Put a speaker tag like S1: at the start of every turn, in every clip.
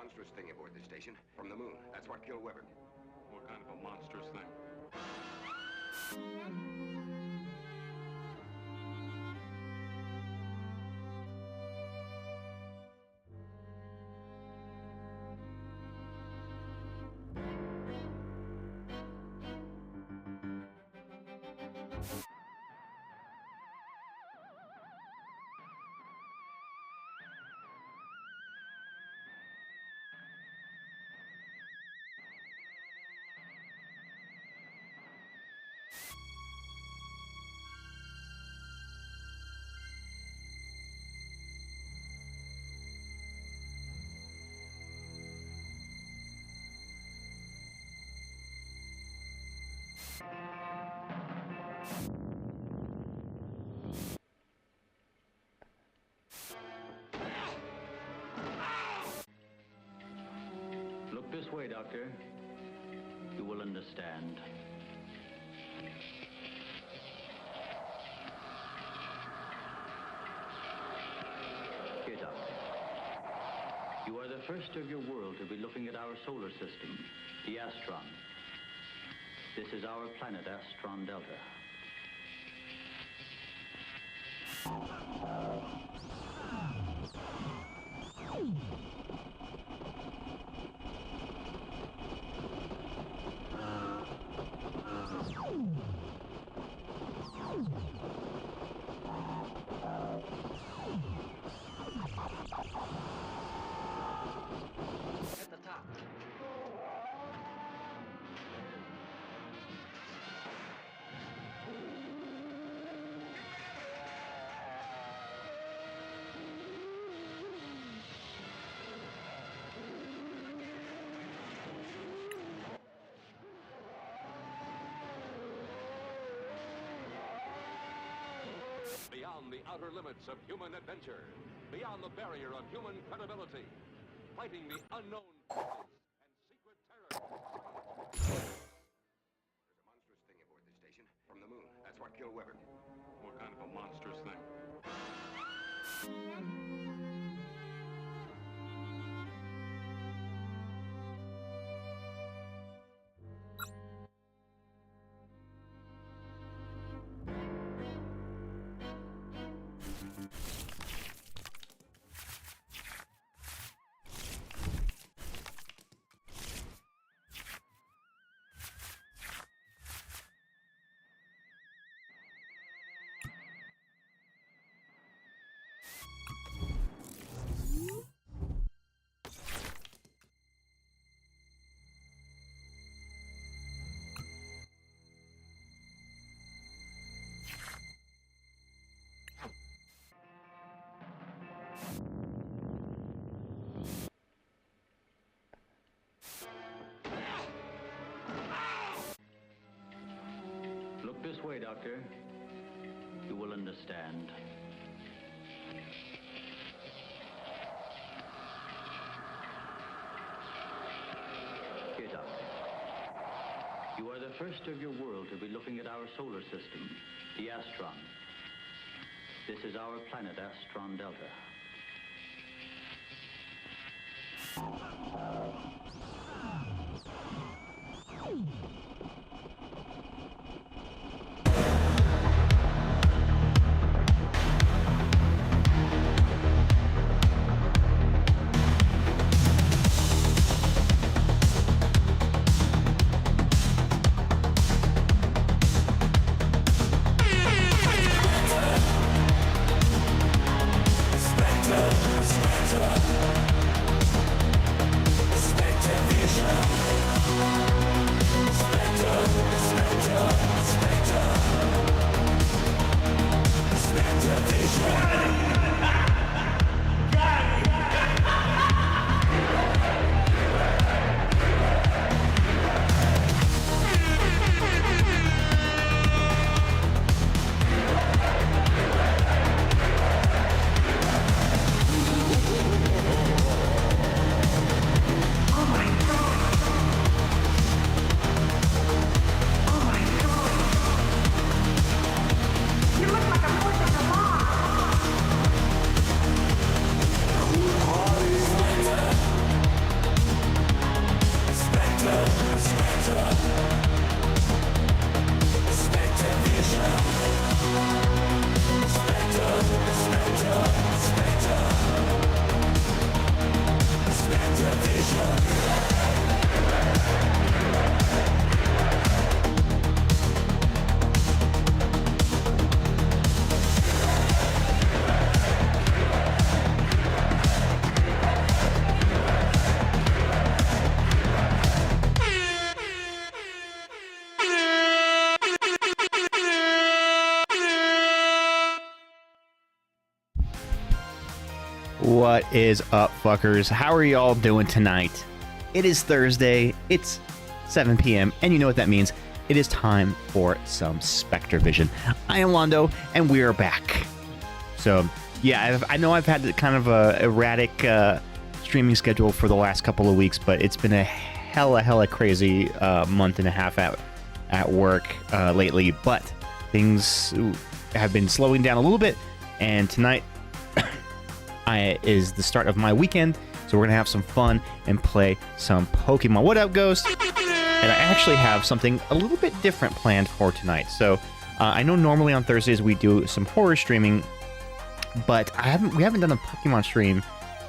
S1: monstrous thing aboard this station. From the moon. That's what killed Weber.
S2: What kind of a monstrous thing?
S3: Look this way, Doctor. You will understand. Here, Doctor. You are the first of your world to be looking at our solar system, the Astron. This is our planet, Astron Delta.
S4: At the top.
S5: Beyond the outer limits of human adventure, beyond the barrier of human credibility, fighting the unknown forces and secret terror.
S1: There's a monstrous thing aboard this station. From the moon. That's what killed Weber.
S2: What kind of a monstrous thing?
S3: Look this way, Doctor. You will understand. Here, Doctor. You are the first of your world to be looking at our solar system, the Astron. This is our planet, Astron Delta.
S4: What is up, fuckers? How are y'all doing tonight? It is Thursday, it's 7 p.m., and you know what that means. It is time for some Spectre Vision. I am Londo, and we are back. So, yeah, I know I've had kind of a erratic streaming schedule for the last couple of weeks, but it's been a hella crazy month and a half at work lately. But things have been slowing down a little bit, and tonight is the start of my weekend, so we're gonna have some fun and play some Pokemon. What up, Ghost? And I actually have something a little bit different planned for tonight. So I know normally on Thursdays we do some horror streaming, but we haven't done a Pokemon stream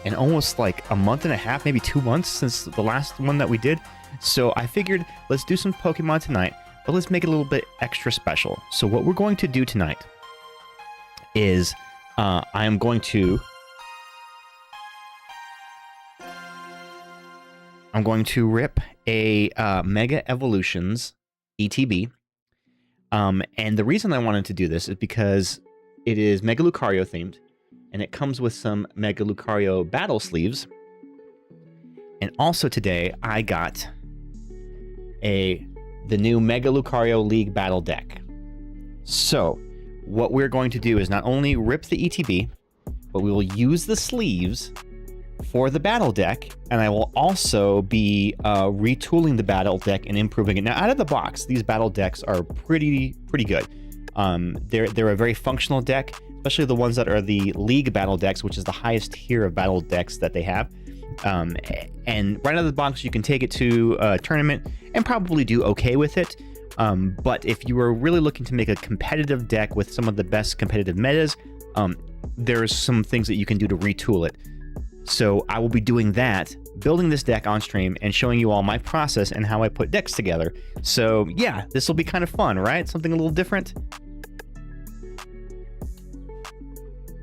S4: in almost like a month and a half, maybe 2 months since the last one that we did. So I figured let's do some Pokemon tonight, but let's make it a little bit extra special. So what we're going to do tonight is I'm going to rip a Mega Evolutions ETB. And the reason I wanted to do this is because it is Mega Lucario themed, and it comes with some Mega Lucario battle sleeves. And also today I got the new Mega Lucario League battle deck. So what we're going to do is not only rip the ETB, but we will use the sleeves for the battle deck, and I will also be retooling the battle deck and improving it. Now, out of the box, these battle decks are pretty good. They're a very functional deck, especially the ones that are the League battle decks, which is the highest tier of battle decks that they have. And right out of the box, you can take it to a tournament and probably do okay with it. But if you are really looking to make a competitive deck with some of the best competitive metas, there's some things that you can do to retool it. So I will be doing that, building this deck on stream, and showing you all my process and how I put decks together. So yeah, this will be kind of fun, right? Something a little different.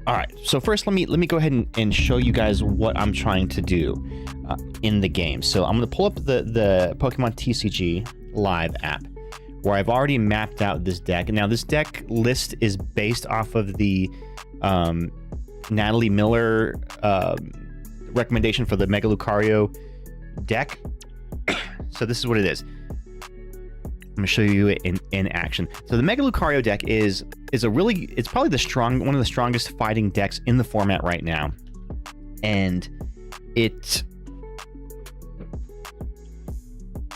S4: All right, so first let me go ahead and show you guys what I'm trying to do in the game. So I'm going to pull up the Pokemon TCG Live app, where I've already mapped out this deck. Now, this deck list is based off of the Natalie Miller recommendation for the Mega Lucario deck. So this is what it is. I'm gonna show you it in action. So the Mega Lucario deck is it's probably one of the strongest fighting decks in the format right now, and it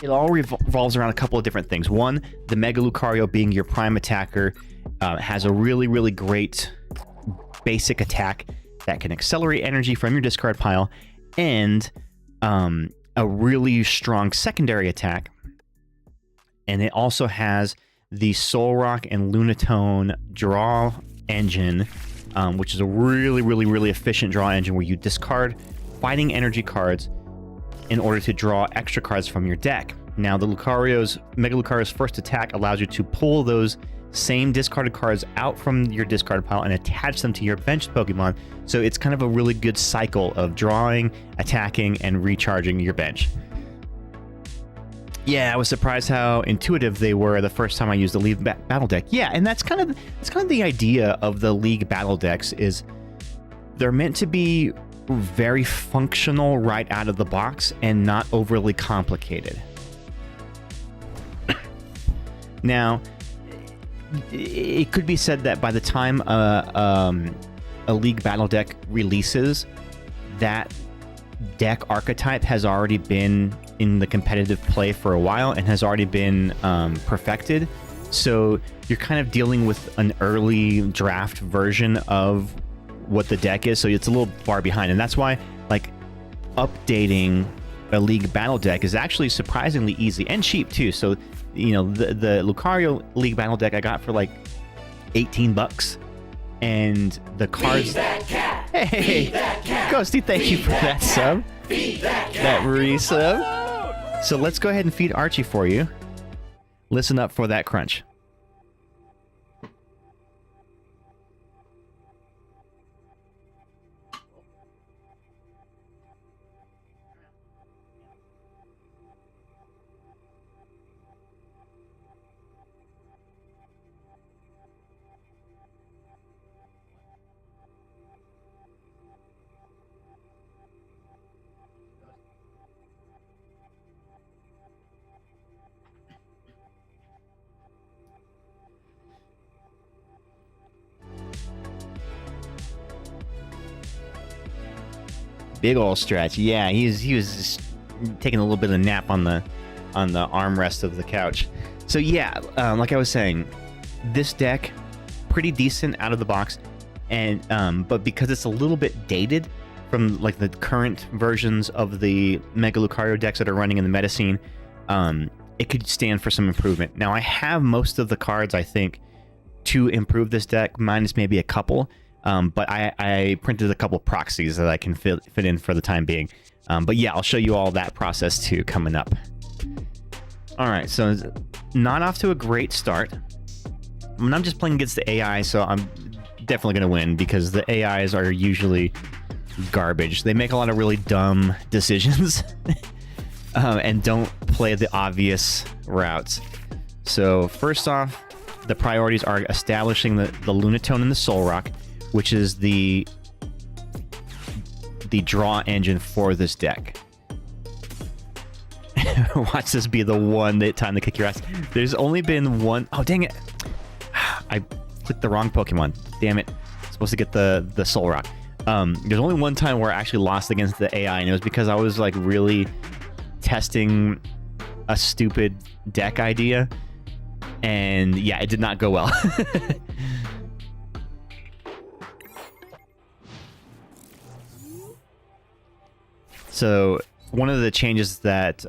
S4: all revolves around a couple of different things. One, the Mega Lucario being your prime attacker, has a really great basic attack that can accelerate energy from your discard pile, and a really strong secondary attack. And it also has the Solrock and Lunatone draw engine, which is a really efficient draw engine where you discard fighting energy cards in order to draw extra cards from your deck. Now, the Mega Lucario's first attack allows you to pull those same discarded cards out from your discard pile and attach them to your benched Pokemon. So it's kind of a really good cycle of drawing, attacking, and recharging your bench. Yeah, I was surprised how intuitive they were the first time I used the League battle deck. Yeah, and that's kind of the idea of the League battle decks, is they're meant to be very functional right out of the box and not overly complicated. Now, it could be said that by the time a League battle deck releases, that deck archetype has already been in the competitive play for a while and has already been perfected. So you're kind of dealing with an early draft version of what the deck is, so it's a little far behind. And that's why, like, updating a League battle deck is actually surprisingly easy and cheap too. So, you know, the Lucario League battle deck I got for like $18, and the cards.
S6: Feed that cat.
S4: Hey,
S6: Feed that cat.
S4: Ghosty, thank you for that sub.
S6: Feed that cat.
S4: That resub. So let's go ahead and feed Archie for you. Listen up for that crunch. Big ol' stretch. Yeah, he was just taking a little bit of a nap on the armrest of the couch. So yeah, like I was saying, this deck pretty decent out of the box, and but because it's a little bit dated from like the current versions of the Mega Lucario decks that are running in the meta scene, it could stand for some improvement. Now I have most of the cards I think to improve this deck, minus maybe a couple. But I printed a couple proxies that I can fit in for the time being. But yeah, I'll show you all that process too coming up. All right, so not off to a great start. I mean, I'm just playing against the AI, so I'm definitely going to win because the AIs are usually garbage. They make a lot of really dumb decisions and don't play the obvious routes. So first off, the priorities are establishing the Lunatone and the Solrock, which is the draw engine for this deck. Watch this be the one time to kick your ass. There's only been one. Oh, dang it. I clicked the wrong Pokemon. Damn it. I'm supposed to get the Solrock. There's only one time where I actually lost against the AI, and it was because I was like really testing a stupid deck idea. And yeah, it did not go well. So one of the changes that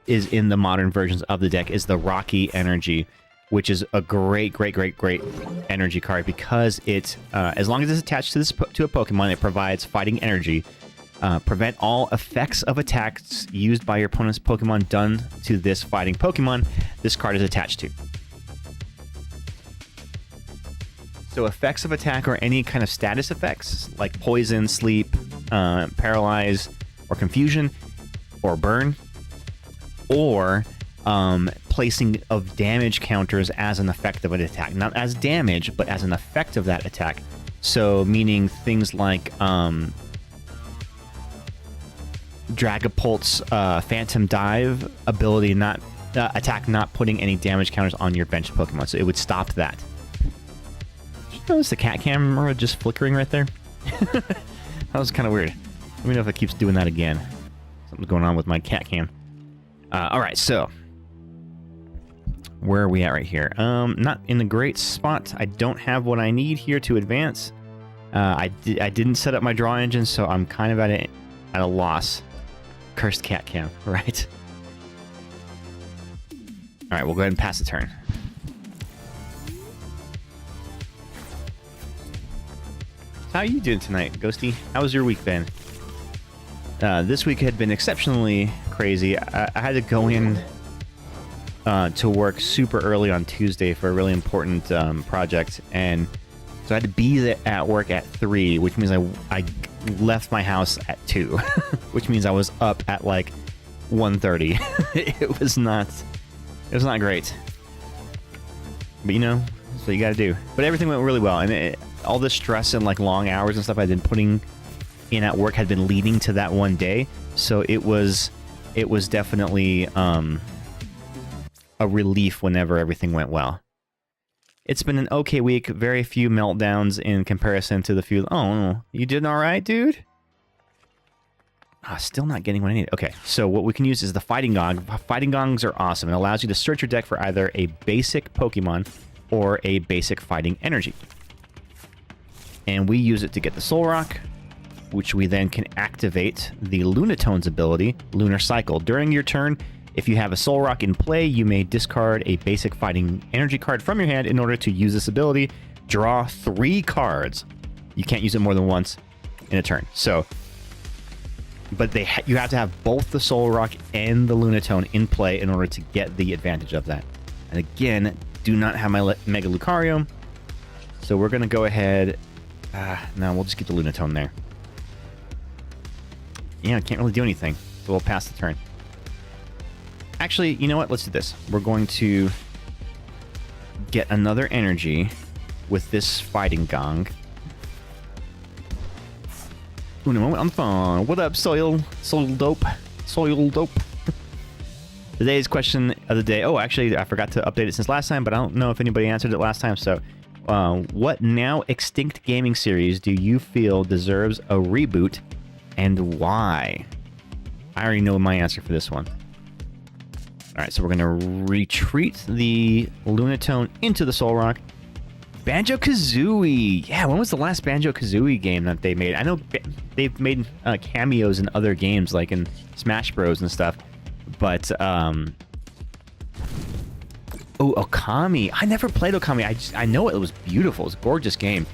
S4: is in the modern versions of the deck is the Rocky Energy, which is a great energy card because it, as long as it's attached to a Pokemon, it provides fighting energy. Prevent all effects of attacks used by your opponent's Pokemon done to this fighting Pokemon this card is attached to. So effects of attack or any kind of status effects like poison, sleep, paralyze, or confusion, or burn, or placing of damage counters as an effect of an attack. Not as damage, but as an effect of that attack. So meaning things like Dragapult's Phantom Dive ability, not attack not putting any damage counters on your bench Pokemon. So it would stop that. Did you notice the cat camera just flickering right there? That was kind of weird. Let me know if it keeps doing that again. Something's going on with my cat cam. All right, so where are we at right here? Not in a great spot. I don't have what I need here to advance. I didn't set up my draw engine, so I'm kind of at a loss. Cursed cat cam, right? All right, we'll go ahead and pass the turn. How are you doing tonight, Ghosty? How was your week been? This week had been exceptionally crazy. I had to go in to work super early on Tuesday for a really important project, and so I had to be at work at 3, which means I left my house at 2, which means I was up at like 1:30. It was not great, but you know, that's what you got to do. But everything went really well, and all the stress and like long hours and stuff I'd been putting in at work had been leading to that one day, so it was definitely a relief whenever everything went well. It's been an okay week, very few meltdowns in comparison to the few. Oh, you did all right, dude? Still not getting what I need. Okay, so what we can use is the Fighting Gong. Fighting Gongs are awesome. It allows you to search your deck for either a basic Pokemon or a basic fighting energy. And we use it to get the Solrock, which we then can activate the Lunatone's ability, Lunar Cycle. During your turn, if you have a Solrock in play, you may discard a basic fighting energy card from your hand in order to use this ability. Draw 3 cards. You can't use it more than once in a turn. So, but you have to have both the Solrock and the Lunatone in play in order to get the advantage of that. And again, do not have my Mega Lucario, so we're going to go ahead. No, we'll just keep the Lunatone there. Yeah, I can't really do anything, so we'll pass the turn. Actually, you know what? Let's do this. We're going to get another energy with this Fighting Gong. Una moment on the phone. What up, Soil Dope? Today's question of the day. Oh, actually, I forgot to update it since last time, but I don't know if anybody answered it last time. So, what now extinct gaming series do you feel deserves a reboot, and why? I already know my answer for this one. All right, so we're going to retreat the Lunatone into the Soul Rock. Banjo-Kazooie. Yeah, when was the last Banjo-Kazooie game that they made? I know they've made cameos in other games, like in Smash Bros. And stuff. But, oh, Okami. I never played Okami. I know it was beautiful. It's a gorgeous game.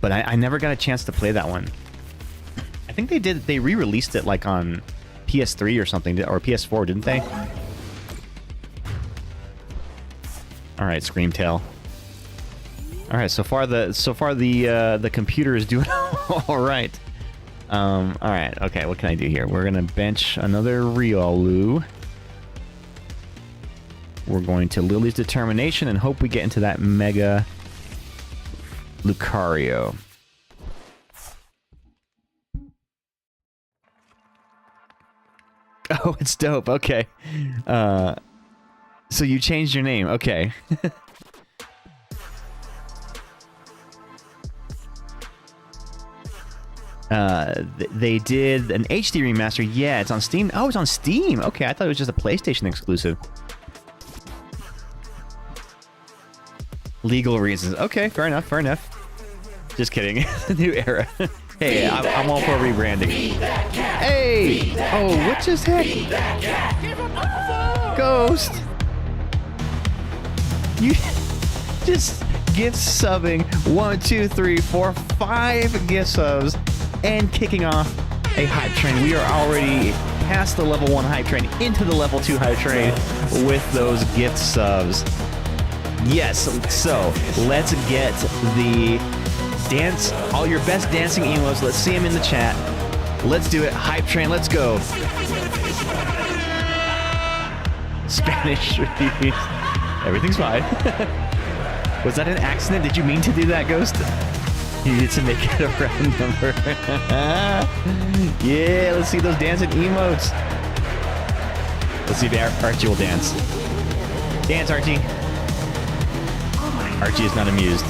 S4: But I never got a chance to play that one. I think they re-released it like on PS3 or something, or PS4, didn't they? All right, Screamtail. All right, so far the computer is doing all right. All right, okay, what can I do here? We're gonna bench another Riolu. We're going to Lily's Determination and hope we get into that Mega Lucario. Oh, it's dope. Okay. So you changed your name. Okay. They did an HD remaster. Yeah, it's on Steam. Oh, it's on Steam. Okay, I thought it was just a PlayStation exclusive. Legal reasons. Okay, fair enough. Fair enough. Just kidding. New era. Hey, I'm all for rebranding. Hey! Oh, what just happened? Ghost! You just gift subbing 1, 2, 3, 4, 5 gift subs and kicking off a hype train. We are already past the level 1 hype train into the level 2 hype train with those gift subs. Yes, so let's get the dance, all your best dancing emotes. Let's see them in the chat. Let's do it. Hype train, let's go. Spanish reviews. Everything's fine. Was that an accident? Did you mean to do that, Ghost? You need to make it a round number. Yeah, let's see those dancing emotes. Let's see if Archie will dance. Dance, Archie. Archie is not amused.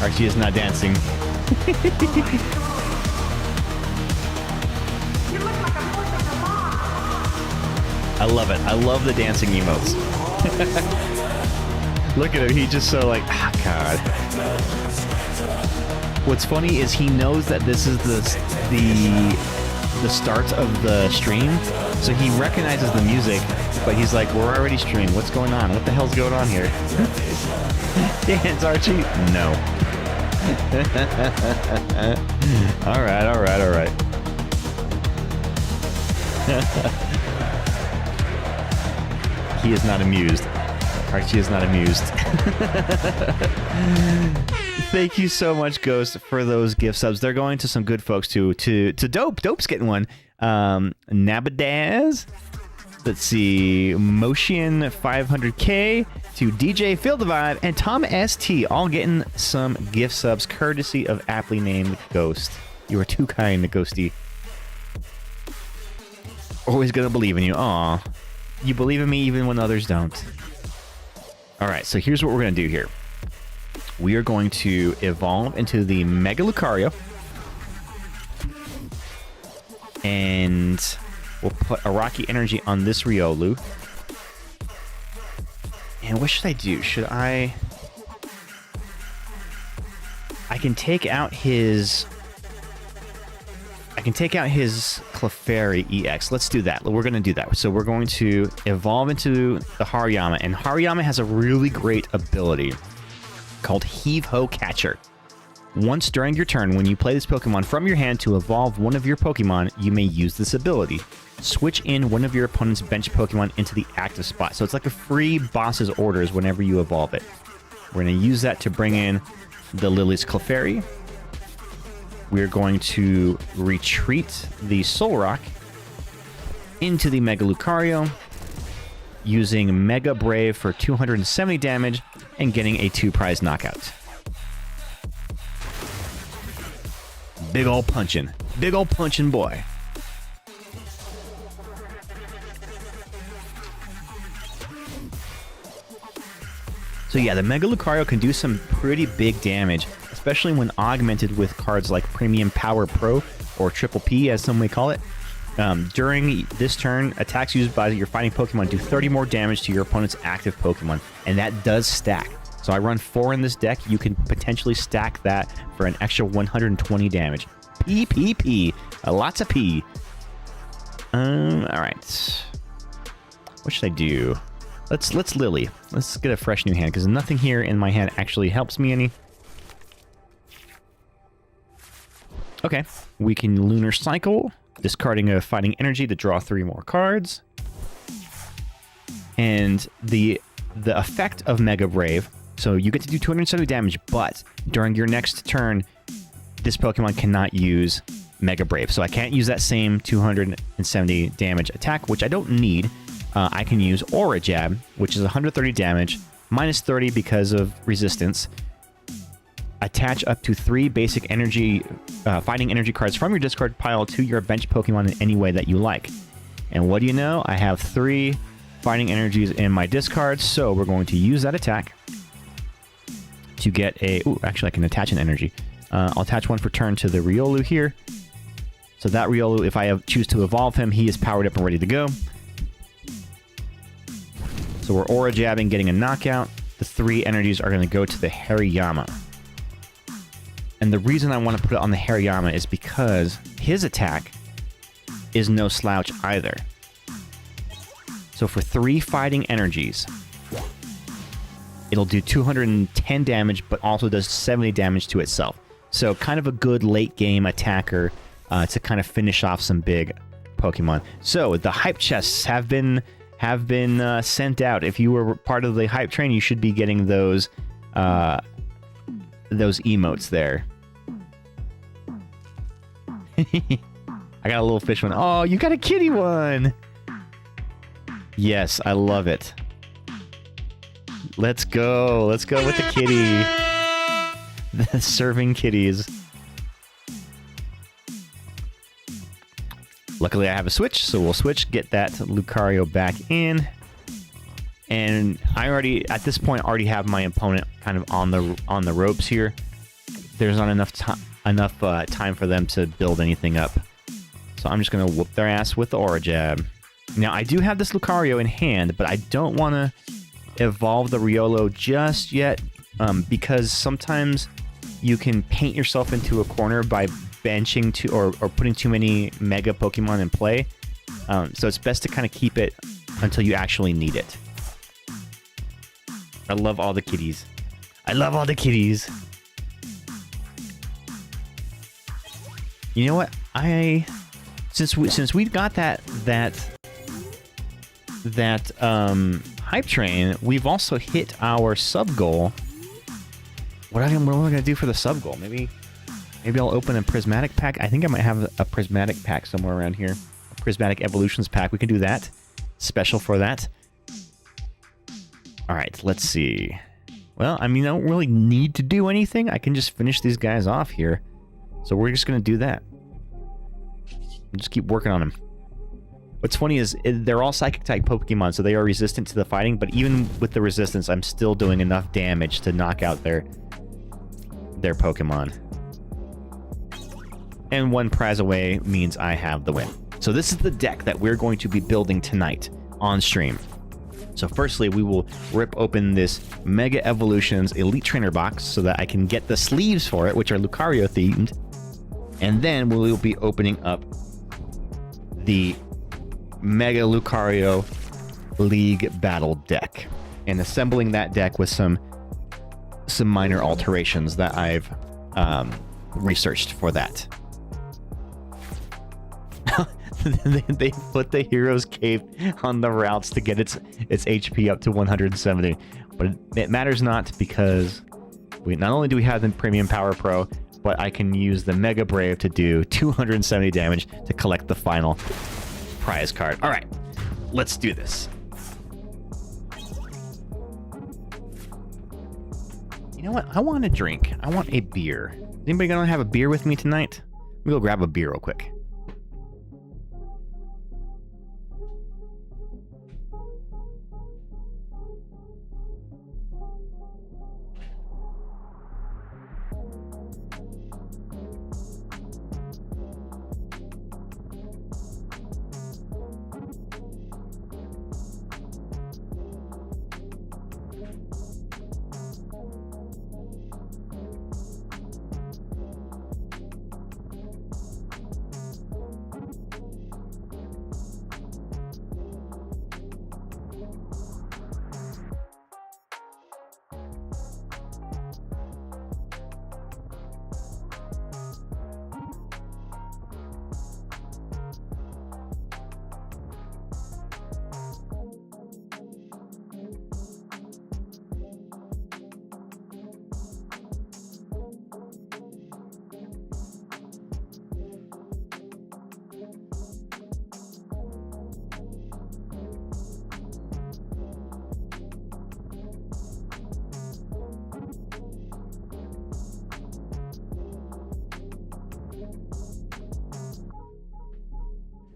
S4: Archie is not dancing. I love it. I love the dancing emotes. Look at him. He's just so like, ah, God. What's funny is he knows that this is the start of the stream, so he recognizes the music, but he's like, we're already streaming. What's going on? What the hell's going on here? Dance, Archie? No. All right, all right, all right. He is not amused. Archie is not amused. Thank you so much, Ghost, for those gift subs. They're going to some good folks too. To Dope. Dope's getting one. Nabadaz. Let's see. Motion 500K. To DJ Feel the Vibe and Tom ST, all getting some gift subs courtesy of aptly named Ghost. You are too kind, Ghosty. Always gonna believe in you. Aw. You believe in me even when others don't. Alright, so here's what we're gonna do here. We are going to evolve into the Mega Lucario. And we'll put a Rocky Energy on this Riolu. And what should I do? Should I can take out his Clefairy EX. Let's do that. We're going to do that. So we're going to evolve into the Hariyama. And Hariyama has a really great ability called Heave-Ho Catcher. Once during your turn, when you play this Pokemon from your hand to evolve one of your Pokemon, you may use this ability. Switch in one of your opponent's bench Pokemon into the active spot. So it's like a free boss's orders whenever you evolve it. We're going to use that to bring in the Lily's Clefairy. We're going to retreat the Solrock into the Mega Lucario using Mega Brave for 270 damage and getting a 2-prize knockout. Big ol' punchin'. Big ol' punchin' boy. So yeah, the Mega Lucario can do some pretty big damage, especially when augmented with cards like Premium Power Pro, or Triple P as some may call it. During this turn, attacks used by your fighting Pokemon do 30 more damage to your opponent's active Pokemon, and that does stack. So I run 4 in this deck. You can potentially stack that for an extra 120 damage. P. Lots of P. Alright. What should I do? Let's Lily. Let's get a fresh new hand, because nothing here in my hand actually helps me any. Okay. We can Lunar Cycle, discarding a fighting energy to draw 3 more cards. And the effect of Mega Brave, so you get to do 270 damage, but during your next turn, this Pokemon cannot use Mega Brave. So I can't use that same 270 damage attack, which I don't need. I can use Aura Jab, which is 130 damage, minus 30 because of resistance. Attach up to 3 basic energy, fighting energy cards from your discard pile to your bench Pokemon in any way that you like. And what do you know? I have 3 fighting energies in my discard, so we're going to use that attack to get a... Ooh, actually, I can attach an energy. I'll attach one for turn to the Riolu here. So that Riolu, if I choose to evolve him, he is powered up and ready to go. So we're Aura Jabbing, getting a knockout. The 3 energies are going to go to the Hariyama. And the reason I want to put it on the Hariyama is because his attack is no slouch either. So for 3 fighting energies, it'll do 210 damage, but also does 70 damage to itself. So kind of a good late game attacker to kind of finish off some big Pokemon. So the hype chests have been sent out. If you were part of the hype train, you should be getting those emotes there. I got a little fish one. Oh, you got a kitty one. Yes, I love it. Let's go. Let's go with the kitty. The serving kitties. Luckily, I have a switch, so we'll switch, get that Lucario back in. And I already, at this point, already have my opponent kind of on the ropes here. There's not enough time for them to build anything up. So I'm just going to whoop their ass with the Aura Jab. Now, I do have this Lucario in hand, but I don't want to evolve the Riolu just yet, because sometimes you can paint yourself into a corner by benching or putting too many Mega Pokemon in play. So it's best to kind of keep it until you actually need it. I love all the kitties. I love all the kitties. You know what? Since we got that hype train, we've also hit our sub goal. What am I gonna do for the sub goal? Maybe I'll open a prismatic pack. I think I might have a prismatic pack somewhere around here. A prismatic evolutions pack. We can do that. Special for that. All right, let's see. Well, I mean, I don't really need to do anything. I can just finish these guys off here. So we're just gonna do that. Just keep working on them. What's funny is they're all Psychic type Pokemon, so they are resistant to the fighting, but even with the resistance, I'm still doing enough damage to knock out their Pokemon. And 1 prize away means I have the win. So this is the deck that we're going to be building tonight on stream. So firstly, we will rip open this Mega Evolutions Elite Trainer box so that I can get the sleeves for it, which are Lucario themed. And then we will be opening up the Mega Lucario League Battle deck and assembling that deck with some minor alterations that I've researched for that. They put the Hero's Cape on the routes to get its HP up to 170, but it matters not, because not only do we have the Premium Power Pro, but I can use the Mega Brave to do 270 damage to collect the final prize card. All right, let's do this. You know what? I want a drink. I want a beer. Is anybody gonna have a beer with me tonight? Let me go grab a beer real quick.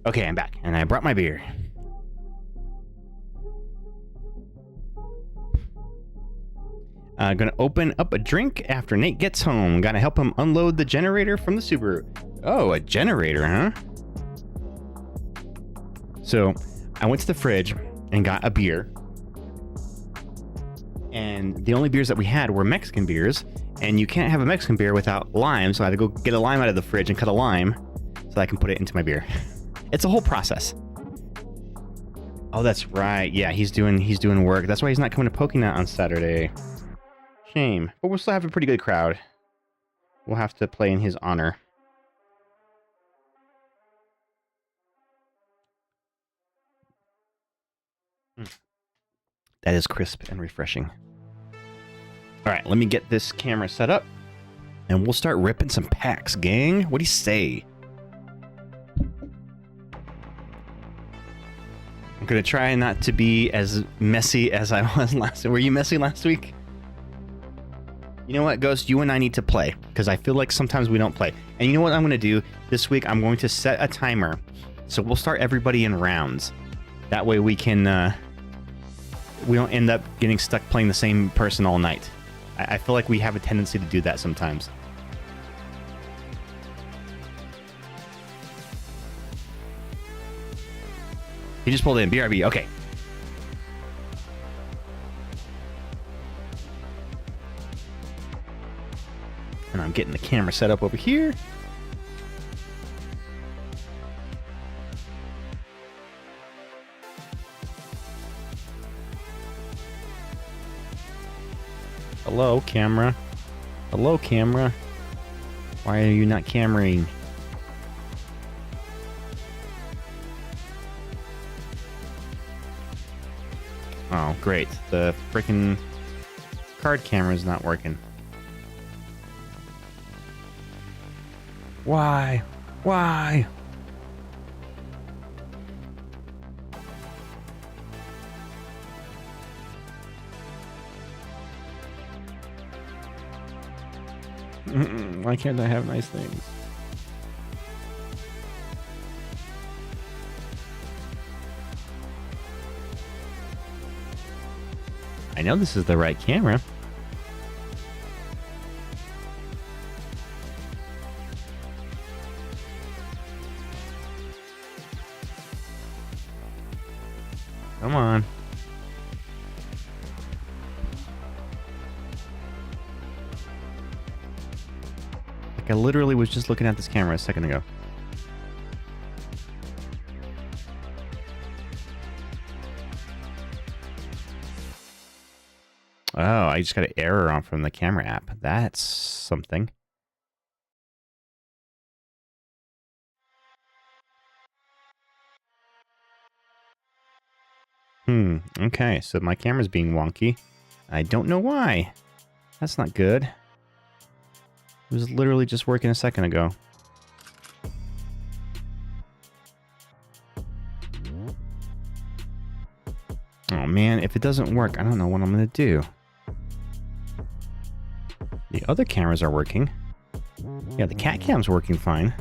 S4: Okay, I'm back, and I brought my beer. Gonna open up a drink after Nate gets home. Gotta help him unload the generator from the Subaru. Oh, a generator, huh? So, I went to the fridge and got a beer. And the only beers that we had were Mexican beers. And you can't have a Mexican beer without lime, so I had to go get a lime out of the fridge and cut a lime so I can put it into my beer. It's a whole process. Oh, that's right. Yeah, he's doing work. That's why he's not coming to Pokénut on Saturday. Shame. But we'll still have a pretty good crowd. We'll have to play in his honor. That is crisp and refreshing. All right, let me get this camera set up, and we'll start ripping some packs, gang. What do you say? I'm going to try not to be as messy as I was last week. Were you messy last week? You know what, Ghost? You and I need to play, because I feel like sometimes we don't play. And you know what I'm going to do this week? I'm going to set a timer, so we'll start everybody in rounds. That way we can... we don't end up getting stuck playing the same person all night. I feel like we have a tendency to do that sometimes. He just pulled in. BRB. Okay. And I'm getting the camera set up over here. Hello, camera. Hello, camera. Why are you not cameraing? Oh, great. The freaking card camera is not working. Why? Why? Why can't I have nice things? I know this is the right camera. Come on. I literally was just looking at this camera a second ago. Oh, I just got an error on from the camera app. That's something. Okay, so my camera's being wonky. I don't know why. That's not good. It was literally just working a second ago. Oh man, if it doesn't work, I don't know what I'm gonna do. The other cameras are working. Yeah, the cat cam's working fine.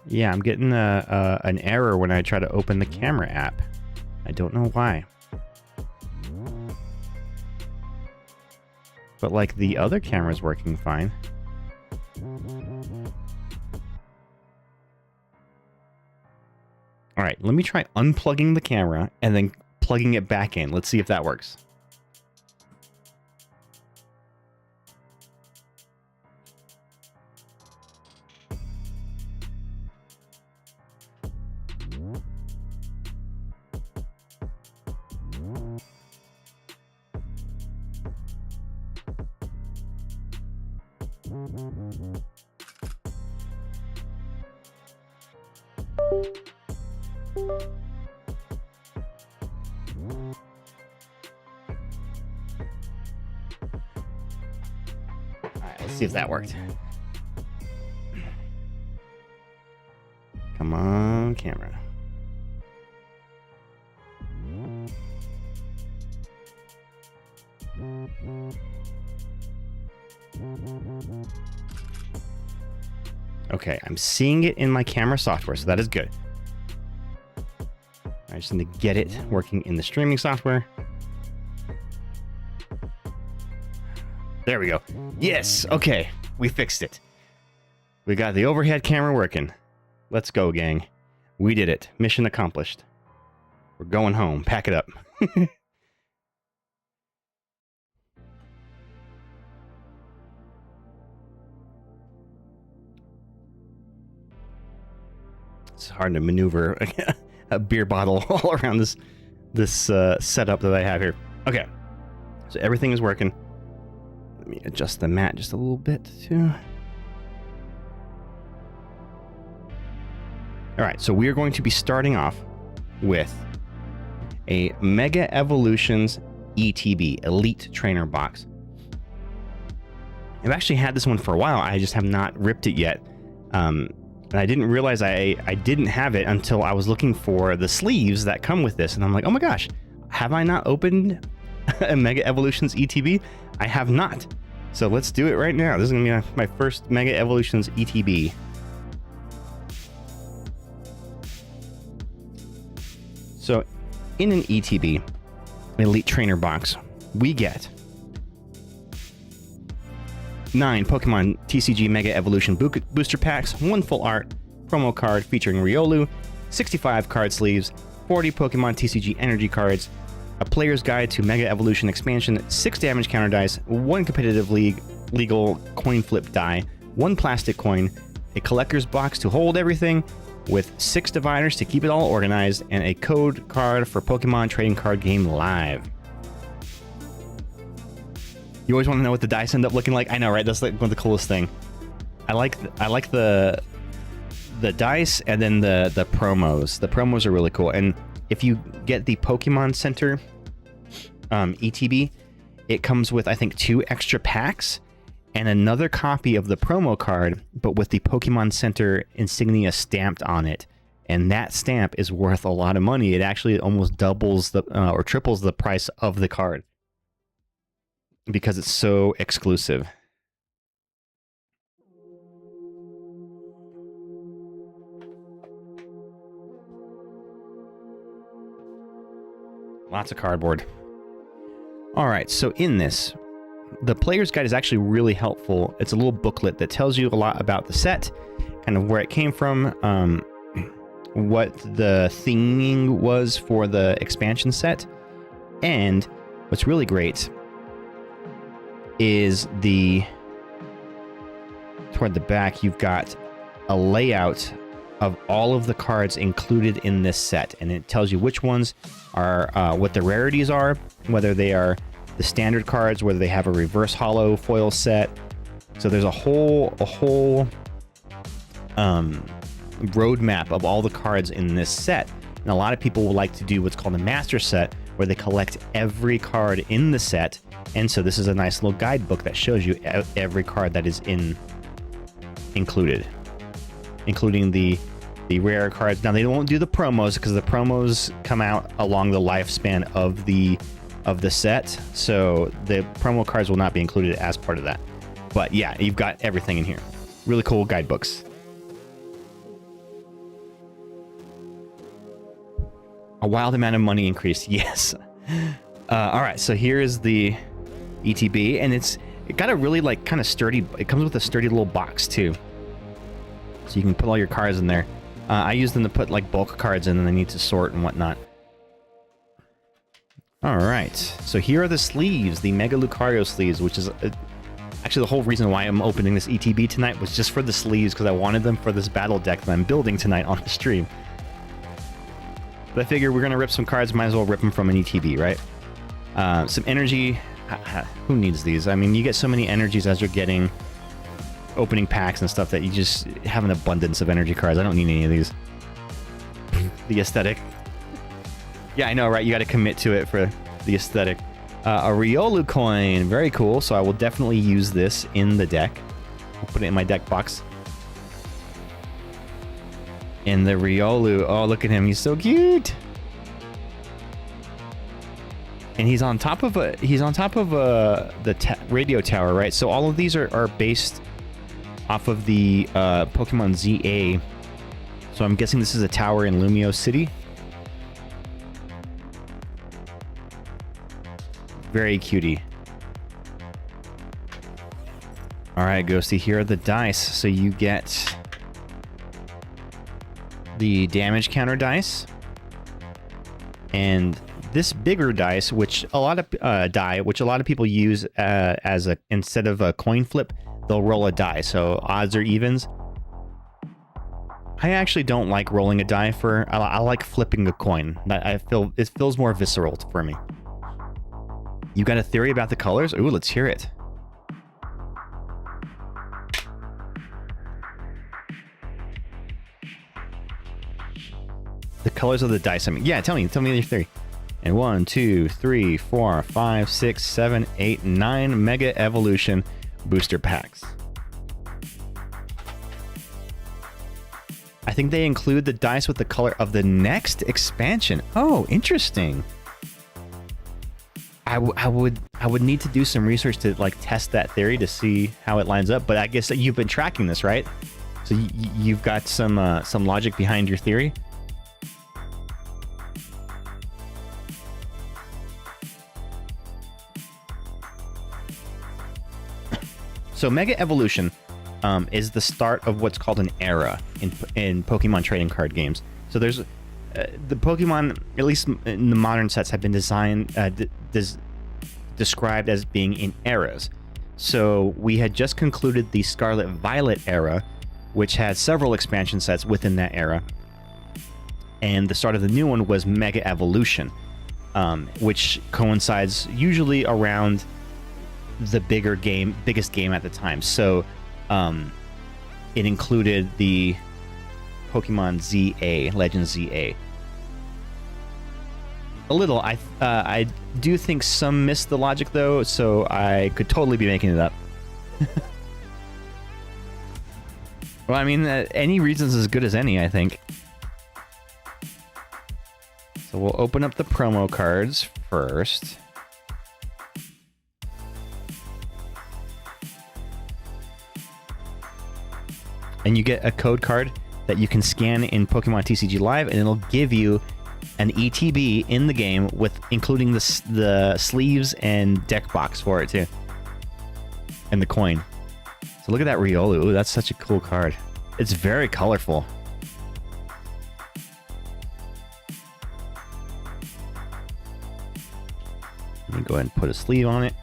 S4: Yeah, I'm getting an error when I try to open the camera app. I don't know why. But like the other camera's working fine. All right, let me try unplugging the camera and then plugging it back in. Let's see if that works. Alright, let's see if that worked. Come on, camera. Okay, I'm seeing it in my camera software, so that is good. I just need to get it working in the streaming software. There we go. Yes, okay, we fixed it. We got the overhead camera working. Let's go, gang. We did it. Mission accomplished. We're going home. Pack it up. It's hard to maneuver a beer bottle all around this setup that I have here. Okay, so everything is working. Let me adjust the mat just a little bit too. All right, so we are going to be starting off with a Mega Evolutions ETB, Elite Trainer Box. I've actually had this one for a while. I just have not ripped it yet. And I didn't realize I didn't have it until I was looking for the sleeves that come with this. And I'm like, oh my gosh, have I not opened a Mega Evolutions ETB? I have not. So let's do it right now. This is going to be my first Mega Evolutions ETB. So in an ETB, an Elite Trainer Box, we get 9 Pokemon TCG Mega Evolution Booster Packs, 1 full art promo card featuring Riolu, 65 card sleeves, 40 Pokemon TCG Energy cards, a player's guide to Mega Evolution expansion, 6 damage counter dice, 1 competitive legal coin flip die, 1 plastic coin, a collector's box to hold everything, with 6 dividers to keep it all organized, and a code card for Pokemon Trading Card Game Live. You always want to know what the dice end up looking like? I know, right? That's like one of the coolest thing. I like the dice and then the promos. The promos are really cool. And if you get the Pokemon Center ETB, it comes with, I think, 2 extra packs and another copy of the promo card, but with the Pokemon Center insignia stamped on it. And that stamp is worth a lot of money. It actually almost doubles the or triples the price of the card because it's so exclusive. Lots of cardboard. All right, so in this, the player's guide is actually really helpful. It's a little booklet that tells you a lot about the set, kind of where it came from, what the theming was for the expansion set, and what's really great is toward the back, you've got a layout of all of the cards included in this set, and it tells you which ones are, what the rarities are, whether they are the standard cards, whether they have a reverse holo foil set. So there's a whole roadmap of all the cards in this set. And a lot of people will like to do what's called a master set, where they collect every card in the set. And so this is a nice little guidebook that shows you every card that is included, including the rare cards. Now they won't do the promos because the promos come out along the lifespan of the set, so the promo cards will not be included as part of that. But yeah, you've got everything in here. Really cool guidebooks. A wild amount of money increase, yes. All right, so here is the ETB, and it got a really like kind of sturdy. It comes with a sturdy little box too, so you can put all your cards in there. I use them to put like bulk cards in, and I need to sort and whatnot. All right, so here are the sleeves, the Mega Lucario sleeves, which is actually the whole reason why I'm opening this ETB tonight was just for the sleeves, because I wanted them for this battle deck that I'm building tonight on the stream. But I figure we're gonna rip some cards, might as well rip them from an ETB, right? Some energy. Who needs these? I mean, you get so many energies as you're getting opening packs and stuff that you just have an abundance of energy cards. I don't need any of these. The aesthetic. Yeah, I know, right? You got to commit to it for the aesthetic. A Riolu coin. Very cool. So I will definitely use this in the deck. I'll put it in my deck box. And the Riolu. Oh, look at him. He's so cute. And he's on top of the radio tower, right? So all of these are based off of the Pokemon ZA. So I'm guessing this is a tower in Lumio City. Very cutie. All right, Ghosty, here are the dice. So you get the damage counter dice and this bigger dice, which a lot of people use as a instead of a coin flip, they'll roll a die. So odds or evens. I actually don't like rolling a die for. I like flipping a coin. I feel it feels more visceral for me. You got a theory about the colors? Ooh, let's hear it. The colors of the dice. I mean, yeah, tell me your theory. And 1, 2, 3, 4, 5, 6, 7, 8, 9 Mega Evolution booster packs. I think they include the dice with the color of the next expansion. Oh, interesting. I would need to do some research to like test that theory to see how it lines up. But I guess that you've been tracking this, right? So you've got some logic behind your theory. So Mega Evolution is the start of what's called an era in Pokemon trading card games. So there's the Pokemon, at least in the modern sets, have been described as being in eras. So we had just concluded the Scarlet Violet era, which had several expansion sets within that era. And the start of the new one was Mega Evolution, which coincides usually around the biggest game at the time. So it included the Pokemon ZA, Legend ZA. A little. I do think some missed the logic though, so I could totally be making it up. Well, I mean, any reason's as good as any, I think. So we'll open up the promo cards first. And you get a code card that you can scan in Pokemon TCG Live, and it'll give you an ETB in the game with including the sleeves and deck box for it too, and the coin. So look at that Riolu. Ooh, that's such a cool card. It's very colorful. Let me go ahead and put a sleeve on it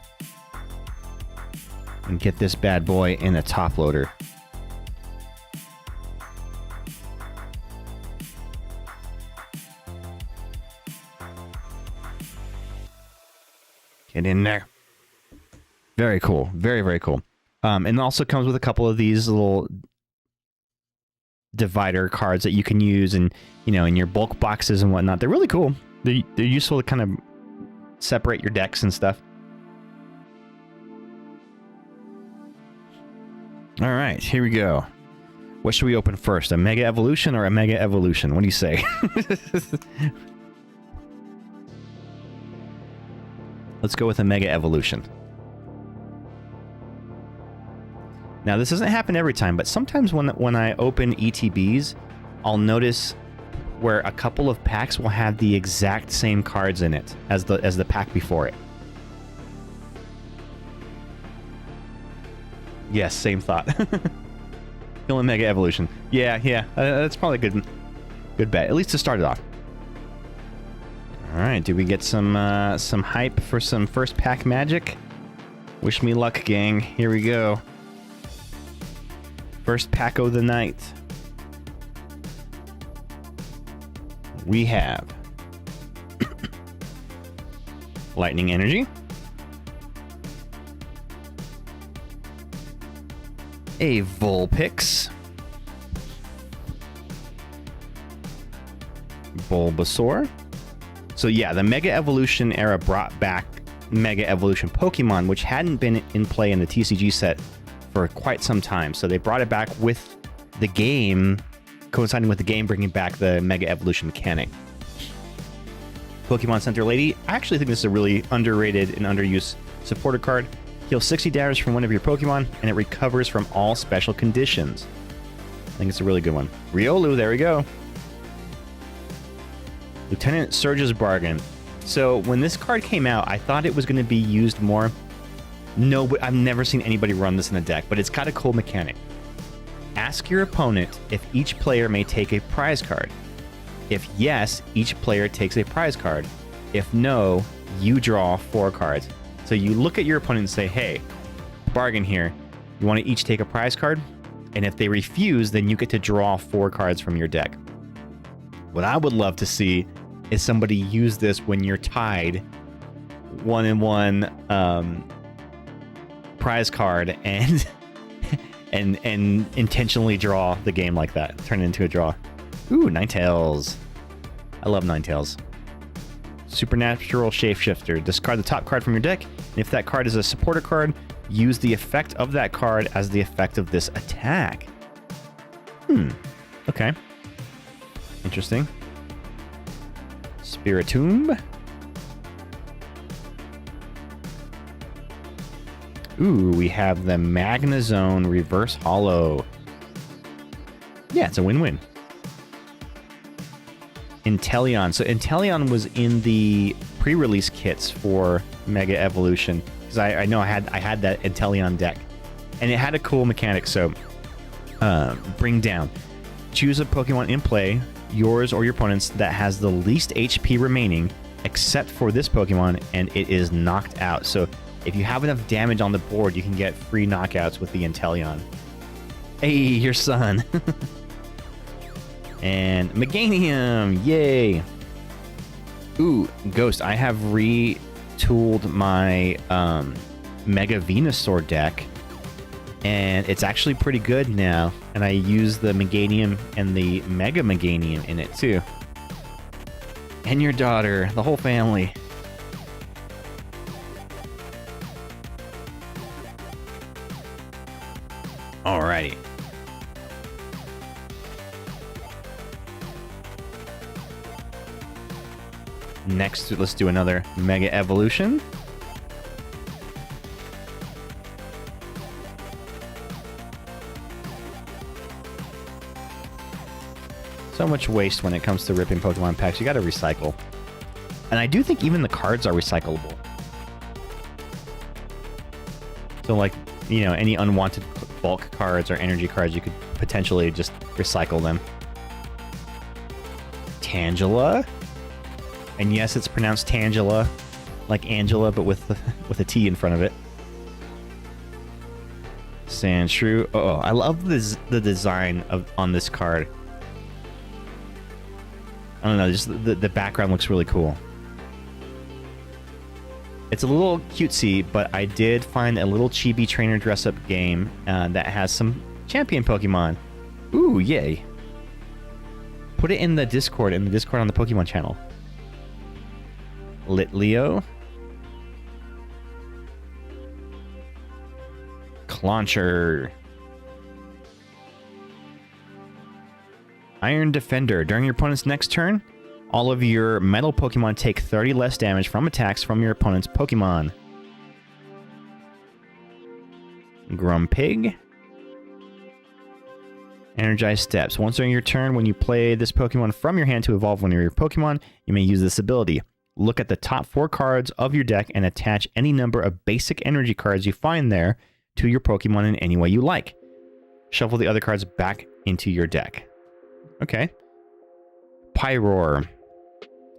S4: and get this bad boy in a top loader. Get in there. Very cool. Very, very cool. And it also comes with a couple of these little divider cards that you can use in your bulk boxes and whatnot. They're really cool. They're useful to kind of separate your decks and stuff. All right, here we go. What should we open first? A Mega Evolution or a Mega Evolution? What do you say? Let's go with a Mega Evolution. Now, this doesn't happen every time, but sometimes when I open ETBs, I'll notice where a couple of packs will have the exact same cards in it as the pack before it. Yes, same thought. Killing Mega Evolution. Yeah, that's probably a good bet, at least to start it off. All right, do we get some hype for some first pack magic? Wish me luck, gang. Here we go. First pack of the night. We have Lightning Energy, a Vulpix, Bulbasaur, So yeah, the Mega Evolution era brought back Mega Evolution Pokemon, which hadn't been in play in the TCG set for quite some time. So they brought it back with the game, coinciding with the game bringing back the Mega Evolution mechanic. Pokemon Center Lady. I actually think this is a really underrated and underused supporter card. Heals 60 damage from one of your Pokemon, and it recovers from all special conditions. I think it's a really good one. Riolu, there we go. Lieutenant Surge's Bargain. So when this card came out, I thought it was going to be used more. No, but I've never seen anybody run this in a deck, but it's got a cool mechanic. Ask your opponent if each player may take a prize card. If yes, each player takes a prize card. If no, you draw 4 cards. So you look at your opponent and say, hey, bargain here. You want to each take a prize card? And if they refuse, then you get to draw 4 cards from your deck. What I would love to see is somebody use this when you're tied 1-1 prize card and and intentionally draw the game like that. Turn it into a draw. Ooh, Ninetales. I love Ninetales. Supernatural Shapeshifter. Discard the top card from your deck, and if that card is a supporter card, use the effect of that card as the effect of this attack. Okay. Interesting. Spiritomb. Ooh, we have the Magnezone Reverse Hollow. Yeah, it's a win-win. Inteleon. So Inteleon was in the pre-release kits for Mega Evolution, because I know I had that Inteleon deck, and it had a cool mechanic. So bring down. Choose a Pokemon in play, yours or your opponent's, that has the least HP remaining, except for this Pokemon, and it is knocked out. So if you have enough damage on the board, you can get free knockouts with the Inteleon. Hey, your son. And Meganium, yay! Ooh, Ghost, I have retooled my Mega Venusaur deck, and it's actually pretty good now. And I use the Meganium and the Mega Meganium in it too. And your daughter, the whole family. Alrighty. Next, let's do another Mega Evolution. So much waste when it comes to ripping Pokemon packs. You gotta recycle. And I do think even the cards are recyclable. So like, you know, any unwanted bulk cards or energy cards, you could potentially just recycle them. Tangela. And yes, it's pronounced Tangela, like Angela, but with a T in front of it. Sandshrew. Oh, I love the design on this card. I don't know, just the background looks really cool. It's a little cutesy, but I did find a little chibi trainer dress-up game that has some champion Pokemon. Ooh, yay. Put it in the Discord on the Pokemon channel. Litleo. Clauncher. Iron Defender. During your opponent's next turn, all of your metal Pokemon take 30 less damage from attacks from your opponent's Pokemon. Grumpig. Energized Steps. Once during your turn, when you play this Pokemon from your hand to evolve one of your Pokemon, you may use this ability. Look at the top 4 cards of your deck and attach any number of basic energy cards you find there to your Pokemon in any way you like. Shuffle the other cards back into your deck. Okay. Pyroar.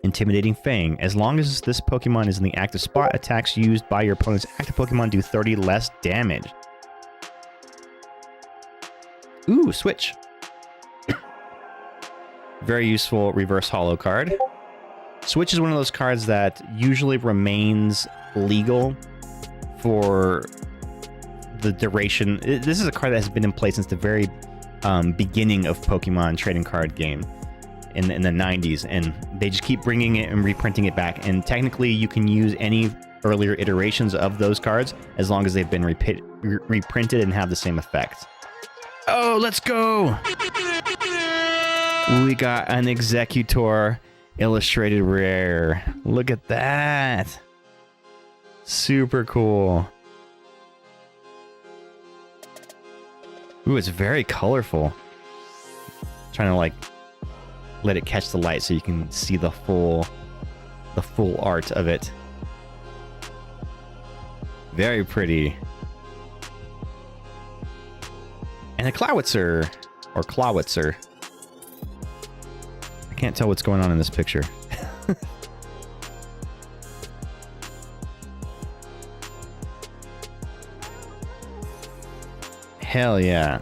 S4: Intimidating Fang. As long as this Pokemon is in the active spot, attacks used by your opponent's active Pokemon do 30 less damage. Ooh, Switch. Very useful reverse holo card. Switch is one of those cards that usually remains legal for the duration. This is a card that has been in play since the very beginning of Pokemon trading card game. in the 90s, and they just keep bringing it and reprinting it back. And technically, you can use any earlier iterations of those cards as long as they've been reprinted and have the same effect. Oh, let's go! We got an Executor Illustrated Rare. Look at that. Super cool. Ooh, it's very colorful. Trying to like let it catch the light so you can see the full art of it. Very pretty. And a Clawitzer or Clawitzer. I can't tell what's going on in this picture. Hell yeah.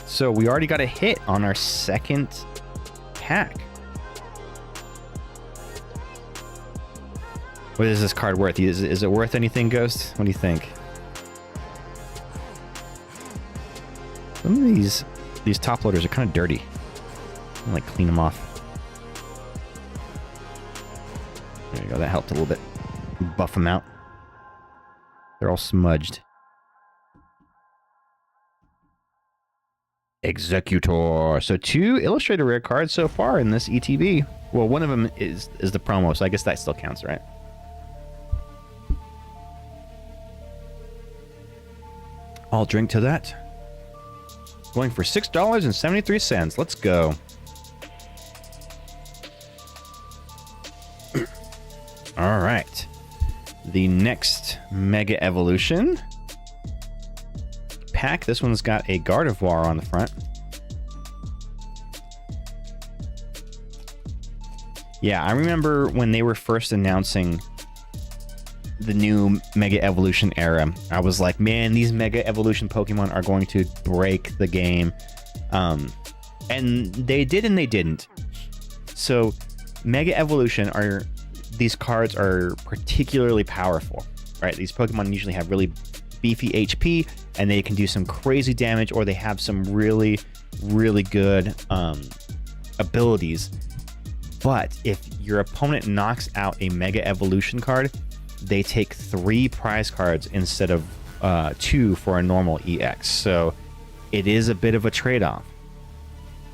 S4: So we already got a hit on our second pack. What is this card worth? Is it worth anything, Ghost? What do you think? Some of these top loaders are kind of dirty. I'm like clean them off. There you go. That helped a little bit. Buff them out. They're all smudged. Executor. So 2 Illustrated Rare cards so far in this ETB. Well, one of them is the promo, so I guess that still counts, right? I'll drink to that. Going for $6.73. Let's go. All right. The next Mega Evolution pack. This one's got a Gardevoir on the front. Yeah, I remember when they were first announcing the new Mega Evolution era. I was like, man, these Mega Evolution Pokemon are going to break the game. And they did and they didn't. So Mega Evolution these cards are particularly powerful, right? These Pokemon usually have really beefy HP and they can do some crazy damage, or they have some really, really good abilities. But if your opponent knocks out a Mega Evolution card, they take 3 prize cards instead of 2 for a normal EX. So it is a bit of a trade-off.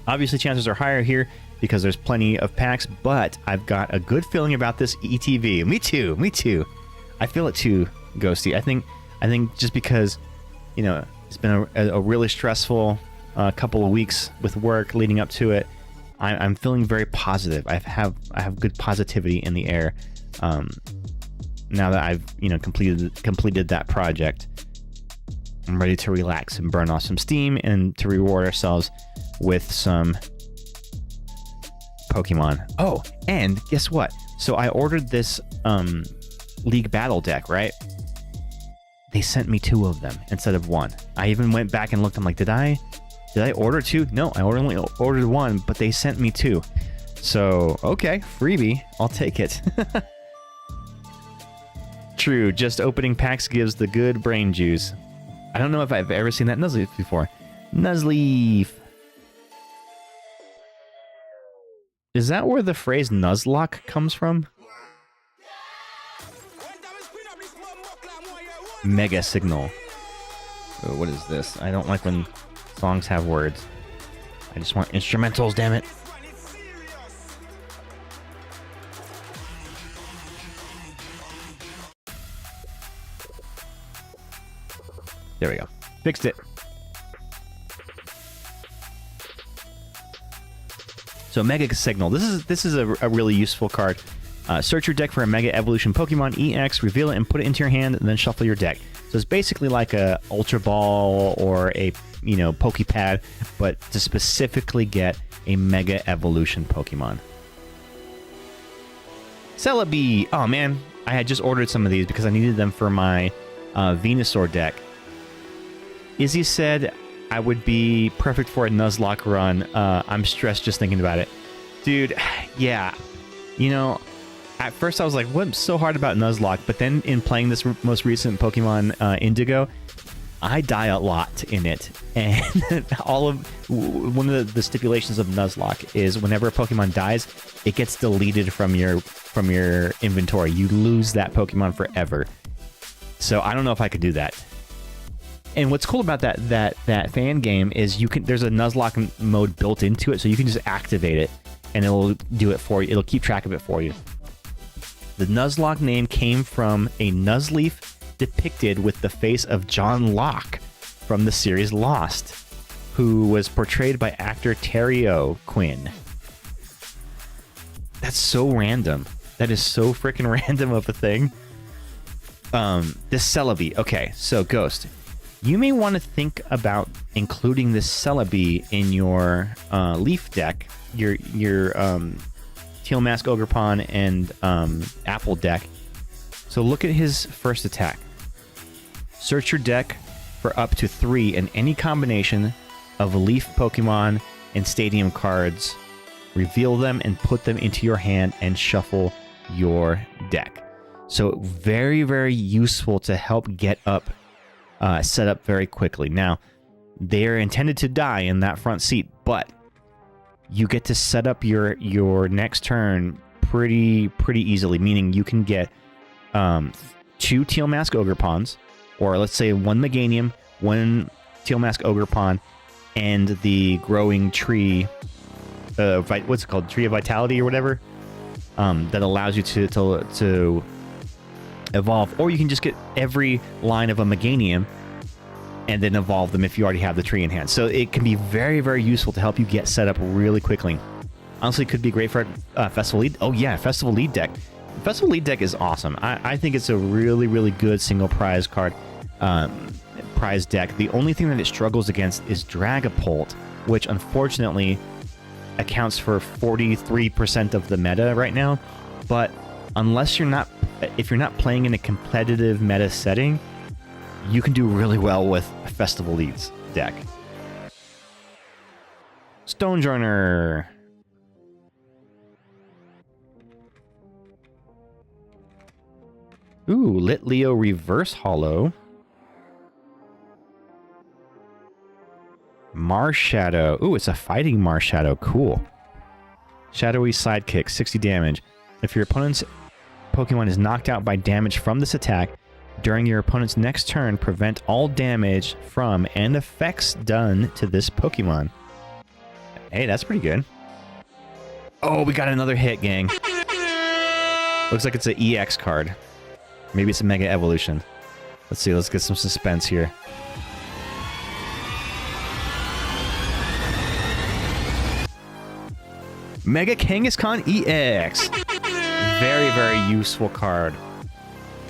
S4: Obviously, chances are higher here because there's plenty of packs, but I've got a good feeling about this ETB. Me too. I feel it too, Ghosty. I think just because, you know, it's been a really stressful couple of weeks with work leading up to it, I'm feeling very positive. I have good positivity in the air. Now that I've, you know, completed that project, I'm ready to relax and burn off some steam and to reward ourselves with some Pokemon. Oh, and guess what? So I ordered this League Battle deck, right? They sent me 2 of them instead of 1. I even went back and looked. I'm like, did I order 2? No, I only ordered 1, but they sent me 2. So, okay, freebie. I'll take it. True, just opening packs gives the good brain juice. I don't know if I've ever seen that Nuzleaf before. Nuzleaf. Is that where the phrase Nuzlocke comes from? Mega Signal. Oh, what is this? I don't like when songs have words. I just want instrumentals, damn it. There we go. Fixed it. So Mega Signal. This is a really useful card. Search your deck for a Mega Evolution Pokemon EX, reveal it and put it into your hand, and then shuffle your deck. So it's basically like a Ultra Ball or a, you know, Pokepad, but to specifically get a Mega Evolution Pokemon. Celebi! Oh man, I had just ordered some of these because I needed them for my Venusaur deck. Izzy said I would be perfect for a Nuzlocke run. I'm stressed just thinking about it. Dude, yeah. You know, at first I was like, what's so hard about Nuzlocke? But then in playing this most recent Pokemon Indigo, I die a lot in it, and one of the stipulations of Nuzlocke is whenever a Pokemon dies, it gets deleted from your inventory. You lose that Pokemon forever. So I don't know if I could do that. And what's cool about that fan game is there's a Nuzlocke mode built into it, so you can just activate it, and it'll do it for you. It'll keep track of it for you. The Nuzlocke name came from a Nuzleaf depicted with the face of John Locke from the series Lost, who was portrayed by actor Terry O'Quinn. That's so random. That is so freaking random of a thing. This Celebi. Okay, so Ghost, you may want to think about including this Celebi in your Leaf deck, your Teal Mask Ogerpon and Apple deck. So look at his first attack. Search your deck for up to 3 in any combination of Leaf Pokemon and Stadium cards. Reveal them and put them into your hand and shuffle your deck. So very, very useful to help get up, set up very quickly. Now, they're intended to die in that front seat, but you get to set up your next turn pretty easily, meaning you can get 2 Teal Mask Ogerpons, or let's say 1 Meganium, 1 Teal Mask Ogerpon, and the growing tree, what's it called? Tree of Vitality or whatever, that allows you to evolve. Or you can just get every line of a Meganium and then evolve them if you already have the tree in hand. So it can be very, very useful to help you get set up really quickly. Honestly, it could be great for Festival Lead. Oh yeah, Festival Lead deck. Festival Lead deck is awesome. I think it's a really, really good single prize card, prize deck. The only thing that it struggles against is Dragapult, which unfortunately accounts for 43% of the meta right now. But if you're not playing in a competitive meta setting, you can do really well with Festival Lead's deck. Stonejourner. Ooh, Litleo Reverse Hollow. Marshadow. Ooh, it's a fighting Marshadow. Cool. Shadowy Sidekick, 60 damage. If your opponent's Pokemon is knocked out by damage from this attack, during your opponent's next turn, prevent all damage from and effects done to this Pokemon. Hey, that's pretty good. Oh, we got another hit, gang. Looks like it's an EX card. Maybe it's a Mega Evolution. Let's see, let's get some suspense here. Mega Kangaskhan EX. Very, very useful card.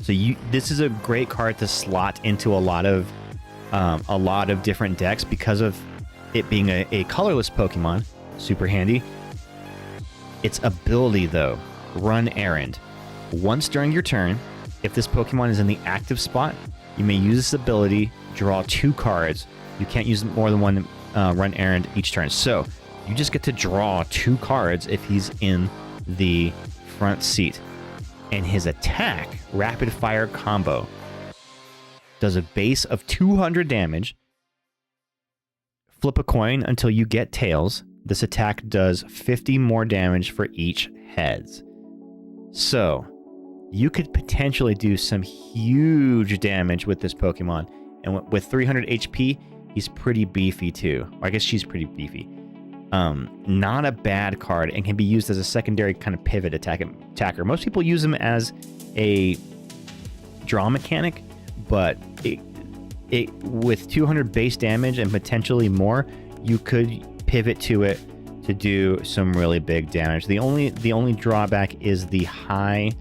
S4: So this is a great card to slot into a lot of different decks because of it being a colorless Pokemon. Super handy. Its ability, though, Run Errand. Once during your turn, if this Pokemon is in the active spot, you may use this ability, draw 2 cards. You can't use more than one Run Errand each turn. So you just get to draw 2 cards if he's in the front seat. And his attack, Rapid Fire Combo, does a base of 200 damage. Flip a coin until you get tails. This attack does 50 more damage for each heads. So you could potentially do some huge damage with this Pokemon. And with 300 HP, he's pretty beefy too. Or I guess she's pretty beefy. Not a bad card and can be used as a secondary kind of pivot attacker. Most people use him as a draw mechanic, but it with 200 base damage and potentially more, you could pivot to it to do some really big damage. The only drawback is the high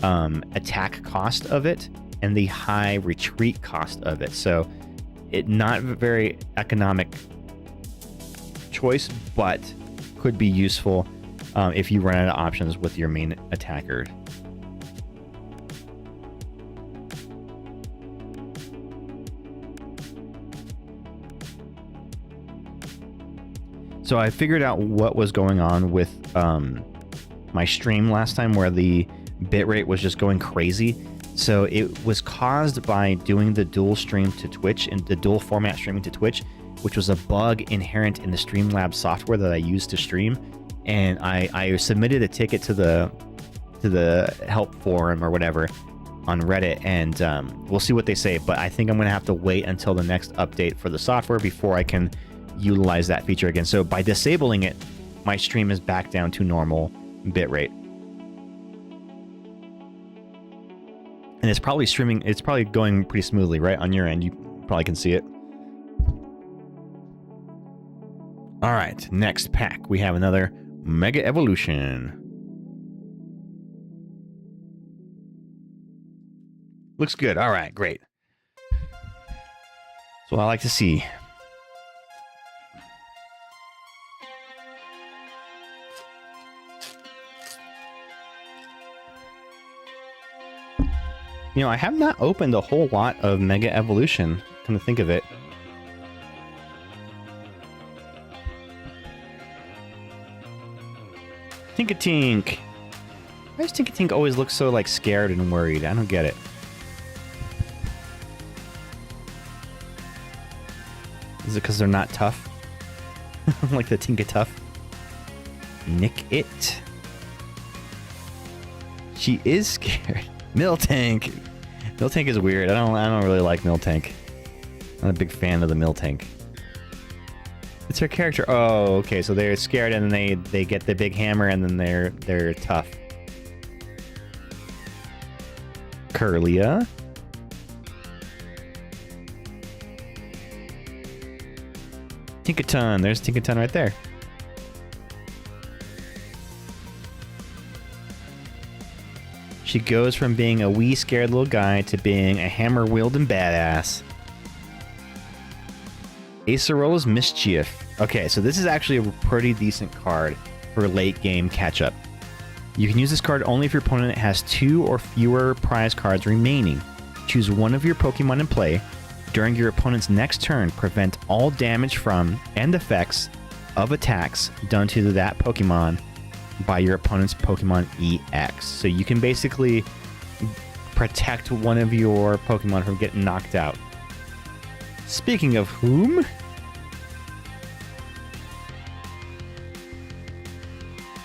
S4: attack cost of it and the high retreat cost of it. So it not very economic choice, but could be useful if you run out of options with your main attacker. So I figured out what was going on with my stream last time, where the bitrate was just going crazy. So it was caused by doing the dual stream to Twitch and the dual format streaming to Twitch, which was a bug inherent in the Streamlabs software that I used to stream. And I submitted a ticket to the help forum or whatever on Reddit, and we'll see what they say. But I think I'm going to have to wait until the next update for the software before I can utilize that feature again. So by disabling it, my stream is back down to normal bitrate. And it's probably streaming, it's probably going pretty smoothly, right? On your end, you probably can see it. All right, next pack. We have another Mega Evolution. Looks good. All right, great. That's what I like to see. You know, I have not opened a whole lot of Mega Evolution, come to think of it. Tinkatink! Why does Tinkatink always look so, like, scared and worried? I don't get it. Is it because they're not tough? Like the Tinkatuff? Nick it. She is scared. Miltank! Miltank is weird. I don't really like Miltank. I'm not a big fan of the Miltank. It's her character. Oh, okay. So they're scared and then they get the big hammer and then they're tough. Curlia. Tinkaton. There's Tinkaton right there. She goes from being a wee scared little guy to being a hammer-wielding badass. Acerola's Mischief. Okay, so this is actually a pretty decent card for late game catch-up. You can use this card only if your opponent has 2 or fewer prize cards remaining. Choose one of your Pokemon in play. During your opponent's next turn, prevent all damage from and effects of attacks done to that Pokemon by your opponent's Pokemon EX. So you can basically protect one of your Pokemon from getting knocked out. Speaking of whom...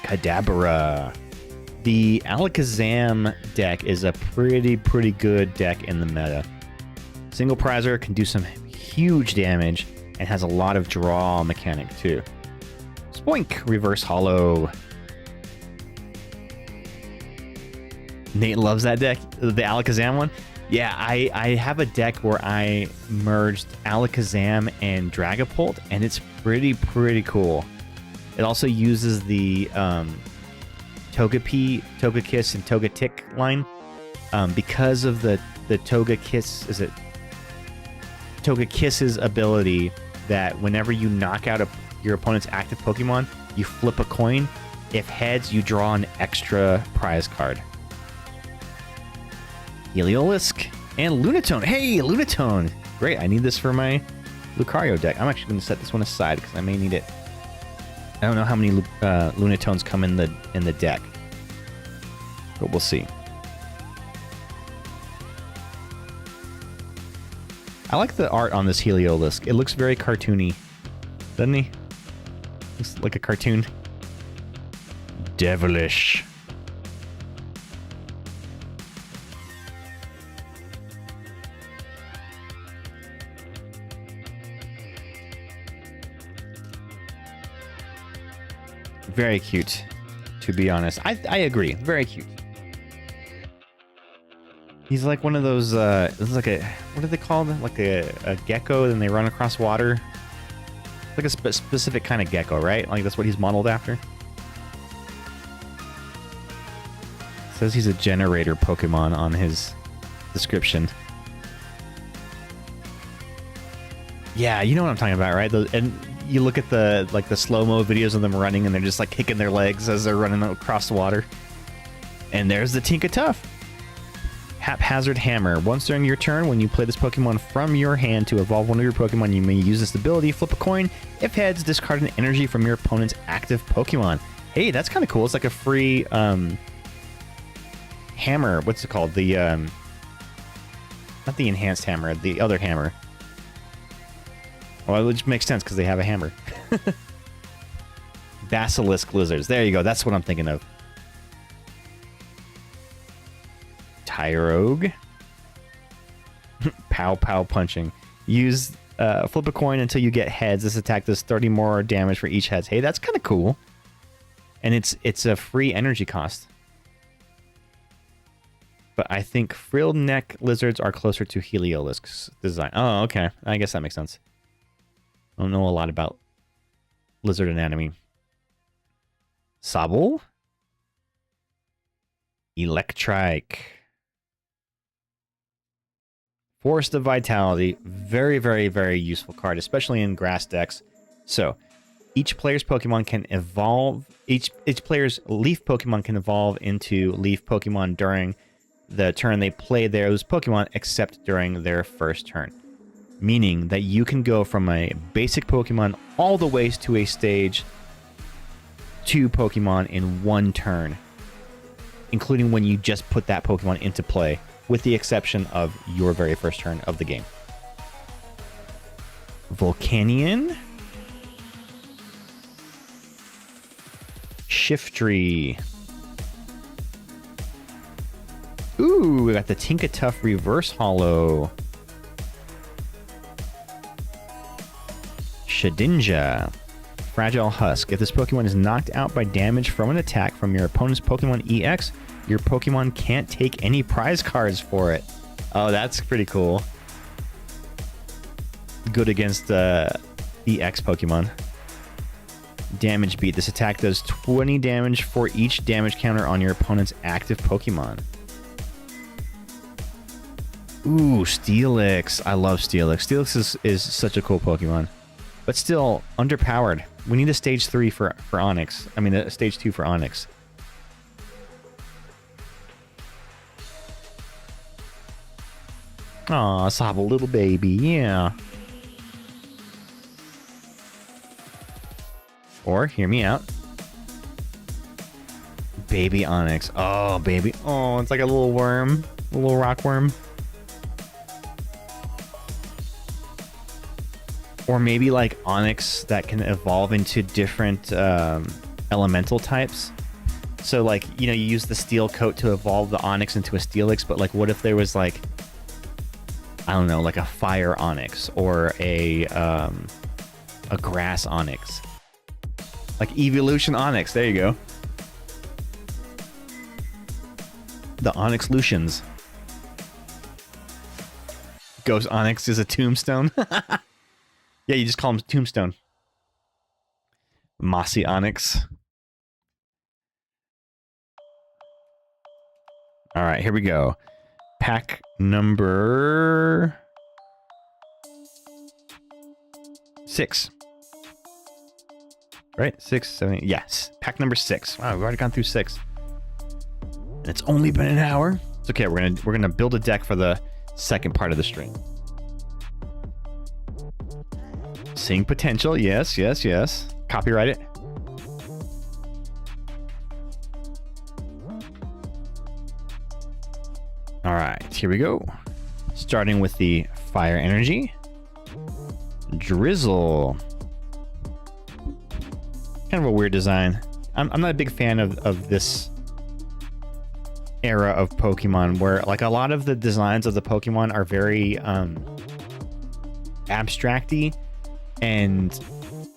S4: Kadabra. The Alakazam deck is a pretty good deck in the meta. Single Prizer can do some huge damage and has a lot of draw mechanic too. Spoink! Reverse Hollow. Nate loves that deck, the Alakazam one. Yeah, I have a deck where I merged Alakazam and Dragapult, and it's pretty cool. It also uses the Togekiss, and Togetic line. Because of the Togekiss's ability that whenever you knock out your opponent's active Pokemon, you flip a coin. If heads, you draw an extra prize card. Heliolisk and Lunatone. Hey, Lunatone! Great, I need this for my Lucario deck. I'm actually going to set this one aside because I may need it. I don't know how many Lunatones come in the deck, but we'll see. I like the art on this Heliolisk. It looks very cartoony, doesn't he? Looks like a cartoon. Devilish. Very cute, to be honest. I agree. Very cute. He's like one of those, it's like a, what are they called? Like a gecko, then they run across water. Like a specific kind of gecko, right? Like that's what he's modeled after. It says he's a generator Pokemon on his description. Yeah, you know what I'm talking about, right? And you look at the slow-mo videos of them running and they're just like kicking their legs as they're running across the water. And there's the Tinkatuff. Haphazard Hammer. Once during your turn, when you play this Pokemon from your hand to evolve one of your Pokemon, you may use this ability, flip a coin. If heads, discard an energy from your opponent's active Pokemon. Hey, that's kind of cool. It's like a free hammer. What's it called? The Not the enhanced hammer, the other hammer. Well, which makes sense because they have a hammer. Basilisk lizards. There you go. That's what I'm thinking of. Tyrogue. Pow pow punching. Use flip a coin until you get heads. This attack does 30 more damage for each heads. Hey, that's kind of cool. And it's a free energy cost. But I think frilled neck lizards are closer to Heliolisk's design. Oh, okay. I guess that makes sense. I don't know a lot about lizard anatomy. Sobble. Electrike. Forest of Vitality. Very, very, very useful card, especially in grass decks. So, each player's Pokemon can evolve. Each player's Leaf Pokemon can evolve into Leaf Pokemon during the turn they play those Pokemon, except during their first turn. Meaning that you can go from a basic Pokemon all the way to a stage 2 Pokemon in one turn, including when you just put that Pokemon into play, with the exception of your very first turn of the game. Volcanion. Shiftry. Ooh, we got the Tinkatuff Reverse Hollow. Shedinja. Fragile Husk. If this Pokemon is knocked out by damage from an attack from your opponent's Pokemon EX, your Pokemon can't take any prize cards for it. Oh, that's pretty cool. Good against EX Pokemon. Damage beat. This attack does 20 damage for each damage counter on your opponent's active Pokemon. Ooh, Steelix. I love Steelix. Steelix is such a cool Pokemon. But still, underpowered. We need a stage 3 for Onix. I mean, a stage 2 for Onix. Aw, Sobble, little baby, yeah. Or, hear me out. Baby Onix. Oh, baby. Oh, it's like a little worm. A little rock worm. Or maybe like Onix that can evolve into different elemental types. So like, you know, you use the steel coat to evolve the Onix into a Steelix, but like what if there was like, I don't know, like a fire Onix or a grass Onix. Like Evolution Onix, there you go. The Onix Lucians. Ghost Onix is a tombstone. Yeah, you just call him Tombstone. Mossy Onix. All right, here we go. Pack number 6. Right? 6, 7, 8. Yes. Pack number 6. Wow, we've already gone through 6. And it's only been an hour. It's okay. We're gonna build a deck for the second part of the stream. Seeing potential. Yes, yes, yes. Copyright it. All right, here we go. Starting with the Fire Energy. Drizzle. Kind of a weird design. I'm not a big fan of this era of Pokemon where like a lot of the designs of the Pokemon are very abstract-y. And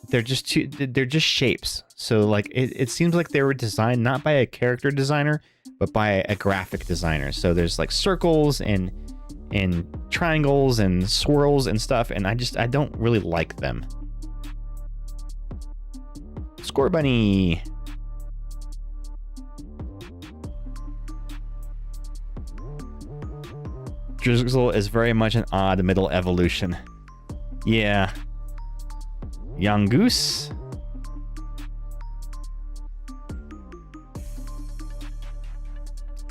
S4: they're just shapes. So like it seems like they were designed not by a character designer, but by a graphic designer. So there's like circles and triangles and swirls and stuff, and I don't really like them. Scorbunny. Drizzle is very much an odd middle evolution. Yeah. Yungoos.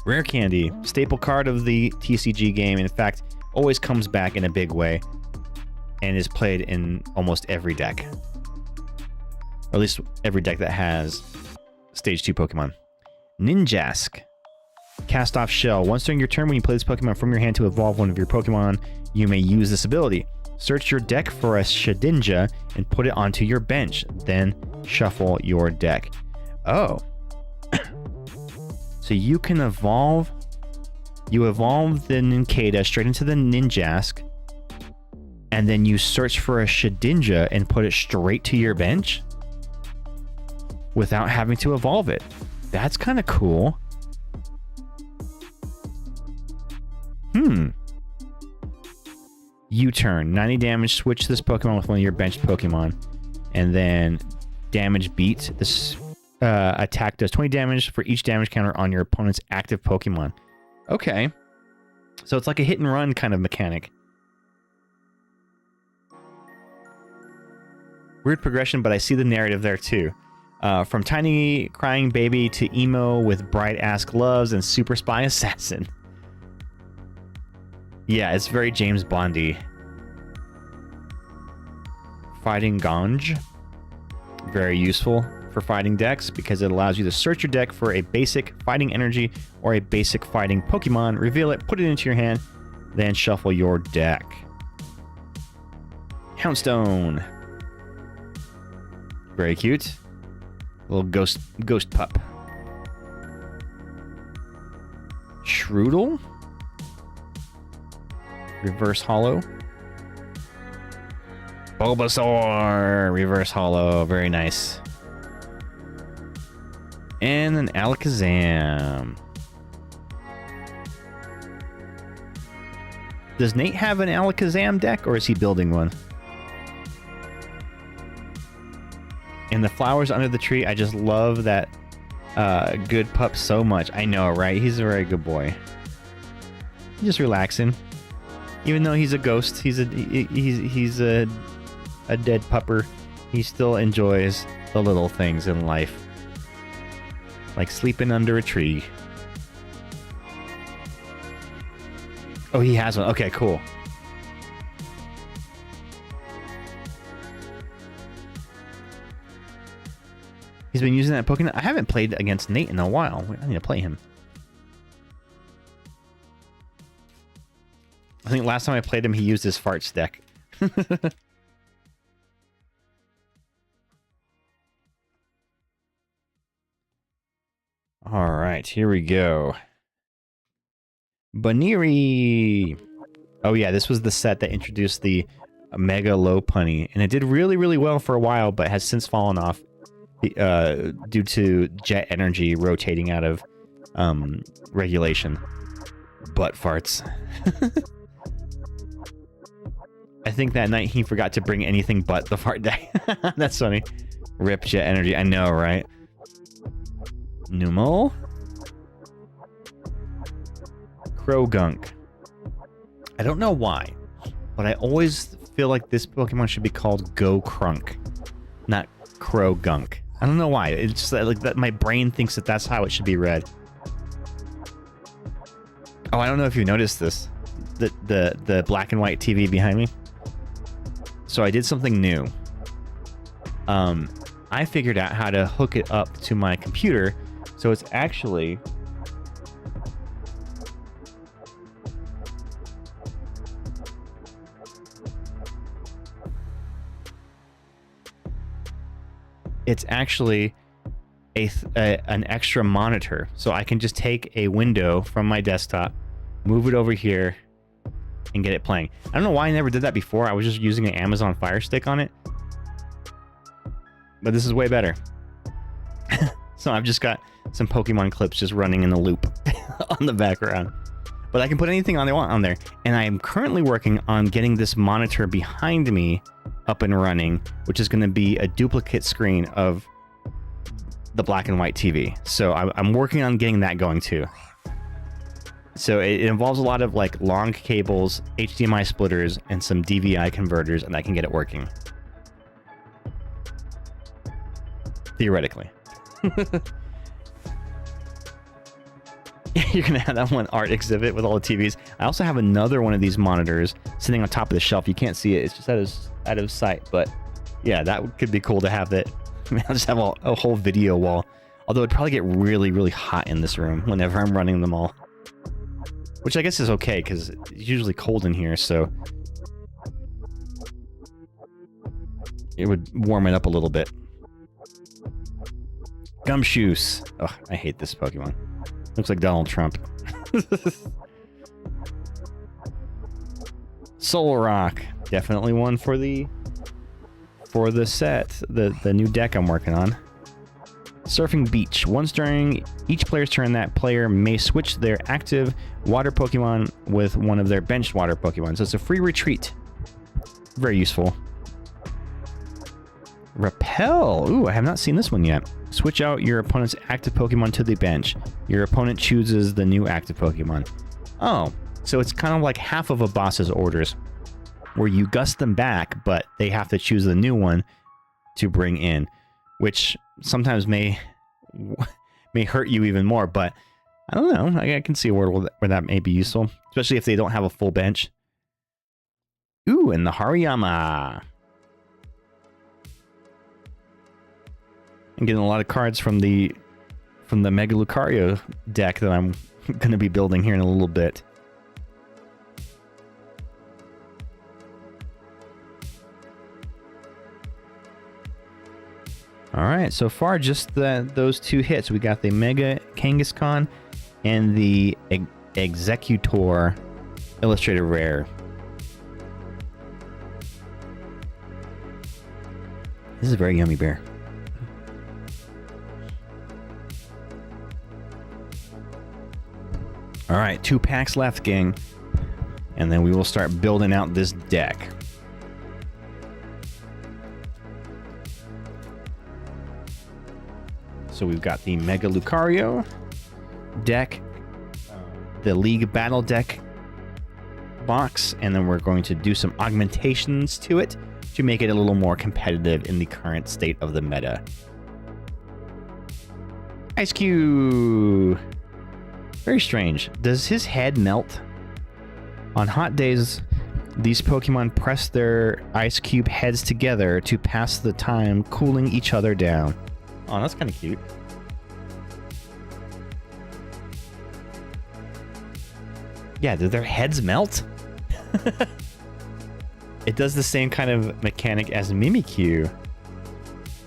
S4: Rare Candy, staple card of the TCG game. In fact, always comes back in a big way and is played in almost every deck. Or at least every deck that has Stage 2 Pokemon. Ninjask. Cast Off Shell. Once during your turn, when you play this Pokemon from your hand to evolve one of your Pokemon, you may use this ability. Search your deck for a Shedinja and put it onto your bench. Then shuffle your deck. Oh. So you can evolve. You evolve the Nincada straight into the Ninjask. And then you search for a Shedinja and put it straight to your bench without having to evolve it. That's kind of cool. U-turn. 90 damage. Switch this Pokemon with one of your benched Pokemon. And then damage beat. This attack does 20 damage for each damage counter on your opponent's active Pokemon. Okay. So it's like a hit and run kind of mechanic. Weird progression, but I see the narrative there too. From tiny crying baby to emo with bright ass gloves and super spy assassin. Yeah, it's very James Bondy. Fighting Ganj. Very useful for fighting decks because it allows you to search your deck for a basic fighting energy or a basic fighting Pokemon, reveal it, put it into your hand, then shuffle your deck. Houndstone. Very cute. Little ghost pup. Shroodle. Reverse Hollow. Bulbasaur. Reverse Hollow. Very nice. And an Alakazam. Does Nate have an Alakazam deck, or is he building one? And the flowers under the tree, I just love that good pup so much. I know, right? He's a very good boy. Just relaxing. Even though he's a ghost, he's a dead pupper. He still enjoys the little things in life. Like sleeping under a tree. Oh, he has one. Okay, cool. He's been using that Pokemon. I haven't played against Nate in a while. I need to play him. I think last time I played him, he used his farts deck. All right, here we go. Baniri. Oh yeah, this was the set that introduced the Mega Lopunny, and it did really, really well for a while, but has since fallen off due to jet energy rotating out of regulation. Butt farts. I think that night he forgot to bring anything but the fart deck. That's funny. Rip jet energy. I know, right? Numel. Krogunk. I don't know why, but I always feel like this Pokemon should be called Go-Krunk, not Krogunk. I don't know why. It's just like that. My brain thinks that that's how it should be read. Oh, I don't know if you noticed this. The black and white TV behind me. So I did something new. I figured out how to hook it up to my computer, so it's actually an extra monitor, so I can just take a window from my desktop, move it over here, and get it playing. I don't know why I never did that before. I was just using an Amazon Fire Stick on it, but this is way better. So I've just got some Pokemon clips just running in a loop on the background, but I can put anything on I want on there. And I am currently working on getting this monitor behind me up and running, which is going to be a duplicate screen of the black and white TV. So I'm working on getting that going too. So it involves a lot of like long cables, HDMI splitters, and some DVI converters, and I can get it working. Theoretically. You're gonna have that one art exhibit with all the TVs. I also have another one of these monitors sitting on top of the shelf. You can't see it. It's just out of sight. But yeah, that could be cool to have it. I mean, I'll just have a whole video wall Although it'd probably get really, really hot in this room whenever I'm running them all. Which I guess is okay, because it's usually cold in here, so... it would warm it up a little bit. Gumshoos. Ugh, I hate this Pokemon. Looks like Donald Trump. Solrock. Definitely one for the set, the new deck I'm working on. Surfing Beach. Once during each player's turn, that player may switch their active water Pokemon with one of their benched water Pokemon. So it's a free retreat. Very useful. Repel. Ooh, I have not seen this one yet. Switch out your opponent's active Pokemon to the bench. Your opponent chooses the new active Pokemon. Oh, so it's kind of like half of a boss's orders, where you gust them back, but they have to choose the new one to bring in, which sometimes may hurt you even more, but I don't know. I can see a world where that may be useful, especially if they don't have a full bench. Ooh, and the Hariyama. I'm getting a lot of cards from the Mega Lucario deck that I'm going to be building here in a little bit. All right, so far just those two hits. We got the Mega Kangaskhan and the Executor Illustrated Rare. This is a very yummy bear. All right, 2 packs left, gang. And then we will start building out this deck. So we've got the Mega Lucario deck, the League Battle deck box, and then we're going to do some augmentations to it to make it a little more competitive in the current state of the meta. Ice Cube! Very strange. Does his head melt? On hot days, these Pokemon press their Ice Cube heads together to pass the time, cooling each other down. Oh, that's kind of cute. Yeah, do their heads melt? It does the same kind of mechanic as Mimikyu.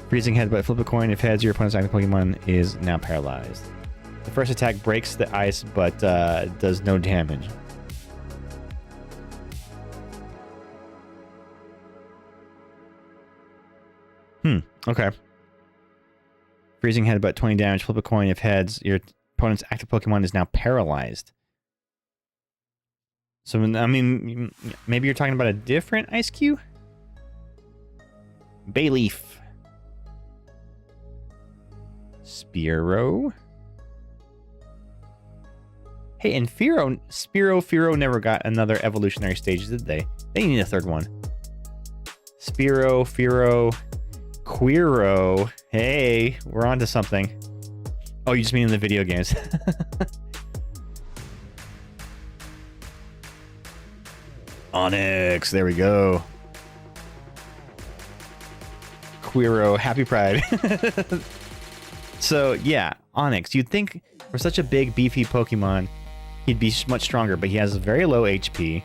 S4: Freezing headbutt, flip a coin. If heads, your opponent's active Pokemon is now paralyzed. The first attack breaks the ice, but does no damage. Okay. Freezing headbutt, 20 damage, flip a coin. If heads, your opponent's active Pokemon is now paralyzed. So, I mean, maybe you're talking about a different Ice Cube? Bayleaf. Spearow. Hey, and Spearow never got another evolutionary stage, did they? They need a third one. Spearow, Fearow, Queero. Hey, we're on to something. Oh, you just mean in the video games. Onyx, there we go. Queero, happy Pride. So, yeah, Onyx. You'd think for such a big, beefy Pokemon, he'd be much stronger, but he has very low HP,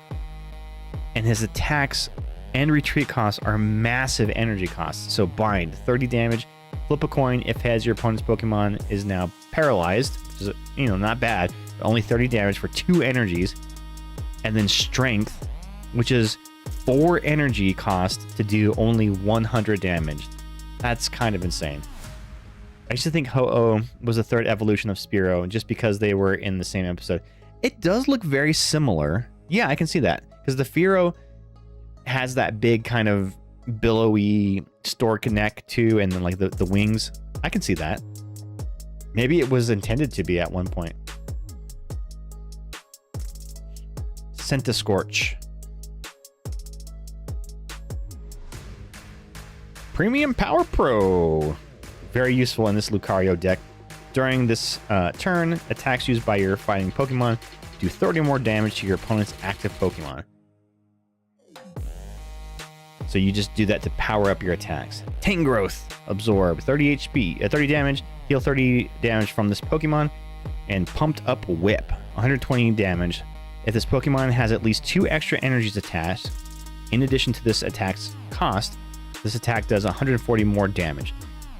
S4: and his attacks and retreat costs are massive energy costs. So bind, 30 damage, flip a coin. If heads, your opponent's Pokemon is now paralyzed, which is, not bad, but only 30 damage for 2 energies. And then strength, which is 4 energy cost to do only 100 damage. That's kind of insane. I used to think Ho-Oh was the third evolution of Spearow, just because they were in the same episode. It does look very similar. Yeah, I can see that. Because the Fearow has that big kind of billowy stork neck too, and then like the wings. I can see that. Maybe it was intended to be at one point. Centiskorch. Premium Power Pro. Very useful in this Lucario deck. During this turn, attacks used by your fighting Pokemon do 30 more damage to your opponent's active Pokemon. So you just do that to power up your attacks. Tangrowth. Absorb 30 HP, 30 damage Heal 30 damage from this Pokemon. And Pumped Up Whip, 120 damage. If this Pokemon has at least 2 extra energies attached, in addition to this attack's cost, this attack does 140 more damage.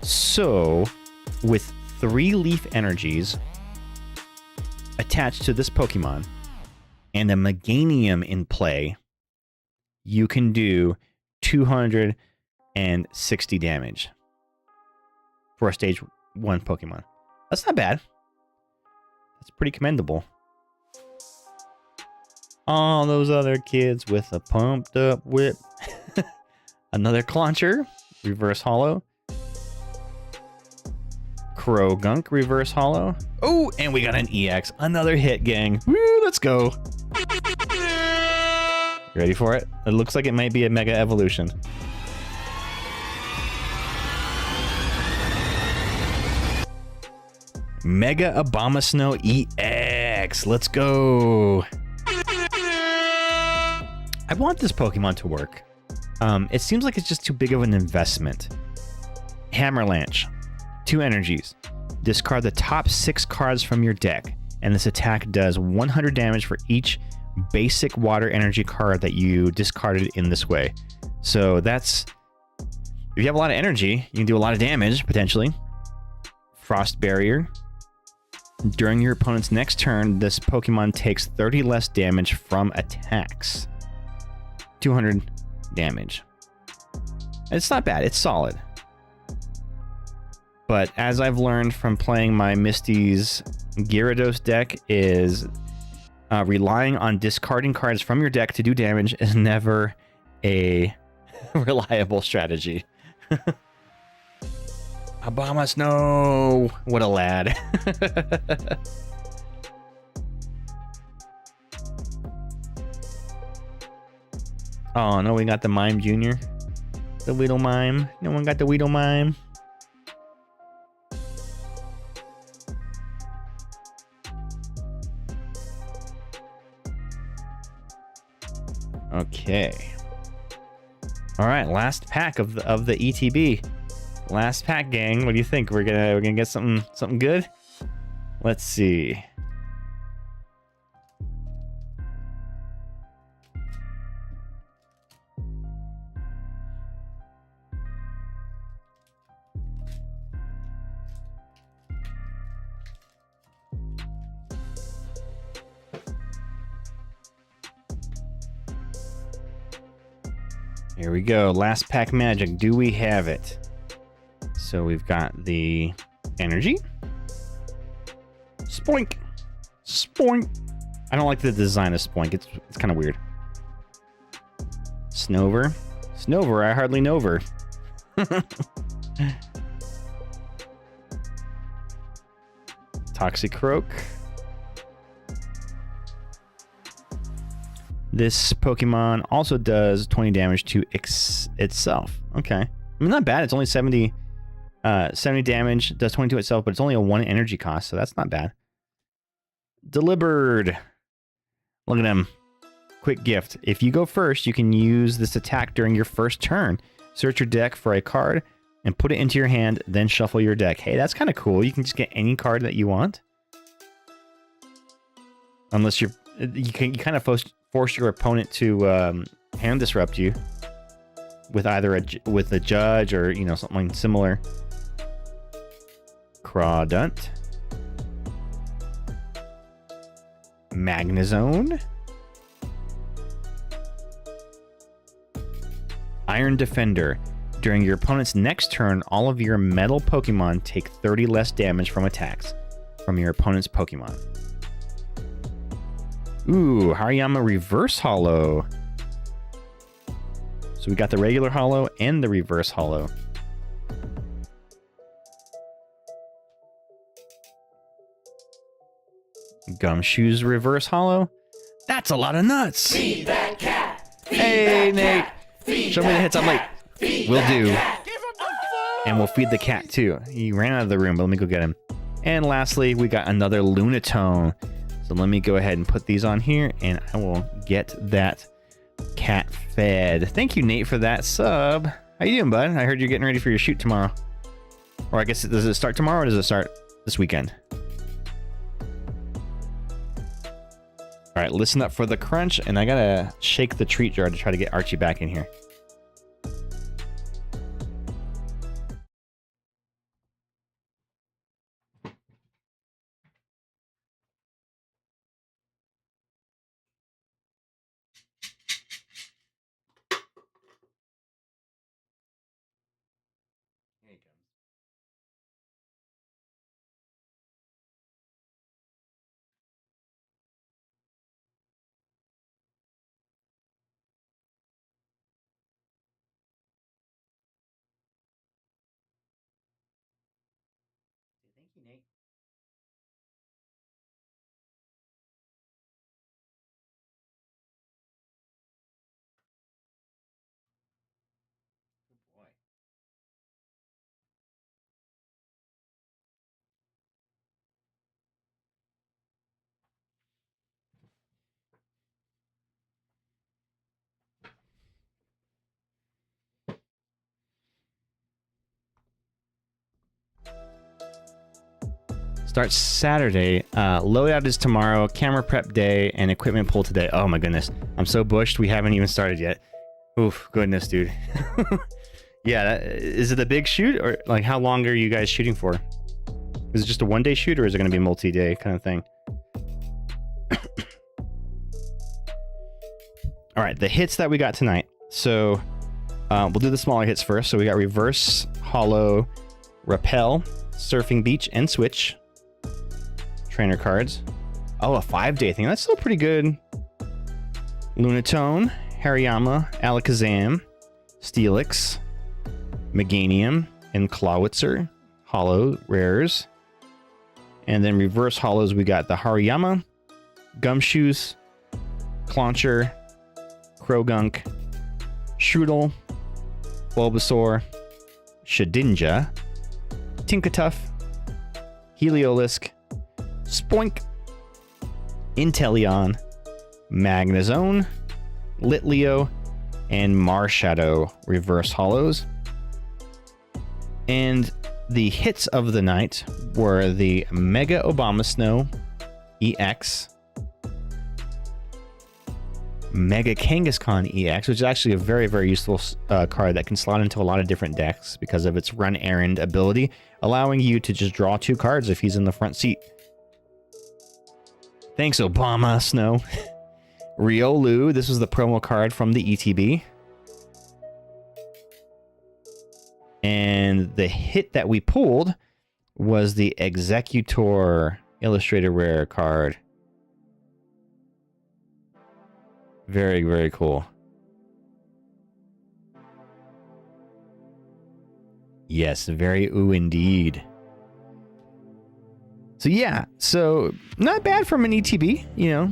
S4: So, with 3 leaf energies attached to this Pokemon and a Meganium in play, you can do 260 damage for a stage 1 Pokemon. That's not bad. That's pretty commendable. All those other kids with a pumped up whip. Another Clauncher, reverse holo. Krogunk, reverse holo. Oh, and we got an EX. Another hit, gang. Woo, let's go. Ready for it? It looks like it might be a Mega Evolution. Mega Abomasnow EX. Let's go. I want this Pokemon to work. It seems like it's just too big of an investment. Hammerlanche. 2 energies. Discard the top 6 cards from your deck, and this attack does 100 damage for each basic water energy card that you discarded in this way. So that's... if you have a lot of energy, you can do a lot of damage, potentially. Frost Barrier. During your opponent's next turn, this Pokemon takes 30 less damage from attacks. 200 damage. It's not bad. It's solid. But as I've learned from playing my Misty's Gyarados deck, is relying on discarding cards from your deck to do damage is never a reliable strategy. Abomasnow! What a lad. Oh, no, we got the Mime Jr. The Weedle Mime. No one got the Weedle Mime. Okay. All right, last pack of the ETB. Last pack, gang. What do you think? We're gonna get something good? Let's see. Here we go. Last pack magic. Do we have it? So we've got the energy. Spoink. Spoink. I don't like the design of Spoink. It's kind of weird. Snover. Snover, I hardly know her. Toxicroak. This Pokemon also does 20 damage to itself. Okay. I mean, not bad. It's only 70 damage, does 20 to itself, but it's only a 1 energy cost, so that's not bad. Delivered. Look at him. Quick gift. If you go first, you can use this attack during your first turn. Search your deck for a card and put it into your hand, then shuffle your deck. Hey, that's kind of cool. You can just get any card that you want. Unless you kind of force your opponent to hand disrupt you with either with a judge or, you know, something similar. Crawdunt. Magnezone. Iron Defender. During your opponent's next turn, all of your metal Pokemon take 30 less damage from attacks from your opponent's Pokemon. Ooh, Hariyama Reverse Holo. So we got the regular holo and the reverse holo. Gumshoe's reverse holo. That's a lot of nuts.
S6: Feed that cat. Feed
S4: Hey,
S6: that
S4: Nate.
S6: cat. Feed
S4: Show me the
S6: that
S4: hits. I'm late.
S6: cat. Feed
S4: Will
S6: that
S4: do.
S6: cat.
S4: And we'll feed the cat too. He ran out of the room, but let me go get him. And lastly, we got another Lunatone. So let me go ahead and put these on here, and I will get that cat fed. Thank you, Nate, for that sub. How you doing, bud? I heard you're getting ready for your shoot tomorrow. Or I guess, does it start tomorrow or does it start this weekend? All right, listen up for the crunch, and I gotta shake the treat jar to try to get Archie back in here. Here he comes. Thank you, Nate. Good boy. Starts Saturday. Loadout is tomorrow. Camera prep day and equipment pull today. Oh my goodness. I'm so bushed. We haven't even started yet. Oof, goodness, dude. Yeah, is it a big shoot or like how long are you guys shooting for? Is it just a one-day shoot or is it going to be a multi-day kind of thing? All right, the hits that we got tonight. So we'll do the smaller hits first. So we got Reverse, Hollow, Rappel, Surfing Beach, and Switch. Trainer cards. Oh, a 5-day thing. That's still pretty good. Lunatone, Hariyama, Alakazam, Steelix, Meganium, and Clawitzer. Hollow rares. And then reverse hollows, we got the Hariyama, Gumshoes, Clauncher, Krogunk, Strudel, Bulbasaur, Shedinja, Tinkatuff, Heliolisk, Spoink, Inteleon, Magnezone, Litleo, and Marshadow reverse hollows. And the hits of the night were the Mega Abomasnow EX, Mega Kangaskhan EX, which is actually a very, very useful card that can slot into a lot of different decks because of its run errand ability, allowing you to just draw 2 cards if he's in the front seat. Thanks, Obama Snow. Riolu, this was the promo card from the ETB. And the hit that we pulled was the Executor Illustrator Rare card. Very, very cool. Yes, very ooh indeed. So yeah, so not bad from an ETB, you know.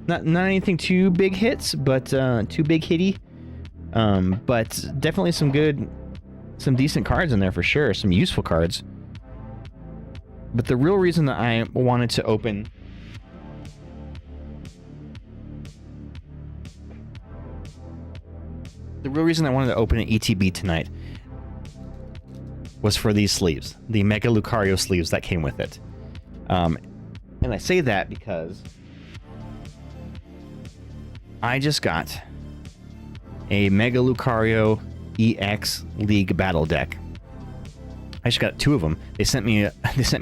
S4: Not anything too big hits, but too big hitty. But definitely some decent cards in there for sure, some useful cards. But the real reason that I wanted to open an ETB tonight was for these sleeves, the Mega Lucario sleeves that came with it. And I say that because I just got a Mega Lucario EX League Battle deck. I just got 2 of them. They sent me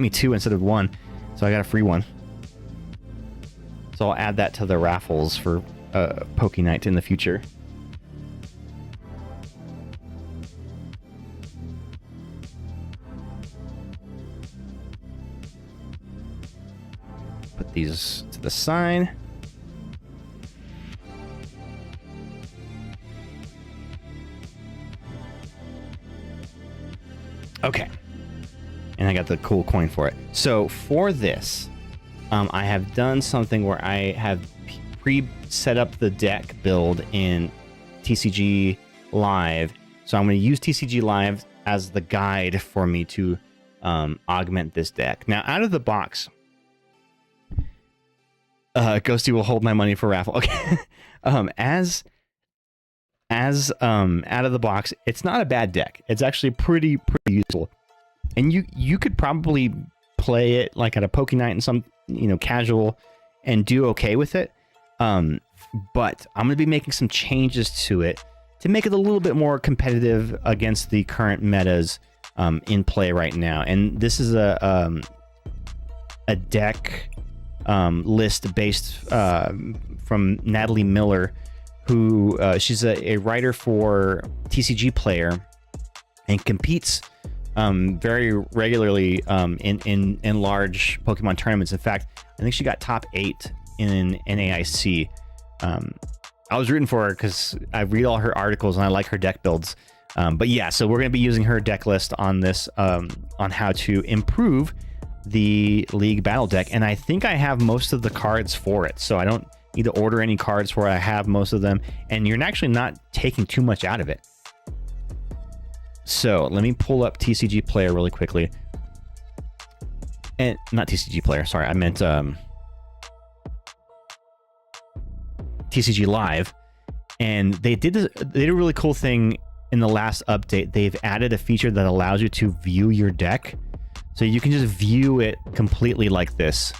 S4: 2 instead of 1, so I got a free one. So I'll add that to the raffles for Poke Night in the future. Put these to the side. Okay. And I got the cool coin for it. So for this, I have done something where I have pre-set up the deck build in TCG Live. So I'm going to use TCG Live as the guide for me to augment this deck. Now, out of the box, Ghosty will hold my money for raffle. Okay. As out of the box, it's not a bad deck. It's actually pretty useful. And you could probably play it like at a Poke Night and some, casual and do okay with it. But I'm going to be making some changes to it to make it a little bit more competitive against the current metas in play right now. And this is a deck list based from Natalie Miller, who she's a writer for TCG Player and competes very regularly in large Pokemon tournaments. In fact, I think she got top 8 in NAIC. I was rooting for her because I read all her articles and I like her deck builds. But yeah, so we're going to be using her deck list on this, on how to improve the League Battle deck. And I think I have most of the cards for it, so I don't need to order any cards for it. I have most of them, and you're actually not taking too much out of it. So let me pull up TCG Player really quickly. And not TCG Player, sorry, I meant TCG Live. And they did a really cool thing in the last update. They've added a feature that allows you to view your deck. So you can just view it completely like this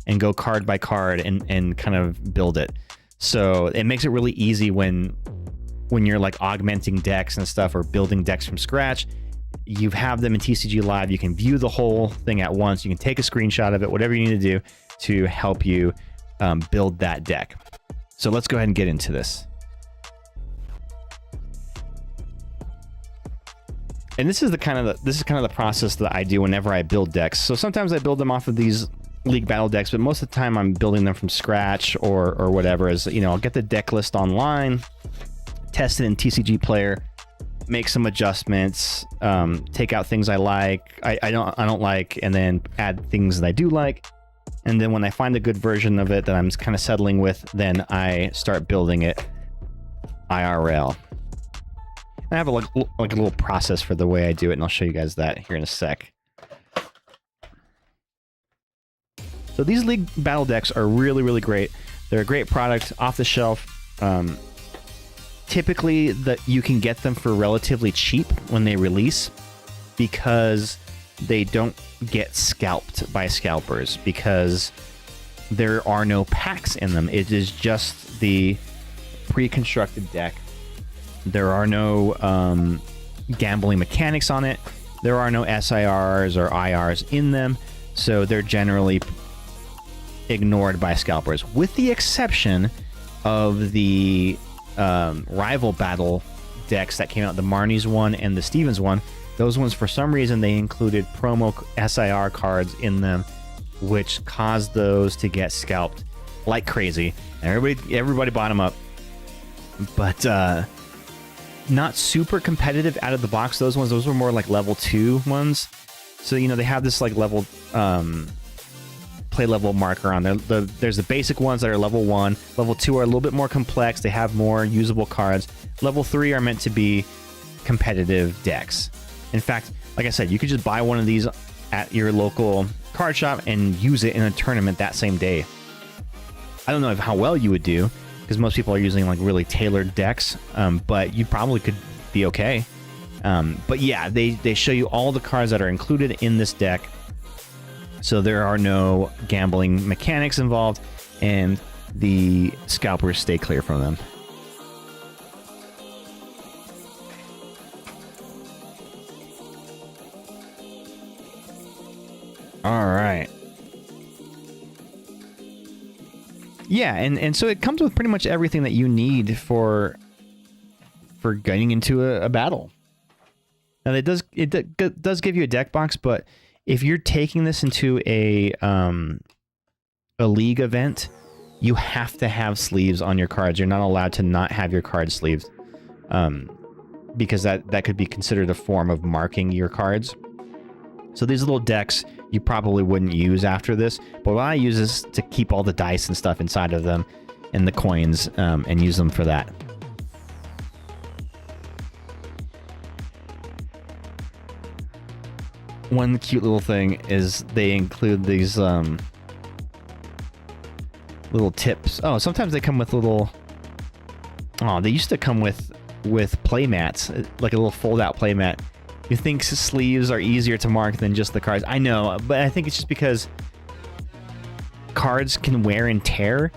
S4: and go card by card and kind of build it. So it makes it really easy when you're like augmenting decks and stuff or building decks from scratch. You have them in TCG Live. You can view the whole thing at once. You can take a screenshot of it, whatever you need to do to help you build that deck. So let's go ahead and get into this. And this is kind of the process that I do whenever I build decks. So sometimes I build them off of these League Battle decks, but most of the time I'm building them from scratch or whatever. I'll get the deck list online, test it in TCG Player, make some adjustments, take out things I like, I don't like, and then add things that I do like. And then when I find a good version of it that I'm kind of settling with, then I start building it IRL. I have a little process for the way I do it, and I'll show you guys that here in a sec. So these League Battle decks are really, really great. They're a great product, off the shelf. Typically, you can get them for relatively cheap when they release because they don't get scalped by scalpers, because there are no packs in them. It is just the pre-constructed deck. There are no gambling mechanics on it. There are no SIRs or IRs in them, so they're generally ignored by scalpers, with the exception of the rival battle decks that came out, the Marnie's one and the Stevens one. Those ones, for some reason, they included promo SIR cards in them, which caused those to get scalped like crazy. And everybody bought them up, but not super competitive out of the box. Those were more like level 2 ones. So they have this like level play level marker on there. There's the basic ones that are level 1. Level 2 are a little bit more complex. They have more usable cards. Level 3 are meant to be competitive decks. In fact, like I said, you could just buy one of these at your local card shop and use it in a tournament that same day. I don't know how well you would do, because most people are using like really tailored decks, but you probably could be okay. But yeah, they show you all the cards that are included in this deck, so there are no gambling mechanics involved, and the scalpers stay clear from them. All right. Yeah, and so it comes with pretty much everything that you need for getting into a battle. Now it does give you a deck box, but if you're taking this into a league event, you have to have sleeves on your cards. You're not allowed to not have your cards sleeved, because that could be considered a form of marking your cards. So these little decks you probably wouldn't use after this, but what I use is to keep all the dice and stuff inside of them and the coins, and use them for that. One cute little thing is they include these little tips. Oh, sometimes they come with little... Oh, they used to come with play mats, like a little fold-out play mat. You think sleeves are easier to mark than just the cards. I know, but I think it's just because cards can wear and tear,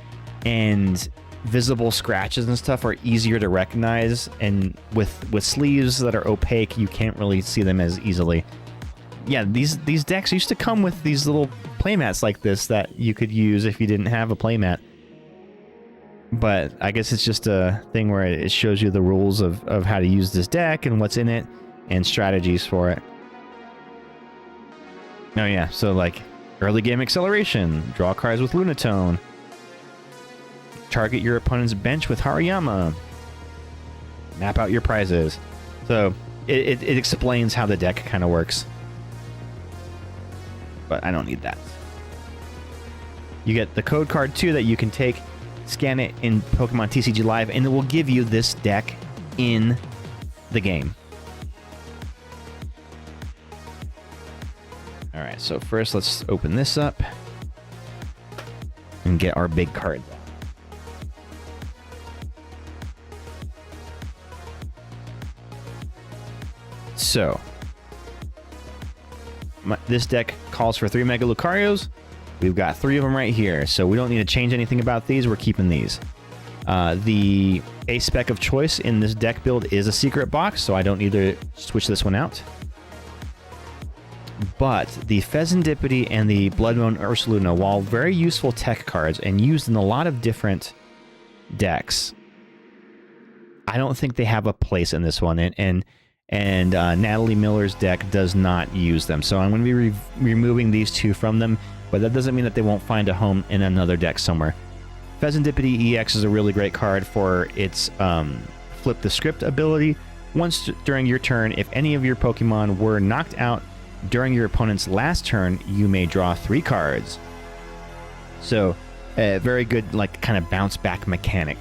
S4: and visible scratches and stuff are easier to recognize, and with sleeves that are opaque, you can't really see them as easily. Yeah, these decks used to come with these little playmats like this that you could use if you didn't have a playmat. But I guess it's just a thing where it shows you the rules of how to use this deck and what's in it and strategies for it. Oh yeah, so like early game acceleration, draw cards with Lunatone, target your opponent's bench with Hariyama, map out your prizes. So it explains how the deck kind of works. But I don't need that. You get the code card too that you can take, scan it in Pokemon TCG Live, and it will give you this deck in the game. Alright, so first let's open this up and get our big card. So, this deck calls for 3 Mega Lucarios. We've got 3 of them right here, so we don't need to change anything about these. We're keeping these. The ace spec of choice in this deck build is a secret box, so I don't need to switch this one out. But the Fezandipiti and the Blood Moon Ursaluna, while very useful tech cards and used in a lot of different decks, I don't think they have a place in this one. And Natalie Miller's deck does not use them. So I'm going to be removing these 2 from them, but that doesn't mean that they won't find a home in another deck somewhere. Fezandipiti EX is a really great card for its Flip the Script ability. Once during your turn, if any of your Pokemon were knocked out during your opponent's last turn, you may draw 3 cards. So, very good, like, kind of bounce back mechanic.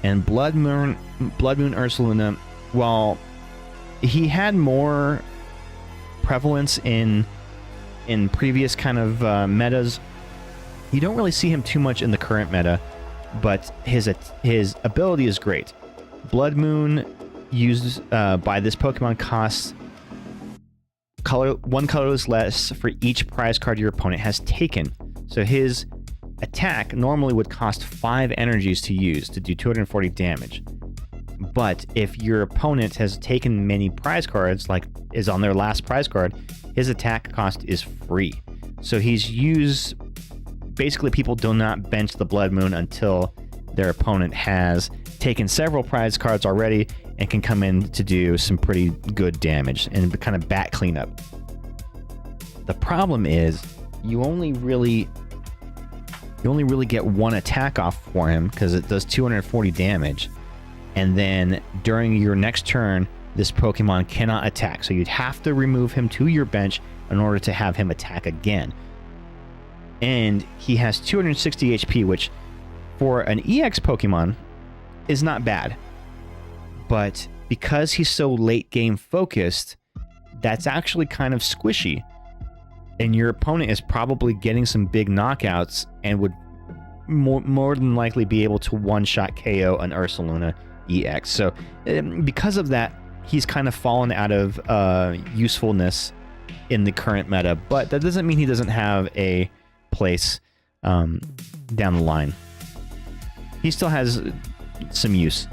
S4: And Blood Moon Ursaluna, while he had more prevalence in previous kind of metas, you don't really see him too much in the current meta, but his ability is great. Blood Moon used by this Pokemon costs 1 colorless less for each prize card your opponent has taken. So his attack normally would cost 5 energies to use to do 240 damage. But if your opponent has taken many prize cards, like is on their last prize card, his attack cost is free. So he's used... Basically, people do not bench the Blood Moon until their opponent has taken several prize cards already and can come in to do some pretty good damage and kind of bat cleanup. The problem is you only really get 1 attack off for him because it does 240 damage, and then during your next turn this Pokemon cannot attack, so you'd have to remove him to your bench in order to have him attack again. And he has 260 HP, which for an EX Pokemon is not bad. But because he's so late game focused, that's actually kind of squishy. And your opponent is probably getting some big knockouts and would more than likely be able to one-shot KO an Ursaluna EX. So because of that, he's kind of fallen out of usefulness in the current meta. But that doesn't mean he doesn't have a place down the line. He still has some use.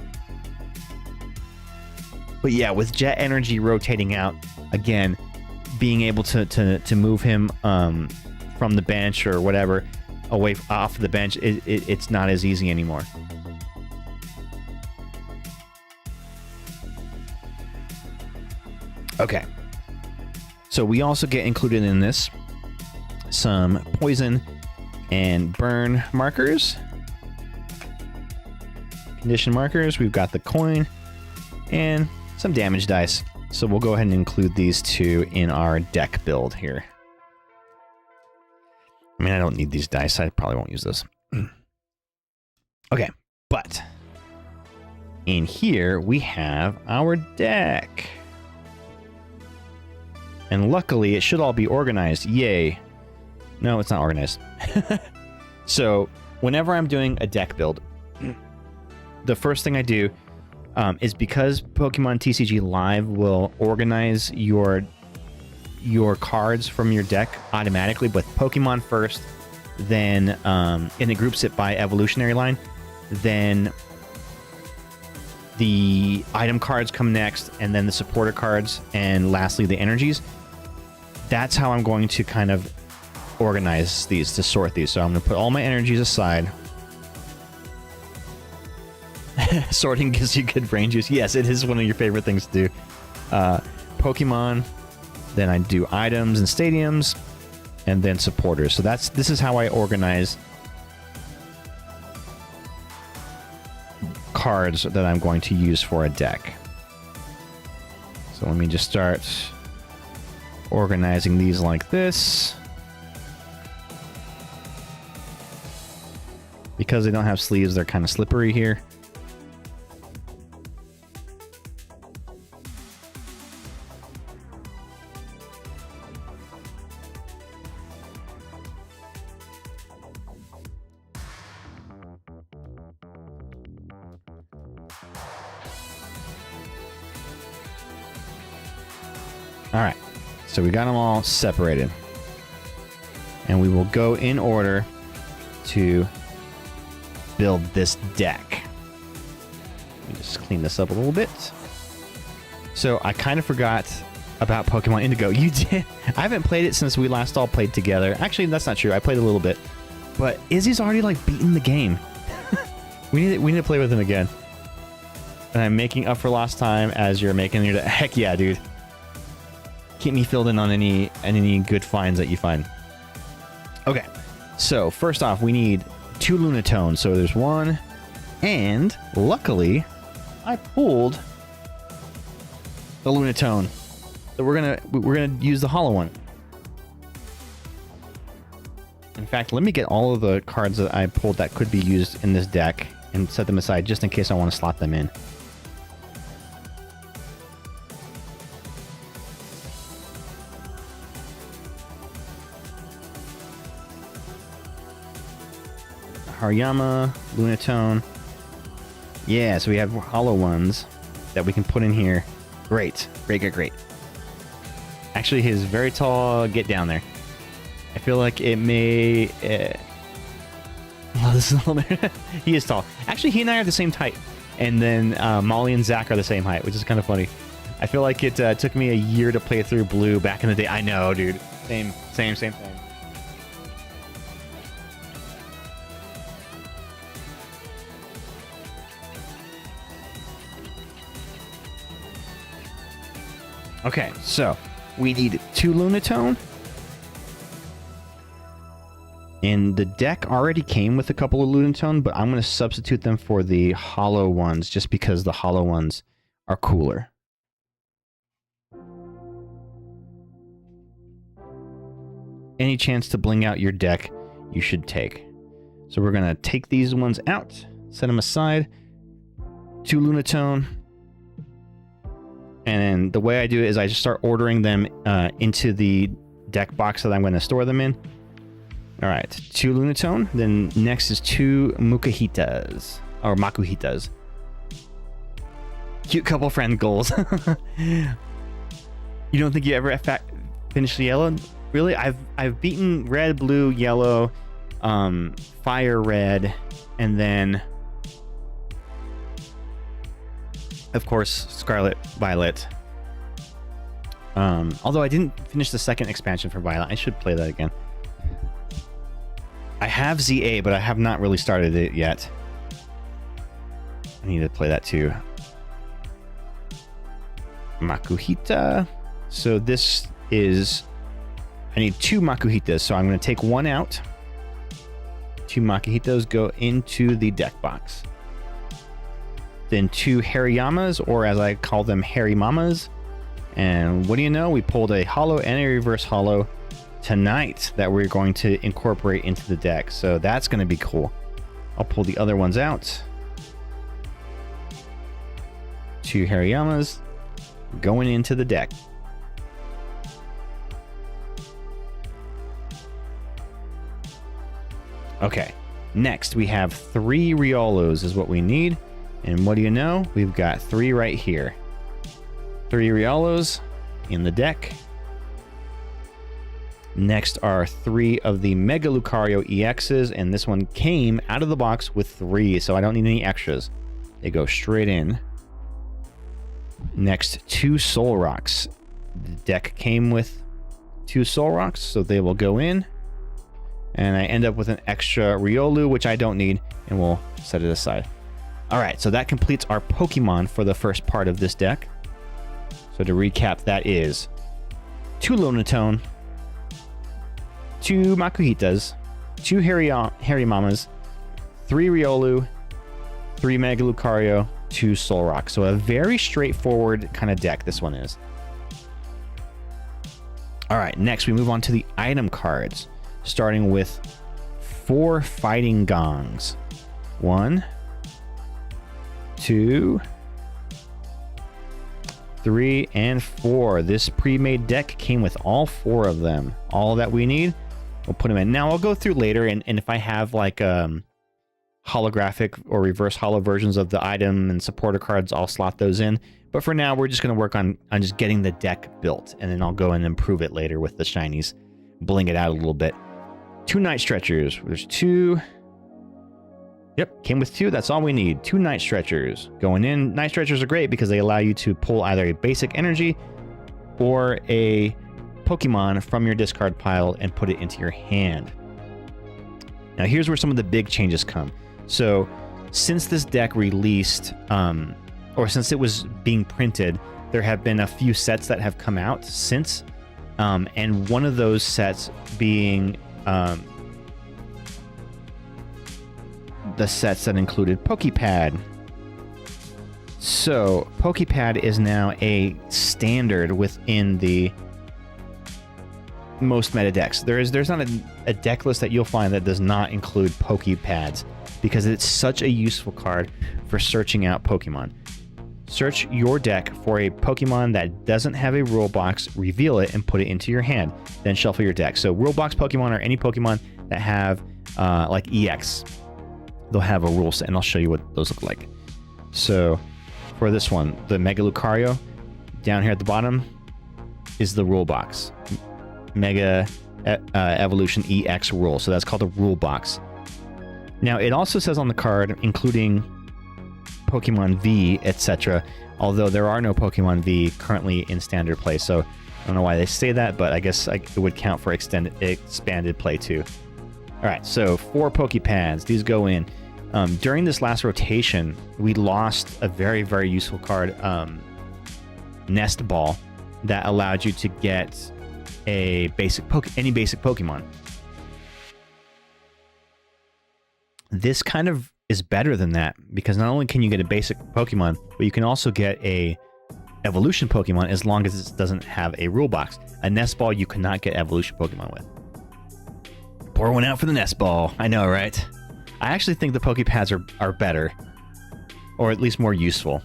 S4: But yeah, with Jet Energy rotating out, again, being able to move him from the bench or whatever away off the bench, it's not as easy anymore. Okay. So we also get included in this some poison and burn markers. Condition markers, we've got the coin and some damage dice. So we'll go ahead and include these 2 in our deck build here. I mean, I don't need these dice. I probably won't use this. Okay, but in here we have our deck. And luckily, it should all be organized. Yay. No, it's not organized. So, whenever I'm doing a deck build, the first thing I do is because Pokemon TCG Live will organize your cards from your deck automatically with Pokemon first, then and it groups it by evolutionary line, then the item cards come next, and then the supporter cards, and lastly the energies. That's how I'm going to kind of organize these, to sort these. So I'm going to put all my energies aside. Sorting gives you good brain juice. Yes, it is one of your favorite things to do. Pokemon, then I do items and stadiums, and then supporters. So this is how I organize cards that I'm going to use for a deck. So let me just start organizing these like this. Because they don't have sleeves, they're kind of slippery here. Alright, so we got them all separated. And we will go in order to build this deck. Let me just clean this up a little bit. So I kind of forgot about Pokemon Indigo. You did? I haven't played it since we last all played together. Actually, that's not true. I played a little bit. But Izzy's already like beaten the game. we need to play with him again. And I'm making up for lost time as you're making your deck. Heck yeah, dude. Keep me filled in on any good finds that you find. Okay, so first off, we need 2 Lunatones. So there's one, and luckily, I pulled the Lunatone. So we're gonna use the hollow one. In fact, let me get all of the cards that I pulled that could be used in this deck and set them aside just in case I want to slot them in. Hariyama, Lunatone. Yeah, so we have hollow ones that we can put in here. Great. Actually, his very tall, get down there. I feel like it may... Oh, this is a little bit... He is tall. Actually, he and I are the same height. And then Molly and Zach are the same height, which is kind of funny. I feel like it took me a year to play through Blue back in the day. I know, dude. Same thing. Okay, so we need 2 Lunatone. And the deck already came with a couple of Lunatone, but I'm going to substitute them for the hollow ones just because the hollow ones are cooler. Any chance to bling out your deck, you should take. So we're going to take these ones out, set them aside. 2 Lunatone. And the way I do it is I just start ordering them into the deck box that I'm going to store them in. All right, 2 Lunatone. Then next is 2 Mukahitas, or Makuhitas. Cute couple friend goals. You don't think you ever finished the yellow? Really? I've beaten red, blue, yellow, fire red, and then... of course, Scarlet, Violet. Although I didn't finish the second expansion for Violet. I should play that again. I have ZA, but I have not really started it yet. I need to play that too. Makuhita. So this is... I need 2 Makuhitas, so I'm going to take one out. 2 Makuhitas go into the deck box. Then 2 Hariyamas, or as I call them, Harimamas. And what do you know? We pulled a hollow and a reverse hollow tonight that we're going to incorporate into the deck. So that's going to be cool. I'll pull the other ones out. 2 Hariyamas going into the deck. Okay. Next, we have 3 Riolos is what we need. And what do you know? We've got 3 right here. 3 Riolos in the deck. Next are 3 of the Mega Lucario EXs, and this one came out of the box with 3, so I don't need any extras. They go straight in. Next, 2 Solroks. The deck came with 2 Solroks, so they will go in. And I end up with an extra Riolu, which I don't need, and we'll set it aside. Alright, so that completes our Pokemon for the first part of this deck. So to recap, that is 2 Lunatone, 2 Makuhitas, 2 Harrymamas, 3 Riolu, 3 Mega Lucario, 2 Solrock. So a very straightforward kind of deck this one is. Alright, next we move on to the item cards, starting with 4 Fighting Gongs. 1, 2, 3, and 4. This pre-made deck came with all 4 of them. All that we need, we'll put them in. Now I'll go through later, and if I have like holographic or reverse holo versions of the item and supporter cards, I'll slot those in. But for now, we're just going to work on just getting the deck built, and then I'll go and improve it later with the shinies, bling it out a little bit. 2 Night Stretchers. There's 2. Yep, came with 2. That's all we need. 2 Night Stretchers. Going in, Night Stretchers are great because they allow you to pull either a basic energy or a Pokemon from your discard pile and put it into your hand. Now here's where some of the big changes come. So since this deck released, or since it was being printed, there have been a few sets that have come out since, and one of those sets being the sets that included Pokepad. So Pokepad is now a standard within the most meta decks. There's not a deck list that you'll find that does not include Pokepads, because it's such a useful card for searching out Pokemon. Search your deck for a Pokemon that doesn't have a rule box, reveal it, and put it into your hand. Then shuffle your deck. So rule box Pokemon are any Pokemon that have like EX. They'll have a rule set, and I'll show you what those look like. So for this one, the Mega Lucario, down here at the bottom is the rule box. Mega Evolution EX rule. So that's called a rule box. Now it also says on the card, including Pokemon V, etc. Although there are no Pokemon V currently in standard play, so I don't know why they say that, but I guess it would count for expanded play too. All right, so 4 Pokepads. These go in. During this last rotation, we lost a very, very useful card, Nest Ball, that allowed you to get a any basic Pokemon. This kind of is better than that, because not only can you get a basic Pokemon, but you can also get a evolution Pokemon as long as it doesn't have a rule box. A Nest Ball you cannot get evolution Pokemon with. Pour one out for the Nest Ball. I know, right? I actually think the Pokepads are better, or at least more useful.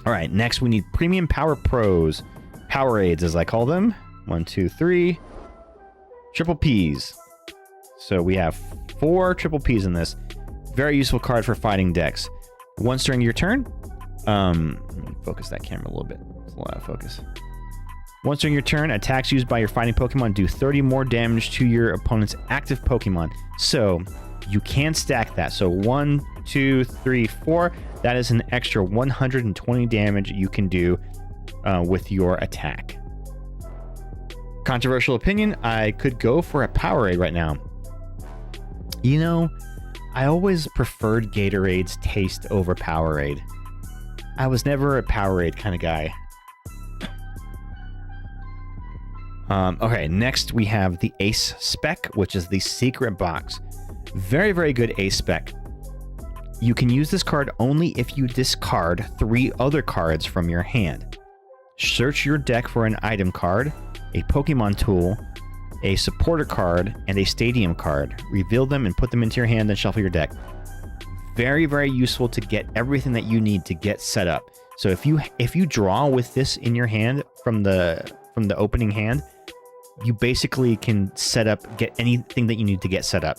S4: All right, next we need Premium Power Pros. Powerades, as I call them. 1, 2, 3. Triple Ps. So we have 4 Triple Ps in this. Very useful card for fighting decks. Once during your turn, let me focus that camera a little bit. It's a lot of focus. Once during your turn, attacks used by your fighting Pokemon do 30 more damage to your opponent's active Pokemon. So you can stack that. So 1, 2, 3, 4. That is an extra 120 damage you can do with your attack. Controversial opinion, I could go for a Powerade right now. You know, I always preferred Gatorade's taste over Powerade. I was never a Powerade kind of guy. Okay, next we have the Ace Spec, which is the secret box. Very, very good Ace Spec. You can use this card only if you discard 3 other cards from your hand. Search your deck for an item card, a Pokemon tool, a supporter card, and a stadium card. Reveal them and put them into your hand, then shuffle your deck. Very, very useful to get everything that you need to get set up. So if you draw with this in your hand from the opening hand, you basically can get anything that you need to get set up.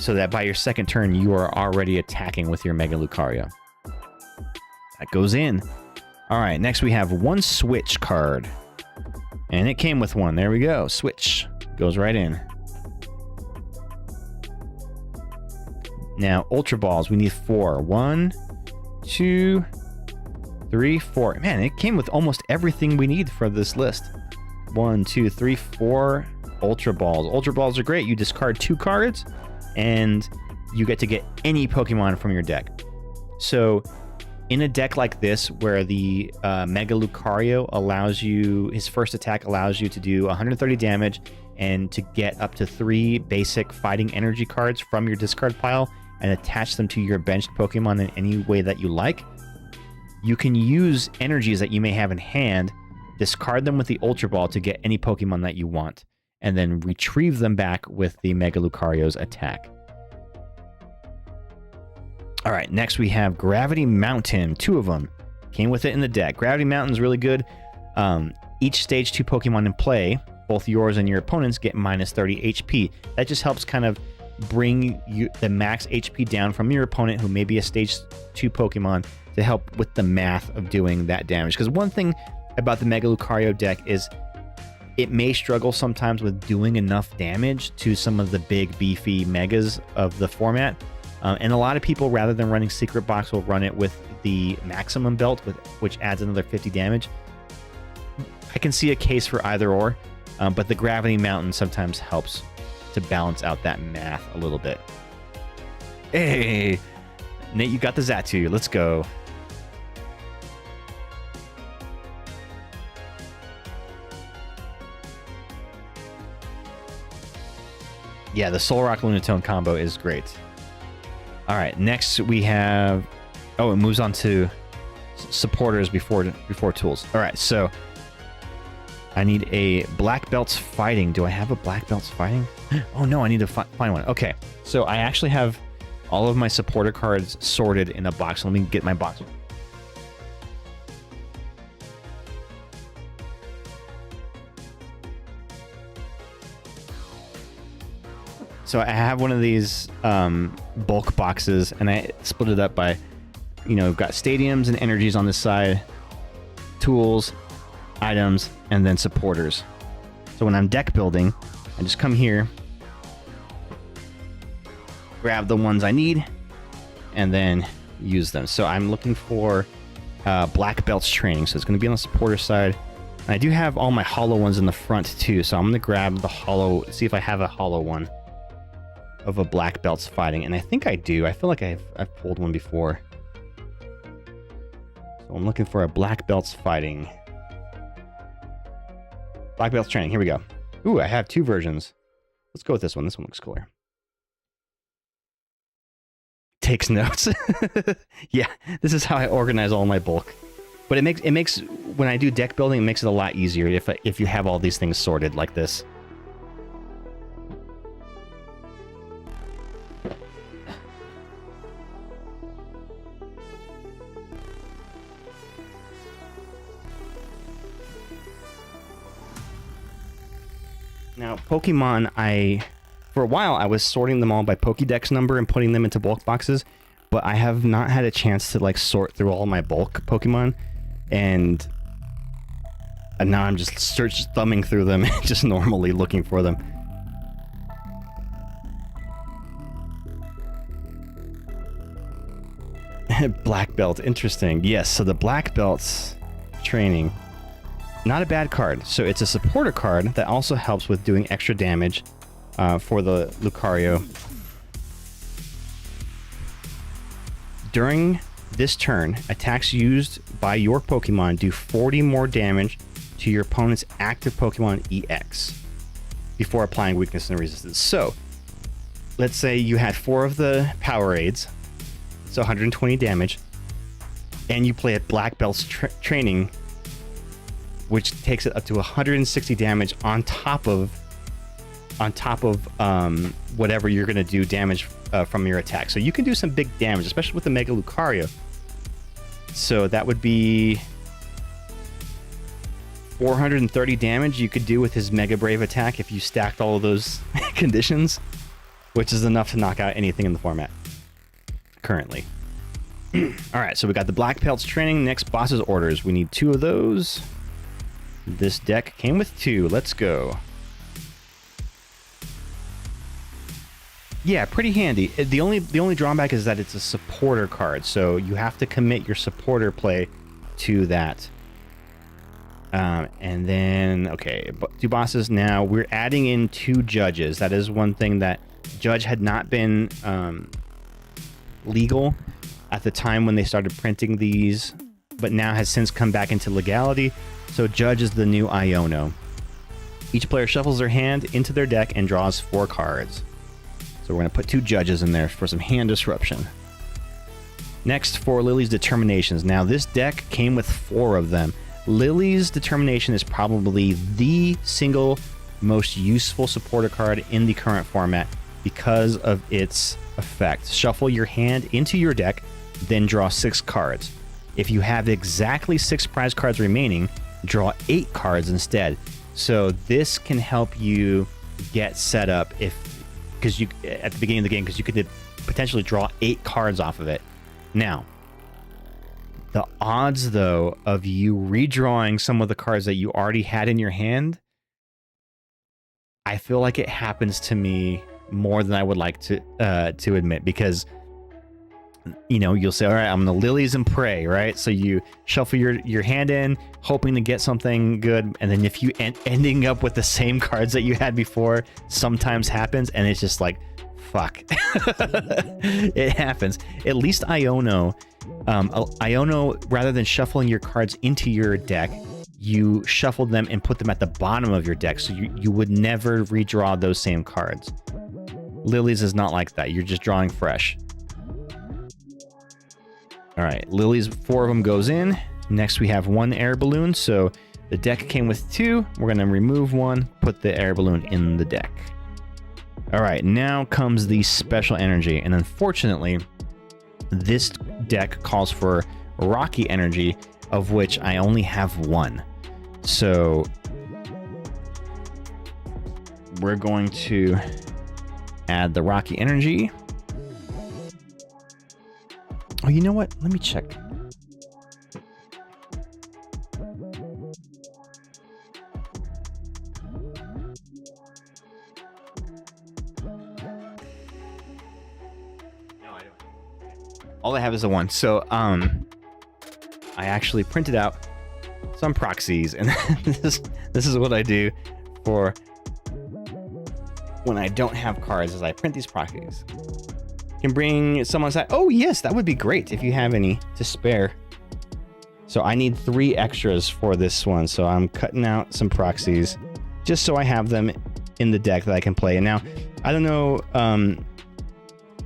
S4: so that by your second turn, you are already attacking with your Mega Lucario. That goes in. All right, next we have one switch card. And it came with one. There we go. Switch. Goes right in. Now, Ultra Balls. We need 4. 1, 2, 3, 4. Man, it came with almost everything we need for this list. 1, 2, 3, 4 Ultra Balls. Ultra Balls are great. You discard 2 cards, and you get to get any Pokemon from your deck. So, in a deck like this, where the Mega Lucario allows you, his first attack allows you to do 130 damage and to get up to 3 basic fighting energy cards from your discard pile and attach them to your benched Pokemon in any way that you like. You can use energies that you may have in hand, discard them with the Ultra Ball to get any Pokemon that you want, and then retrieve them back with the Mega Lucario's attack. All right, next we have Gravity Mountain. 2 of them came with it in the deck. Gravity Mountain's really good. Each stage 2 Pokemon in play, both yours and your opponents, get minus 30 HP. That just helps kind of bring the max HP down from your opponent, who may be a stage 2 Pokemon, to help with the math of doing that damage. Because one thing about the Mega Lucario deck is it may struggle sometimes with doing enough damage to some of the big beefy Megas of the format. And a lot of people, rather than running Secret Box, will run it with the Maximum Belt, which adds another 50 damage. I can see a case for either or, but the Gravity Mountain sometimes helps to balance out that math a little bit. Hey, Nate, you got the Xatu. Let's go. Yeah, the Solrock Lunatone combo is great. All right, next we have... Oh, it moves on to supporters before tools. All right, so I need a Black Belts Fighting. Do I have a Black Belts Fighting? Oh, no, I need to find one. Okay, so I actually have all of my supporter cards sorted in a box. Let me get my box. So I have one of these bulk boxes, and I split it up by, got stadiums and energies on this side, tools, items, and then supporters. So when I'm deck building, I just come here, grab the ones I need, and then use them. So I'm looking for Black Belts Training, so it's going to be on the supporter side. And I do have all my hollow ones in the front too, so I'm going to grab the hollow, see if I have a hollow one of a Black Belts Fighting, and I think I do. I feel like I've pulled one before. So I'm looking for a Black Belts Fighting. Black Belts Training, here we go. Ooh, I have 2 versions. Let's go with this one. This one looks cooler. Takes notes. Yeah, this is how I organize all my bulk. But it makes when I do deck building, it makes it a lot easier if you have all these things sorted like this. Now, Pokemon, for a while, I was sorting them all by Pokédex number and putting them into bulk boxes, but I have not had a chance to sort through all my bulk Pokemon, and now I'm just thumbing through them, just normally looking for them. Black Belt, interesting. Yes, so the Black Belts Training. Not a bad card. So it's a supporter card that also helps with doing extra damage for the Lucario. During this turn, attacks used by your Pokemon do 40 more damage to your opponent's active Pokemon EX before applying weakness and resistance. So, let's say you had 4 of the Powerades, so 120 damage, and you play a Black Belts Training, which takes it up to 160 damage on top of whatever you're going to do damage from your attack. So you can do some big damage, especially with the Mega Lucario. So that would be 430 damage you could do with his Mega Brave attack if you stacked all of those conditions. which is enough to knock out anything in the format currently. All right, so we got the Black Pelts training. Next, Boss's Orders. We need 2 of those. This deck came with 2. Let's go. Yeah, pretty handy. The only drawback is that it's a supporter card, so you have to commit your supporter play to that. And then, okay, 2 bosses. Now we're adding in 2 judges. That is one thing that Judge had not been legal at the time when they started printing these, but now has since come back into legality. So Judge is the new Iono. Each player shuffles their hand into their deck and draws 4 cards. So we're going to put 2 judges in there for some hand disruption. Next, for Lily's Determinations. Now this deck came with 4 of them. Lily's Determination is probably the single most useful supporter card in the current format because of its effect. Shuffle your hand into your deck, then draw 6 cards. If you have exactly 6 prize cards remaining, draw 8 cards instead. So this can help you get set up because you at the beginning of the game, because you could potentially draw 8 cards off of it. Now, the odds though of you redrawing some of the cards that you already had in your hand, I feel like it happens to me more than I would like to admit, because you know, you'll say, all right, I'm gonna Lilies and Pray, right? So you shuffle your hand in, hoping to get something good, and then if you ending up with the same cards that you had before, sometimes happens, and it's just like, fuck. It happens. At least Iono, rather than shuffling your cards into your deck, you shuffled them and put them at the bottom of your deck, so you would never redraw those same cards. Lily's is not like that. You're just drawing fresh. All right, Lily's, 4 of them goes in. Next, we have 1 air balloon. So the deck came with 2. We're going to remove 1, put the air balloon in the deck. All right, now comes the special energy. And unfortunately, this deck calls for Rocky energy, of which I only have 1. So we're going to add the Rocky energy. Oh, you know what? Let me check. All I have is a 1. So, I actually printed out some proxies, and this is what I do for when I don't have cards, is I print these proxies. Can bring someone aside. Oh yes, that would be great if you have any to spare. So I need 3 extras for this one, so I'm cutting out some proxies just so I have them in the deck that I can play. And now I don't know,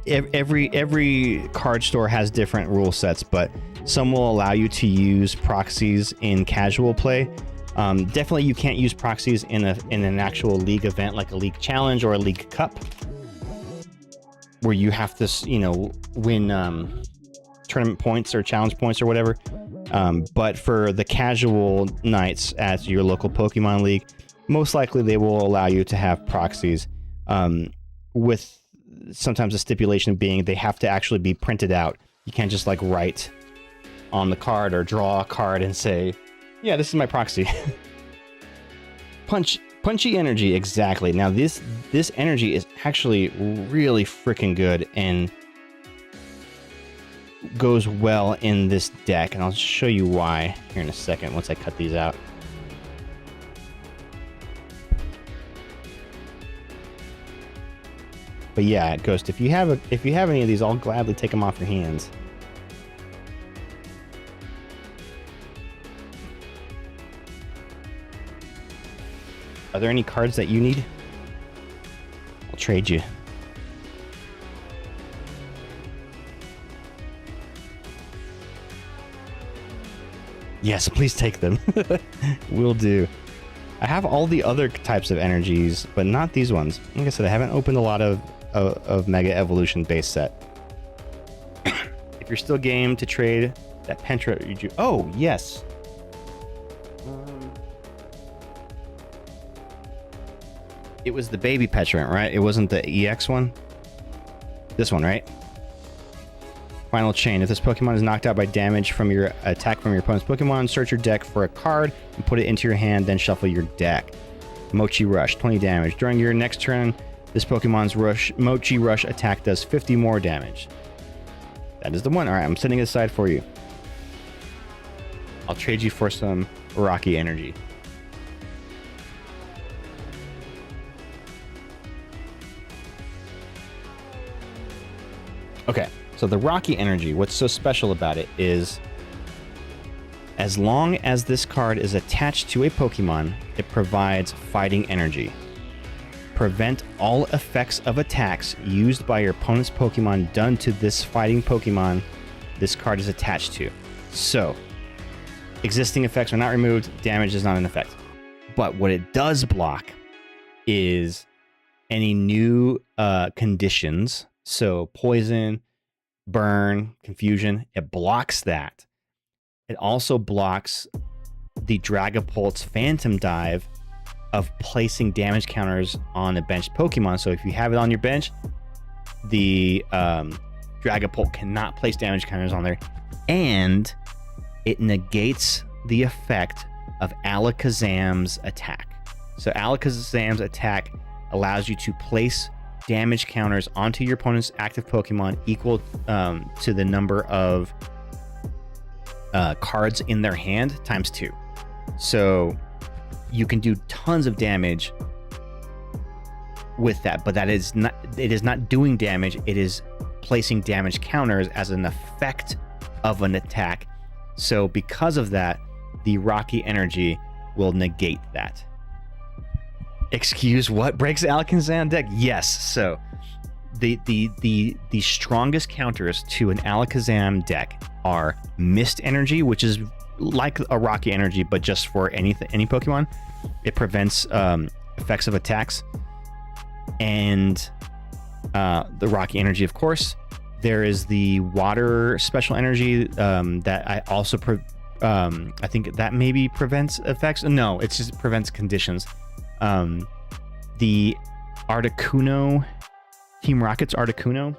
S4: every card store has different rule sets, but some will allow you to use proxies in casual play. Definitely you can't use proxies in an actual league event like a league challenge or a league cup, where you have to, you know, win tournament points or challenge points or whatever. But for the casual nights at your local Pokemon League, most likely they will allow you to have proxies, with sometimes a stipulation being they have to actually be printed out. You can't just like write on the card or draw a card and say, yeah, this is my proxy. Punchy energy, exactly. Now this energy is actually really freaking good and goes well in this deck, and I'll show you why here in a second once I cut these out. But yeah, Ghost, if you have any of these, I'll gladly take them off your hands. Are there any cards that you need? I'll trade you. Yes, please take them. Will do. I have all the other types of energies, but not these ones. Like I said, I haven't opened a lot of Mega Evolution base set. If you're still game to trade that Pentra, oh yes. It was the baby Petrant, right? It wasn't the EX one? This one, right? Final chain. If this Pokemon is knocked out by damage from your attack from your opponent's Pokemon, search your deck for a card and put it into your hand, then shuffle your deck. Mochi Rush, 20 damage. During your next turn, this Pokemon's Mochi Rush attack does 50 more damage. That is the one. All right, I'm setting it aside for you. I'll trade you for some Rocky Energy. Okay, so the Rocky Energy, what's so special about it is as long as this card is attached to a Pokemon, it provides fighting energy. Prevent all effects of attacks used by your opponent's Pokemon done to this fighting Pokemon this card is attached to. So, existing effects are not removed, damage is not an effect. But what it does block is any new conditions. So poison, burn, confusion, it blocks that. It also blocks the Dragapult's Phantom Dive of placing damage counters on a benched Pokemon. So if you have it on your bench, the Dragapult cannot place damage counters on there. And it negates the effect of Alakazam's attack. So Alakazam's attack allows you to place damage counters onto your opponent's active Pokemon equal to the number of cards in their hand times 2. So you can do tons of damage with that, but that is not, it is not doing damage, it is placing damage counters as an effect of an attack. So because of that, the Rocky Energy will negate that. Excuse what? Breaks Alakazam deck? Yes. So the strongest counters to an Alakazam deck are Mist Energy, which is like a Rocky Energy, but just for any Pokemon. It prevents effects of attacks. And the Rocky Energy, of course. There is the Water Special Energy that I also I think that maybe prevents effects. No, it just prevents conditions. The Articuno, Team Rocket's Articuno.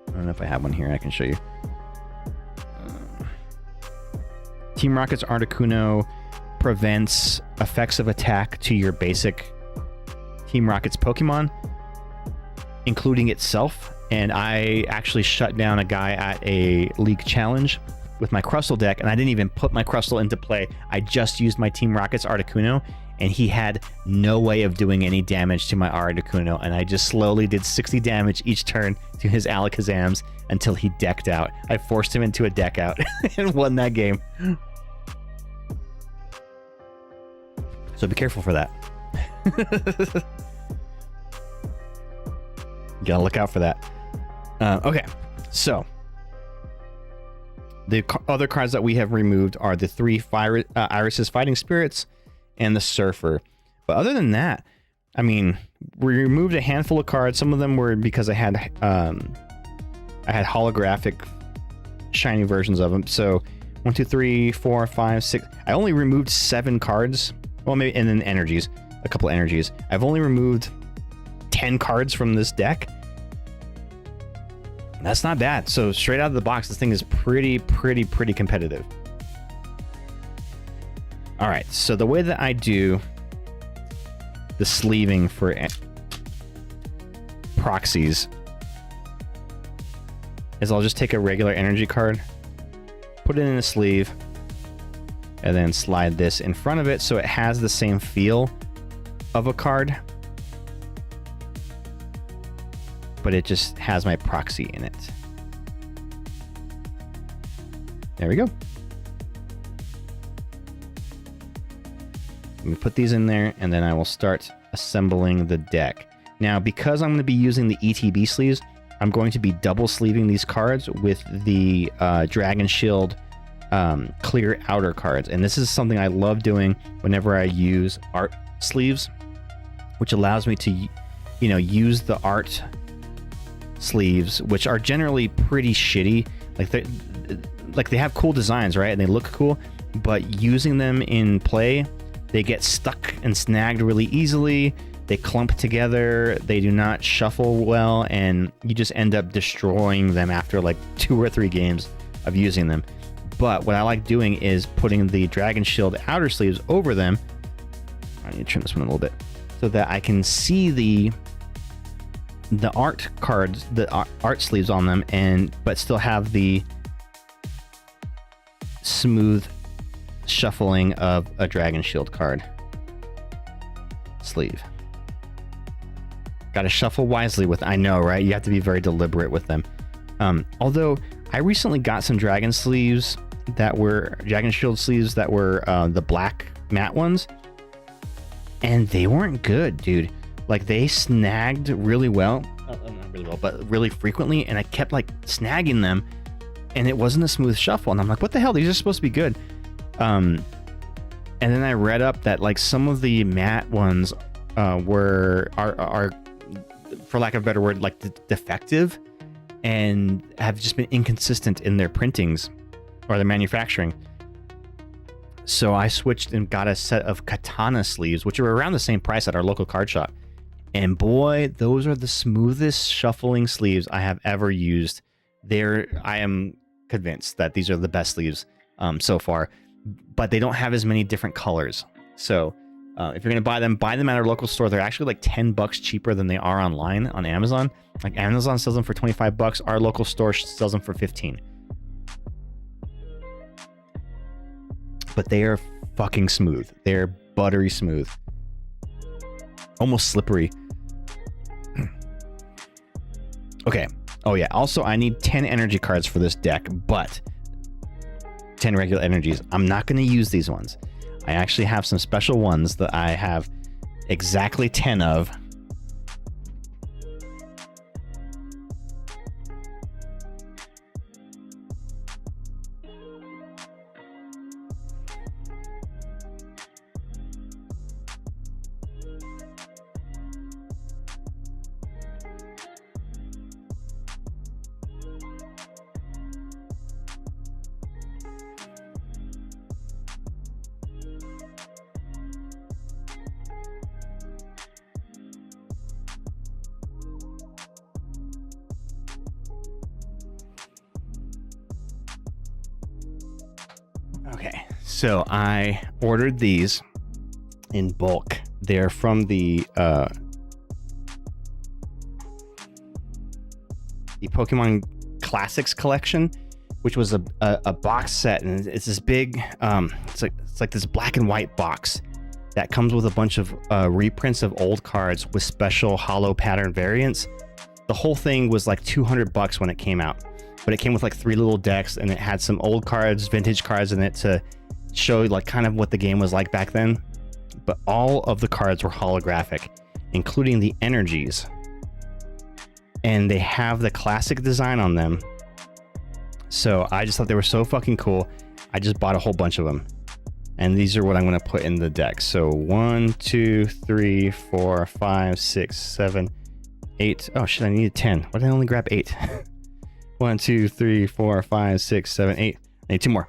S4: I don't know if I have one here. I can show you. Team Rocket's Articuno prevents effects of attack to your basic Team Rocket's Pokemon, including itself. And I actually shut down a guy at a League Challenge with my Crustle deck, and I didn't even put my Crustle into play. I just used my Team Rocket's Articuno, and he had no way of doing any damage to my Articuno, and I just slowly did 60 damage each turn to his Alakazams until he decked out. I forced him into a deck out and won that game. So be careful for that. Gotta look out for that. Okay, so the other cards that we have removed are the 3 Iris's Fighting Spirits and the Surfer. But other than that, I mean, we removed a handful of cards. Some of them were because I had holographic shiny versions of them. So 1, 2, 3, 4, 5, 6. I only removed 7 cards. Well, maybe, and then energies, a couple of energies. I've only removed 10 cards from this deck. That's not bad. So straight out of the box, this thing is pretty competitive. All right, so the way that I do the sleeving for proxies is I'll just take a regular energy card, put it in a sleeve, and then slide this in front of it so it has the same feel of a card, but it just has my proxy in it. There we go. Let me put these in there, and then I will start assembling the deck. Now, because I'm going to be using the ETB sleeves, I'm going to be double sleeving these cards with the Dragon Shield clear outer cards. And this is something I love doing whenever I use art sleeves, which allows me to, you know, use the art sleeves, which are generally pretty shitty. Like they have cool designs, right? And they look cool, but using them in play, they get stuck and snagged really easily. They clump together, they do not shuffle well, and you just end up destroying them after like 2 or 3 games of using them. But what I like doing is putting the Dragon Shield outer sleeves over them. I need to trim this one a little bit so that I can see the art cards, the art sleeves on them, but still have the smooth shuffling of a Dragon Shield card sleeve. Got to shuffle wisely with. I know, right? You have to be very deliberate with them. Although I recently got some Dragon sleeves that were Dragon Shield sleeves that were the black matte ones, and they weren't good, dude. Like they snagged really well, not really well, but really frequently, and I kept like snagging them, and it wasn't a smooth shuffle. And I'm like, what the hell? These are supposed to be good. And then I read up that like some of the matte ones are for lack of a better word, like defective, and have just been inconsistent in their printings or their manufacturing. So I switched and got a set of Katana sleeves, which are around the same price at our local card shop. And boy, those are the smoothest shuffling sleeves I have ever used. I am convinced that these are the best sleeves so far, but they don't have as many different colors. So if you're going to buy them at our local store. They're actually like $10 cheaper than they are online on Amazon. Like Amazon sells them for $25. Our local store sells them for $15. But they are fucking smooth. They're buttery smooth. Almost slippery. Okay. Oh yeah. Also, I need 10 energy cards for this deck, but 10 regular energies. I'm not going to use these ones. I actually have some special ones that I have exactly 10 of. Okay, so I ordered these in bulk. They're from the Pokemon Classics collection, which was a box set, and it's this big it's like this black and white box that comes with a bunch of reprints of old cards with special hollow pattern variants. The whole thing was like $200 when it came out, but it came with like 3 little decks, and it had some old cards, vintage cards in it to show like kind of what the game was like back then. But all of the cards were holographic, including the energies, and they have the classic design on them. So I just thought they were so fucking cool. I just bought a whole bunch of them, and these are what I'm going to put in the deck. So 1, 2, 3, 4, 5, 6, 7, 8. Oh shit, I needed 10. Why did I only grab 8? 1, 2, 3, 4, 5, 6, 7, 8. I need 2 more.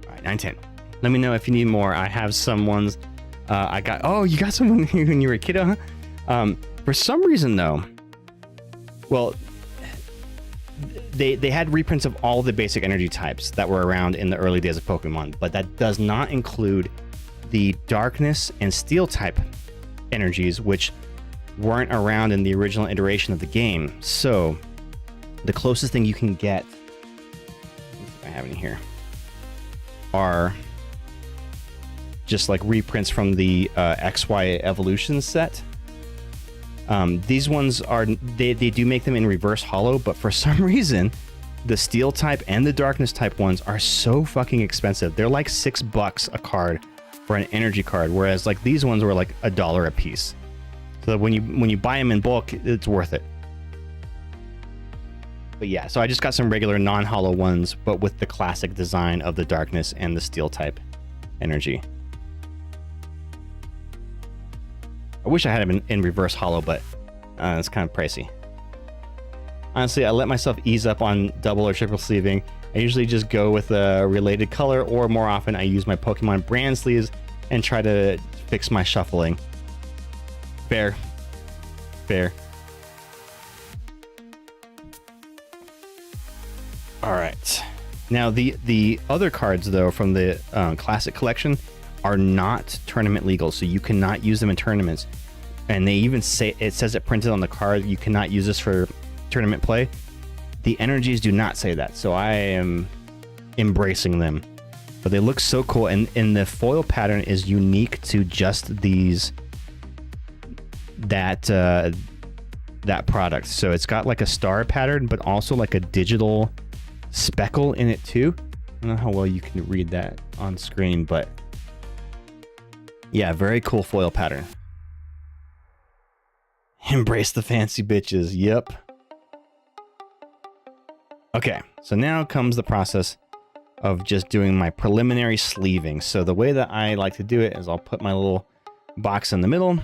S4: All right, 9, 10. Let me know if you need more. I have some ones I got. Oh, you got some when you were a kiddo, huh? For some reason, though, well, they had reprints of all the basic energy types that were around in the early days of Pokemon, but that does not include the darkness and steel type energies, which weren't around in the original iteration of the game. So the closest thing you can get, I have it in here, are just like reprints from the XY Evolution set. These ones are, they do make them in reverse hollow, but for some reason, the steel type and the darkness type ones are so fucking expensive. They're like $6 a card for an energy card, whereas like these ones were like $1 a piece. So when you buy them in bulk, it's worth it. But yeah, so I just got some regular non-hollow ones, but with the classic design of the darkness and the steel type energy. I wish I had them in reverse holo, but it's kind of pricey. Honestly, I let myself ease up on double or triple sleeving. I usually just go with a related color, or more often I use my Pokemon brand sleeves and try to fix my shuffling. Fair. Fair. All right. Now, the other cards, though, from the Classic Collection are not tournament legal, so you cannot use them in tournaments. And they even say, it says it printed on the card, you cannot use this for tournament play. The energies do not say that, so I am embracing them. But they look so cool, and the foil pattern is unique to just these that product. So it's got like a star pattern, but also like a digital speckle in it too. I don't know how well you can read that on screen, but yeah, very cool foil pattern. Embrace the fancy bitches. Yep. Okay, so now comes the process of just doing my preliminary sleeving. So the way that I like to do it is I'll put my little box in the middle,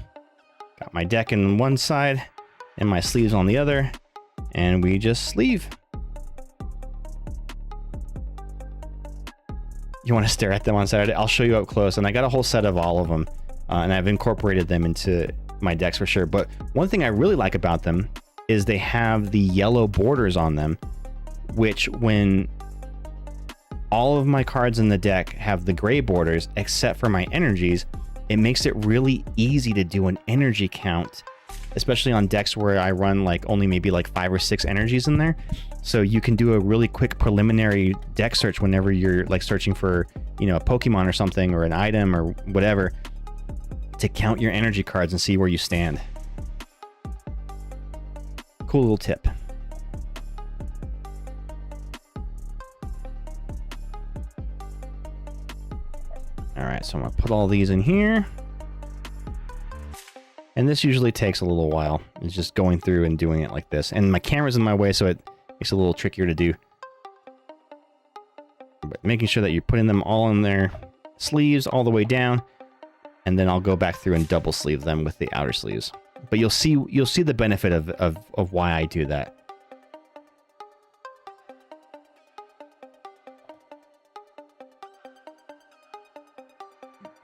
S4: got my deck in one side and my sleeves on the other, and we just sleeve. You want to stare at them on Saturday? I'll show you up close, and I got a whole set of all of them, and I've incorporated them into my decks for sure. But one thing I really like about them is they have the yellow borders on them, which when all of my cards in the deck have the gray borders, except for my energies, it makes it really easy to do an energy count, especially on decks where I run like only maybe like 5 or 6 energies in there. So you can do a really quick preliminary deck search whenever you're like searching for, you know, a Pokemon or something, or an item or whatever, to count your energy cards and see where you stand. Cool little tip. All right, so I'm gonna put all these in here. And this usually takes a little while. It's just going through and doing it like this. And my camera's in my way, so it makes it a little trickier to do. But making sure that you're putting them all in their sleeves all the way down, and then I'll go back through and double sleeve them with the outer sleeves. But you'll see the benefit of why I do that.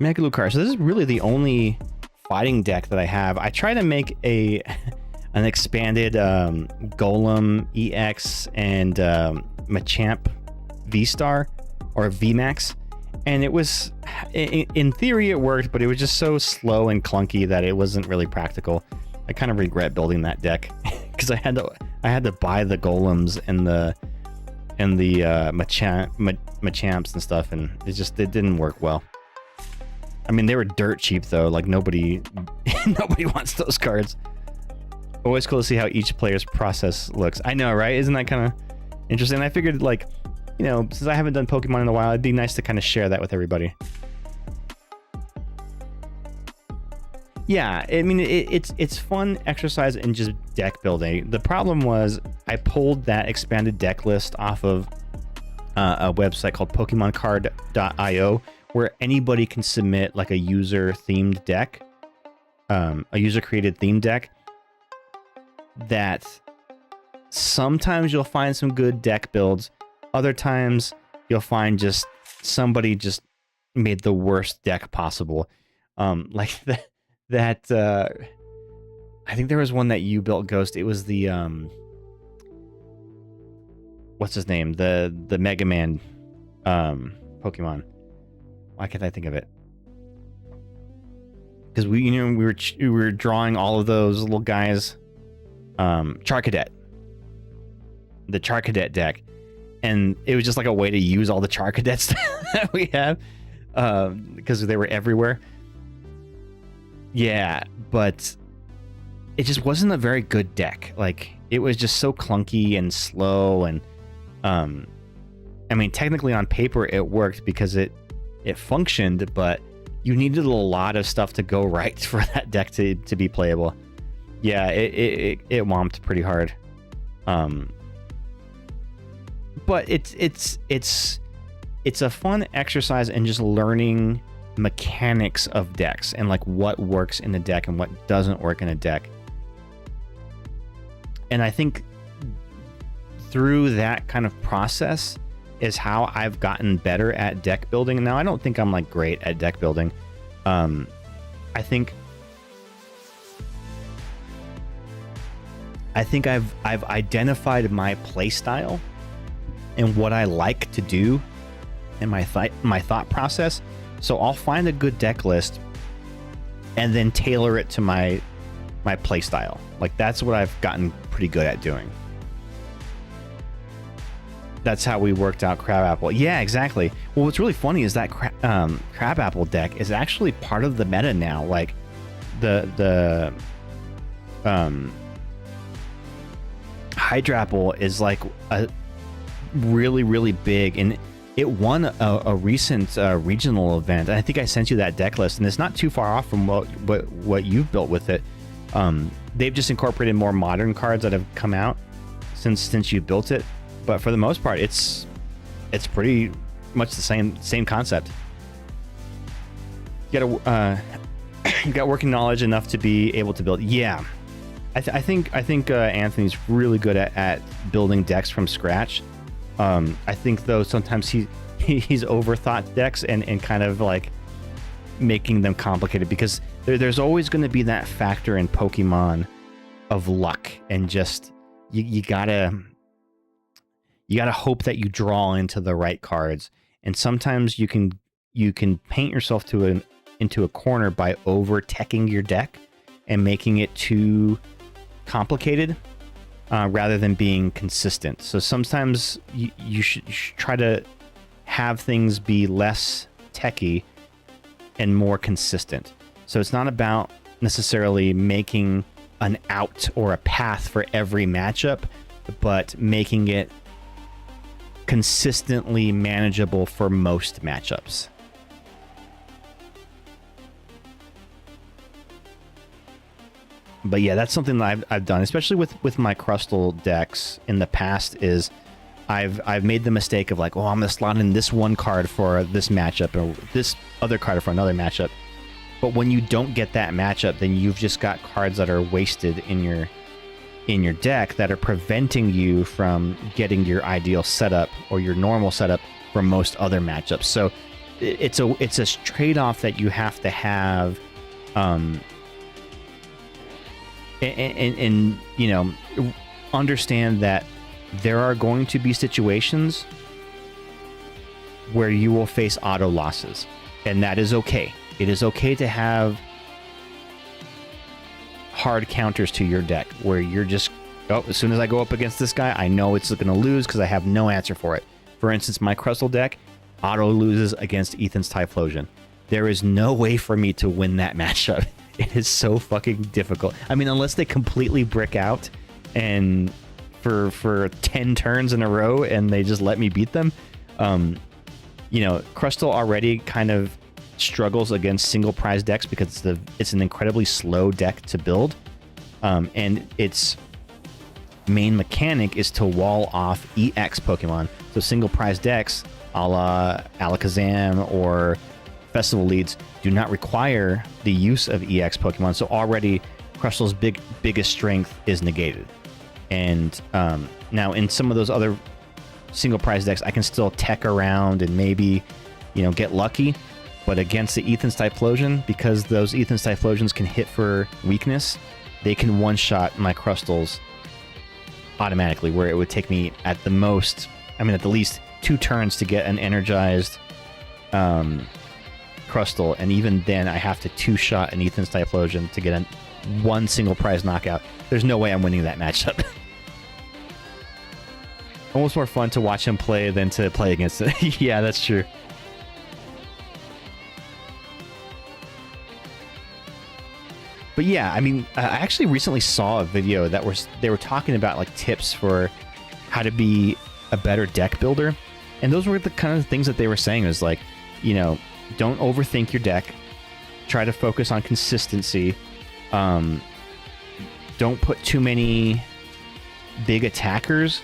S4: Mega Lucario. So this is really the only fighting deck that I have. I try to make an expanded Golem EX and Machamp V-Star or VMAX, and it was, in theory it worked, but it was just so slow and clunky that it wasn't really practical. I kind of regret building that deck because I had to buy the Golems and the Machamps and stuff, and it didn't work well. I mean, they were dirt cheap though. Like nobody wants those cards. Always cool to see how each player's process looks. I know, right? Isn't that kind of interesting? I figured, like, you know, since I haven't done Pokemon in a while, it'd be nice to kind of share that with everybody. Yeah, I mean, it's fun exercise in just deck building. The problem was I pulled that expanded deck list off of a website called PokemonCard.io, where anybody can submit like a user-themed deck, a user-created themed deck. That sometimes you'll find some good deck builds, other times you'll find just somebody just made the worst deck possible. Like that I think there was one that you built, Ghost. It was the what's his name? The Mega Man Pokemon. Why can't I think of it? Because we were drawing all of those little guys. Charcadet. The Charcadet deck. And it was just like a way to use all the Charcadets that we have. Because they were everywhere. Yeah, but it just wasn't a very good deck. Like, it was just so clunky and slow, and I mean, technically on paper it worked because it functioned, but you needed a lot of stuff to go right for that deck to be playable. Yeah, it whomped pretty hard. But it's a fun exercise in just learning mechanics of decks and like what works in a deck and what doesn't work in a deck. And I think through that kind of process is how I've gotten better at deck building. Now, I don't think I'm like great at deck building. I think I've identified my play style and what I like to do and my thought process. So I'll find a good deck list and then tailor it to my play style. Like that's what I've gotten pretty good at doing. That's how we worked out Crabapple. Yeah, exactly. Well, what's really funny is that Crabapple deck is actually part of the meta now. Like the Hydrapple is like a really, really big, and it won a recent regional event. And I think I sent you that deck list, and it's not too far off from what you've built with it. They've just incorporated more modern cards that have come out since you built it, but for the most part, it's pretty much the same concept. You got working knowledge enough to be able to build. Yeah, I think Anthony's really good at building decks from scratch. I think though sometimes he's overthought decks and kind of like making them complicated, because there's always going to be that factor in Pokemon of luck, and just you gotta hope that you draw into the right cards, and sometimes you can paint yourself into a corner by over teching your deck and making it too complicated rather than being consistent. So sometimes you should try to have things be less techy and more consistent. So it's not about necessarily making an out or a path for every matchup, but making it consistently manageable for most matchups. But yeah, that's something that I've done, especially with my Crustle decks in the past, is I've made the mistake of like, oh, I'm going to slot in this one card for this matchup or this other card for another matchup. But when you don't get that matchup, then you've just got cards that are wasted in your deck that are preventing you from getting your ideal setup or your normal setup for most other matchups. So it's a trade-off that you have to have, and you know, understand that there are going to be situations where you will face auto losses, and that is okay. It is okay to have hard counters to your deck where you're just, oh, as soon as I go up against this guy, I know it's going to lose because I have no answer for it. For instance, my Crustle deck auto loses against Ethan's Typhlosion. There is no way for me to win that matchup. It is so fucking difficult. I mean, unless they completely brick out and for 10 turns in a row and they just let me beat them. You know, Crustle already kind of struggles against single prize decks because it's an incredibly slow deck to build, and its main mechanic is to wall off EX Pokemon. So single prize decks a la Alakazam or Festival Leads do not require the use of EX Pokemon, so already Crustle's biggest strength is negated. And now in some of those other single prize decks, I can still tech around and maybe, you know, get lucky. But against the Ethan's Typhlosion, because those Ethan's Typhlosions can hit for weakness, they can one-shot my Crustles automatically, where it would take me at the most, I mean at the least 2 turns to get an energized Crustle, and even then I have to 2-shot an Ethan's Typhlosion to get one single prize knockout. There's no way I'm winning that matchup. Almost more fun to watch him play than to play against it. Yeah, that's true. But yeah, I mean, I actually recently saw a video that they were talking about like tips for how to be a better deck builder, and those were the kind of things that they were saying. Is like, you know, don't overthink your deck. Try to focus on consistency. Don't put too many big attackers,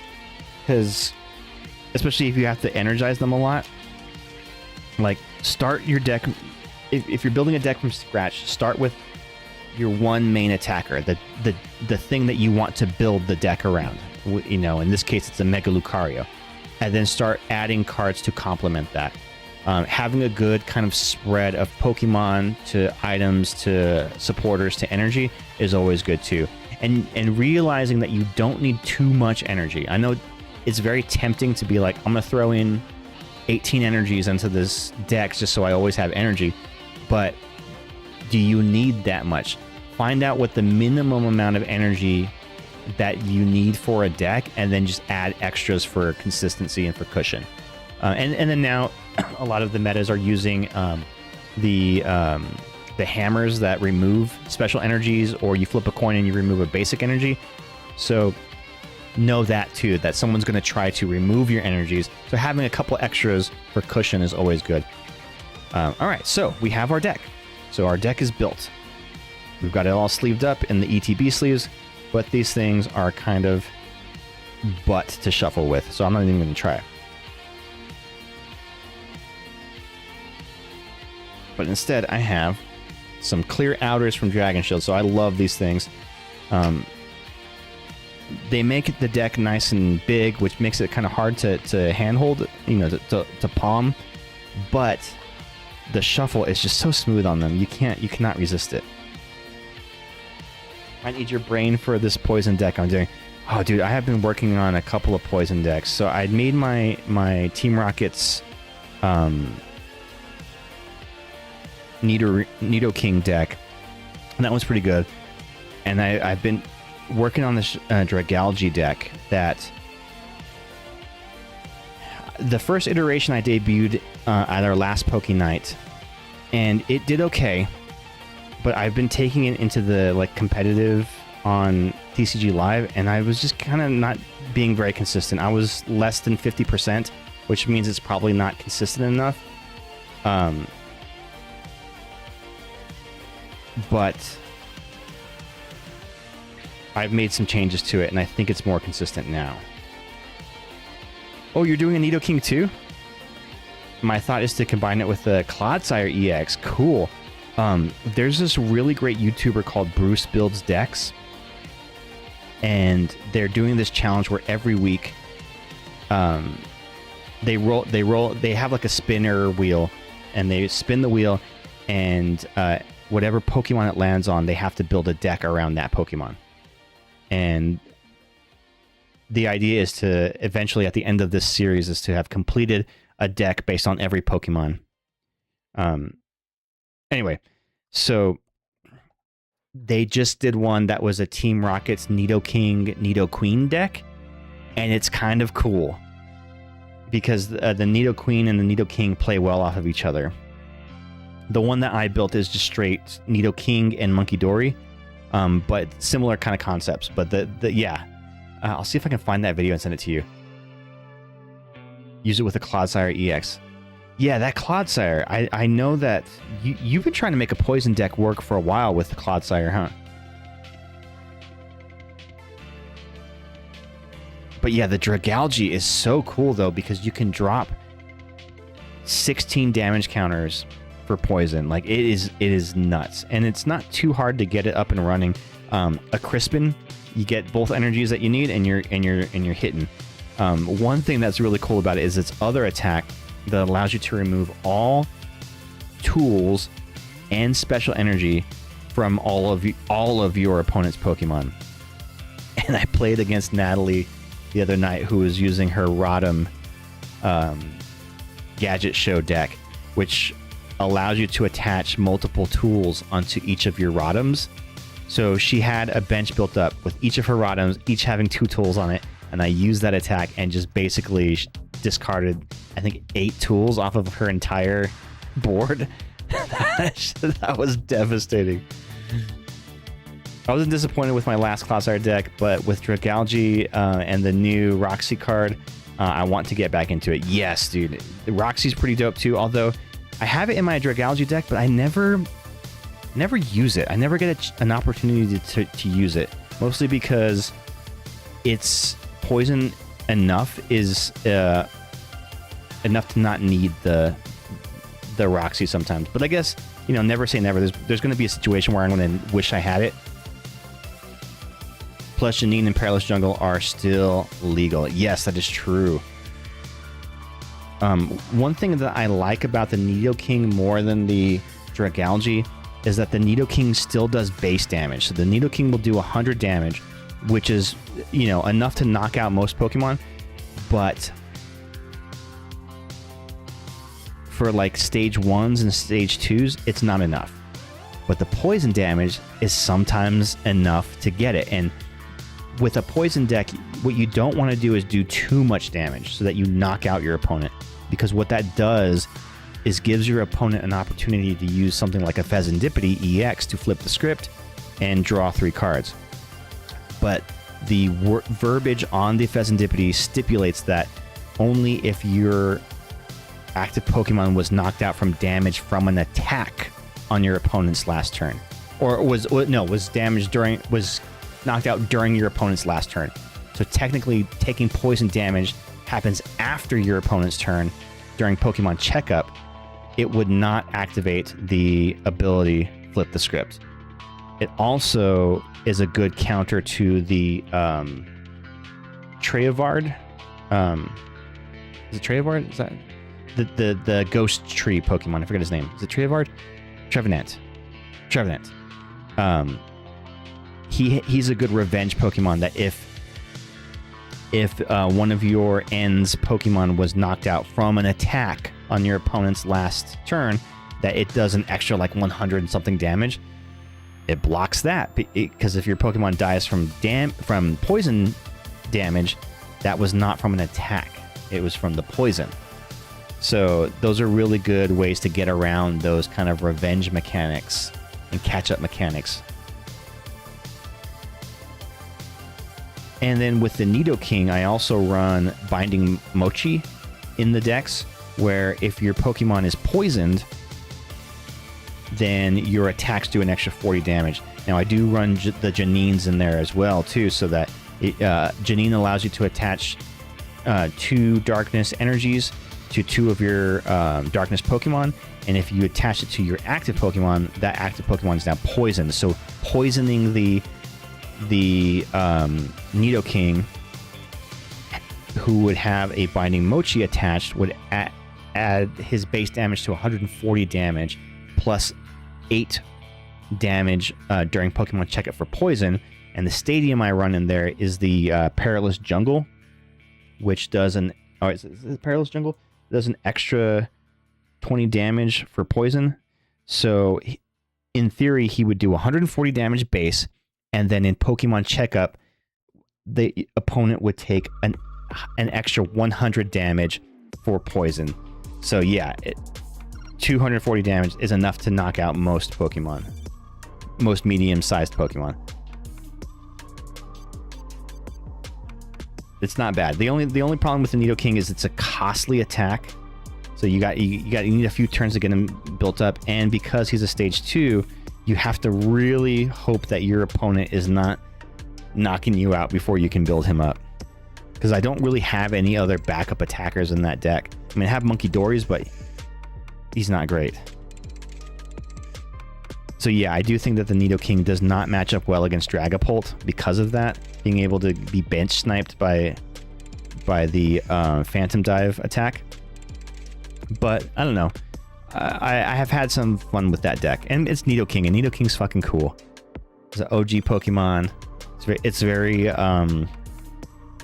S4: because especially if you have to energize them a lot. Like, start your deck. if you're building a deck from scratch, start with your one main attacker, the thing that you want to build the deck around. You know, in this case, it's a Mega Lucario, and then start adding cards to complement that. Having a good kind of spread of Pokemon to items to supporters to energy is always good too. And realizing that you don't need too much energy. I know it's very tempting to be like, I'm going to throw in 18 energies into this deck just so I always have energy. But do you need that much? Find out what the minimum amount of energy that you need for a deck, and then just add extras for consistency and for cushion. And then now a lot of the metas are using the hammers that remove special energies, or you flip a coin and you remove a basic energy. So know that too, that someone's going to try to remove your energies. So having a couple extras for cushion is always good. All right, so we have our deck. So our deck is built. We've got it all sleeved up in the ETB sleeves, but these things are kind of butt to shuffle with, so I'm not even going to try it. But instead, I have some clear outers from Dragon Shield, so I love these things. They make the deck nice and big, which makes it kind of hard to handhold, you know, to palm. But the shuffle is just so smooth on them. You cannot resist it. I need your brain for this poison deck I'm doing. Oh, dude, I have been working on a couple of poison decks. So I made my Team Rockets Nidoking deck, and that was pretty good. And I've been working on this Dragalge deck that the first iteration I debuted at our last Poke Night, and it did okay. But I've been taking it into the competitive on TCG Live, and I was just kind of not being very consistent. I was less than 50%, which means it's probably not consistent enough. But I've made some changes to it, and I think it's more consistent now. Oh, you're doing a Nidoking too? My thought is to combine it with the Clodsire EX. Cool. There's this really great YouTuber called Bruce Builds Decks, and they're doing this challenge where every week they have like a spinner wheel, and they spin the wheel, and whatever Pokemon it lands on, they have to build a deck around that Pokemon. And the idea is to eventually, at the end of this series, is to have completed a deck based on every Pokemon. Anyway, so they just did one that was a Team Rockets Nidoking, Nidoqueen deck, and it's kind of cool because the Nidoqueen and the Nidoking play well off of each other. The one that I built is just straight Nidoking and Munkidori, but similar kind of concepts. But I'll see if I can find that video and send it to you. Use it with a Clodsire EX. Yeah, that Clodsire. I know that you've been trying to make a poison deck work for a while with the Clodsire, huh? But yeah, the Dragalge is so cool though, because you can drop 16 damage counters for poison. Like it is nuts, and it's not too hard to get it up and running. A Crispin, you get both energies that you need, and you're hitting. One thing that's really cool about it is its other attack that allows you to remove all tools and special energy from all of your opponent's Pokemon. And I played against Natalie the other night, who was using her Rotom Gadget Show deck, which allows you to attach multiple tools onto each of your Rotoms. So she had a bench built up with each of her Rotoms, each having 2 tools on it, and I used that attack and just basically discarded, I think, 8 tools off of her entire board. That was devastating. I wasn't disappointed with my last Clodsire deck, but with Dragalge and the new Roxy card, I want to get back into it. Yes, dude. Roxy's pretty dope too, although I have it in my Dragalge deck, but I never use it. I never get an opportunity to use it, mostly because it's poison enough is enough to not need the Roxy sometimes. But I guess you know, never say never. There's going to be a situation where I'm going to wish I had it. Plus, Janine and Perilous Jungle are still legal. Yes, that is true. One thing that I like about the Nidoking more than the Dragalge is that the Nidoking still does base damage. So the Nidoking will do 100 damage, which is, you know, enough to knock out most Pokemon. But for like stage 1s and stage 2s, it's not enough. But the poison damage is sometimes enough to get it. And with a poison deck, what you don't want to do is do too much damage so that you knock out your opponent. Because what that does is gives your opponent an opportunity to use something like a Fezandipiti EX to flip the script and draw 3 cards. But the verbiage on the Fezandipiti stipulates that only if your active Pokemon was knocked out from damage from an attack on your opponent's last turn, or was knocked out during your opponent's last turn. So technically, taking poison damage happens after your opponent's turn during Pokemon Checkup. It would not activate the ability Flip the Script. It also is a good counter to the Treavard. Is it Treavard? Is that the Ghost Tree Pokemon? I forget his name. Is it Treavard? Trevenant. He's a good revenge Pokemon that if one of your end's Pokemon was knocked out from an attack on your opponent's last turn, that it does an extra like 100 and something damage. It blocks that because if your Pokemon dies from poison damage, that was not from an attack. It was from the poison. So those are really good ways to get around those kind of revenge mechanics and catch-up mechanics. And then with the Nidoking, I also run Binding Mochi in the decks, where if your Pokemon is poisoned, then your attacks do an extra 40 damage. Now, I do run the Janines in there as well, too, so that Janine allows you to attach 2 Darkness energies to 2 of your Darkness Pokemon, and if you attach it to your active Pokemon, that active Pokemon is now poisoned. So poisoning the Nidoking, who would have a Binding Mochi attached, would add his base damage to 140 damage plus 8 damage during Pokemon Checkup for poison. And the stadium I run in there is the Perilous Jungle, which does is it Perilous Jungle? Does an extra 20 damage for poison. So in theory, he would do 140 damage base, and then in Pokemon Checkup, the opponent would take an extra 100 damage for poison. So yeah, 240 damage is enough to knock out most Pokemon. Most medium-sized Pokemon. It's not bad. The only problem with the Nidoking is it's a costly attack. So you need a few turns to get him built up, and because he's a stage 2, you have to really hope that your opponent is not knocking you out before you can build him up. Because I don't really have any other backup attackers in that deck. I mean, I have Monkey Dories, but he's not great. So yeah, I do think that the Nidoking does not match up well against Dragapult because of that. Being able to be bench sniped by the Phantom Dive attack. But I don't know. I have had some fun with that deck, and it's Nidoking, and Nidoking's fucking cool. It's an OG Pokemon. It's very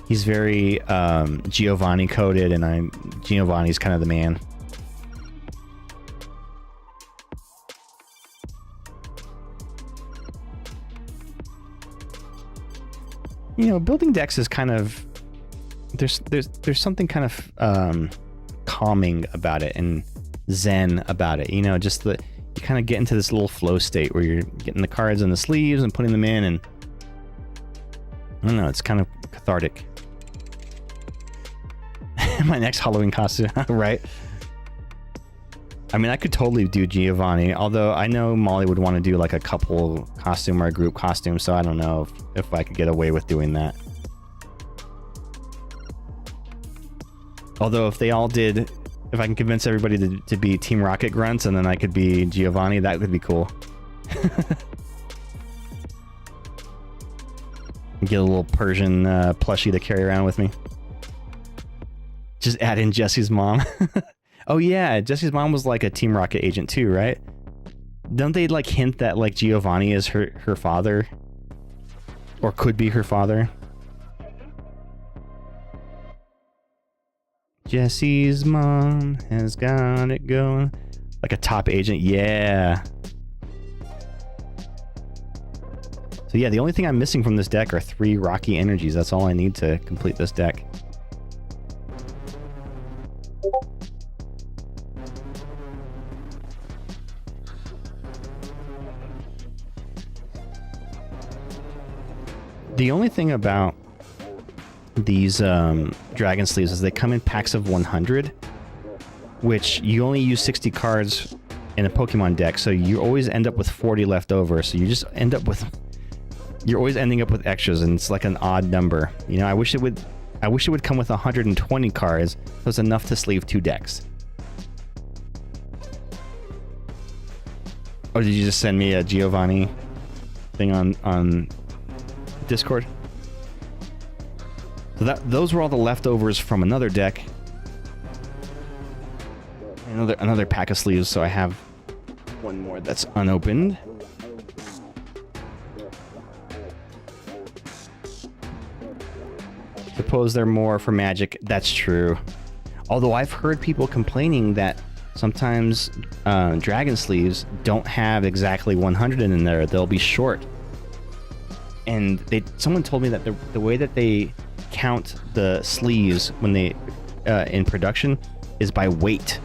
S4: he's very Giovanni coded, and Giovanni's kind of the man. You know, building decks is kind of there's something kind of calming about it and zen about it. You know, just you kind of get into this little flow state where you're getting the cards in the sleeves and putting them in, and I don't know, it's kind of cathartic. My next Halloween costume, right? I mean, I could totally do Giovanni, although I know Molly would want to do like a couple costume or a group costume, so I don't know if I could get away with doing that. Although if they all did If I can convince everybody to be Team Rocket grunts and then I could be Giovanni, that would be cool. Get a little Persian plushie to carry around with me. Just add in Jesse's mom. Oh yeah, Jesse's mom was like a Team Rocket agent too, right? Don't they like hint that like Giovanni is her father? Or could be her father? Jesse's mom has got it going. Like a top agent, yeah. So yeah, the only thing I'm missing from this deck are 3 Rocky energies. That's all I need to complete this deck. The only thing about these Dragon Sleeves is they come in packs of 100, which you only use 60 cards in a Pokemon deck, so you always end up with 40 left over, so you just end up with... You're always ending up with extras, and it's like an odd number. You know, I wish it would come with 120 cards, so it's enough to sleeve 2 decks. Or did you just send me a Giovanni thing on Discord? So those were all the leftovers from another deck. Another pack of sleeves, so I have one more that's unopened. Suppose they're more for Magic. That's true. Although I've heard people complaining that sometimes Dragon Sleeves don't have exactly 100 in there. They'll be short. And someone told me that the way that they count the sleeves when they in production is by weight.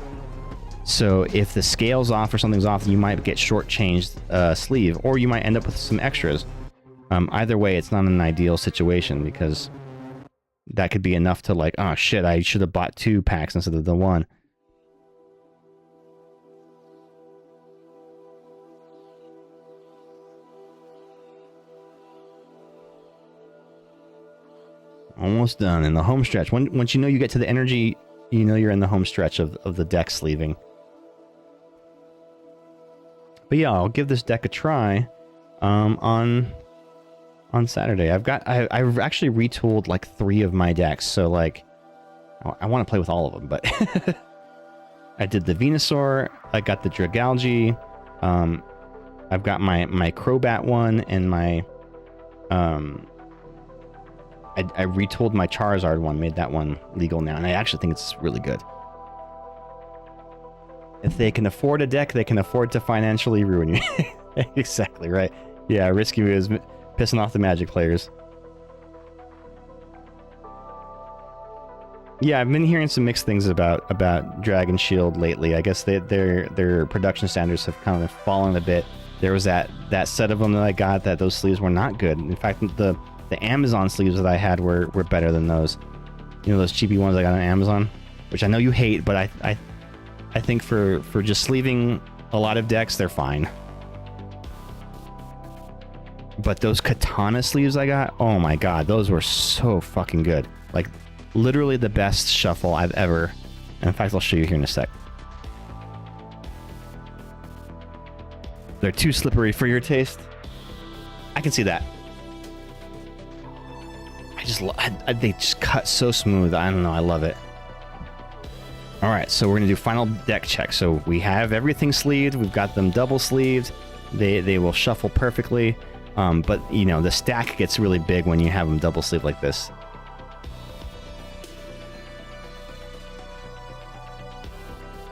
S4: So if the scale's off or something's off, you might get shortchanged sleeve, or you might end up with some extras. Either way, it's not an ideal situation because that could be enough to like, oh shit, I should have bought 2 packs instead of the 1. Almost done in the home stretch. Once you know you get to the energy, you know you're in the home stretch of the deck sleeving. But yeah, I'll give this deck a try on Saturday. I've actually retooled like 3 of my decks, so like I want to play with all of them, but I did the Venusaur, I got the Dragalge, I've got my Crobat one, and my I retooled my Charizard one, made that one legal now, and I actually think it's really good. If they can afford a deck, they can afford to financially ruin you. Exactly right. Yeah, Risky is pissing off the Magic players. Yeah, I've been hearing some mixed things about Dragon Shield lately. I guess their production standards have kind of fallen a bit. There was that set of them that I got that those sleeves were not good. In fact, the Amazon sleeves that I had were better than those. You know, those cheapy ones I got on Amazon, which I know you hate, but I think for just sleeving a lot of decks, they're fine. But those Katana sleeves I got, oh my god, those were so fucking good. Like, literally the best shuffle I've ever... In fact, I'll show you here in a sec. They're too slippery for your taste. I can see that. They just cut so smooth. I don't know, I love it. Alright, so we're going to do final deck check. So we have everything sleeved. We've got them double sleeved. They will shuffle perfectly. But, you know, the stack gets really big when you have them double sleeved like this.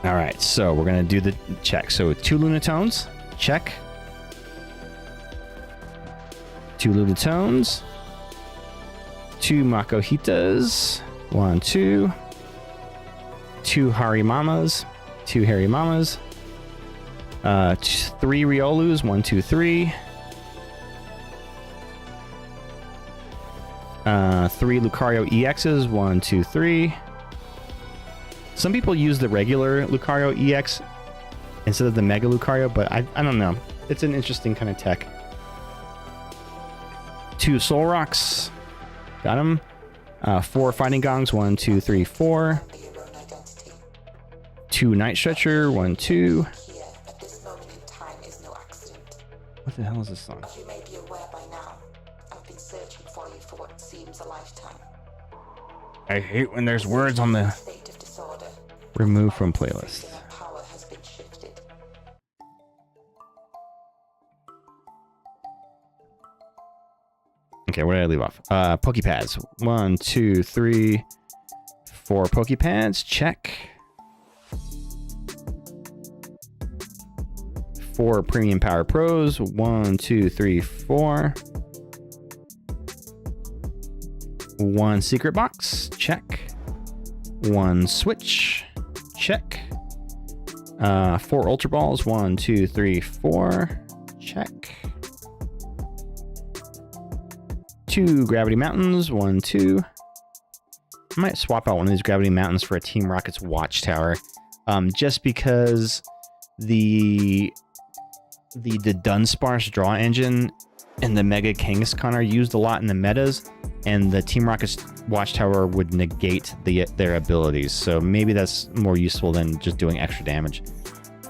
S4: Alright, so we're going to do the check. So 2 Lunatones, check. 2 Lunatones. 2 Makohitas. 1, 2. 2 Harimamas. 2 Harimamas. 3 Riolus. 1, 2, 3. 3 Lucario EXs. 1, 2, 3. Some people use the regular Lucario EX instead of the Mega Lucario, but I don't know. It's an interesting kind of tech. 2 Solrocks. Got him. 4 Fighting Gongs. 1, 2, 3, 4. 2 Night Stretcher, 1, 2.
S6: Here, at this moment in time, is no accident.
S4: What the hell is this song?
S6: As you may be aware by now, I've been searching for you for what seems a lifetime.
S4: I hate when there's words on the
S6: State of disorder.
S4: remove from playlist.
S6: Everything of power has been shifted.
S4: Okay, where did I leave off? Pokepads. 1, 2, 3, 4 Pokepads. Check. 4 Premium Power Pros. 1, 2, 3, 4. 1 Secret Box. Check. 1 Switch. Check. 4 Ultra Balls. 1, 2, 3, 4. Check. 2 Gravity Mountains. 1, 2. I might swap out one of these Gravity Mountains for a Team Rocket's Watchtower. Just because the Dunsparce draw engine and the Mega Kangaskhan are used a lot in the metas, and the Team Rocket's Watchtower would negate their abilities. So maybe that's more useful than just doing extra damage.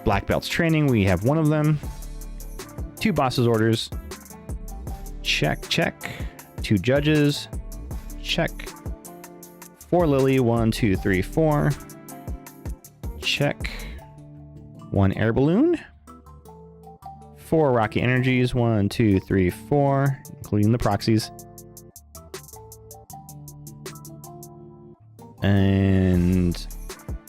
S4: Black Belts Training, we have 1 of them. 2 Boss's Orders. Check, check. 2 Judges. Check. 4 Lily. 1, 2, 3, 4. Check. 1 Air Balloon. 4 Rocky Energies. 1, 2, 3, 4, including the proxies. And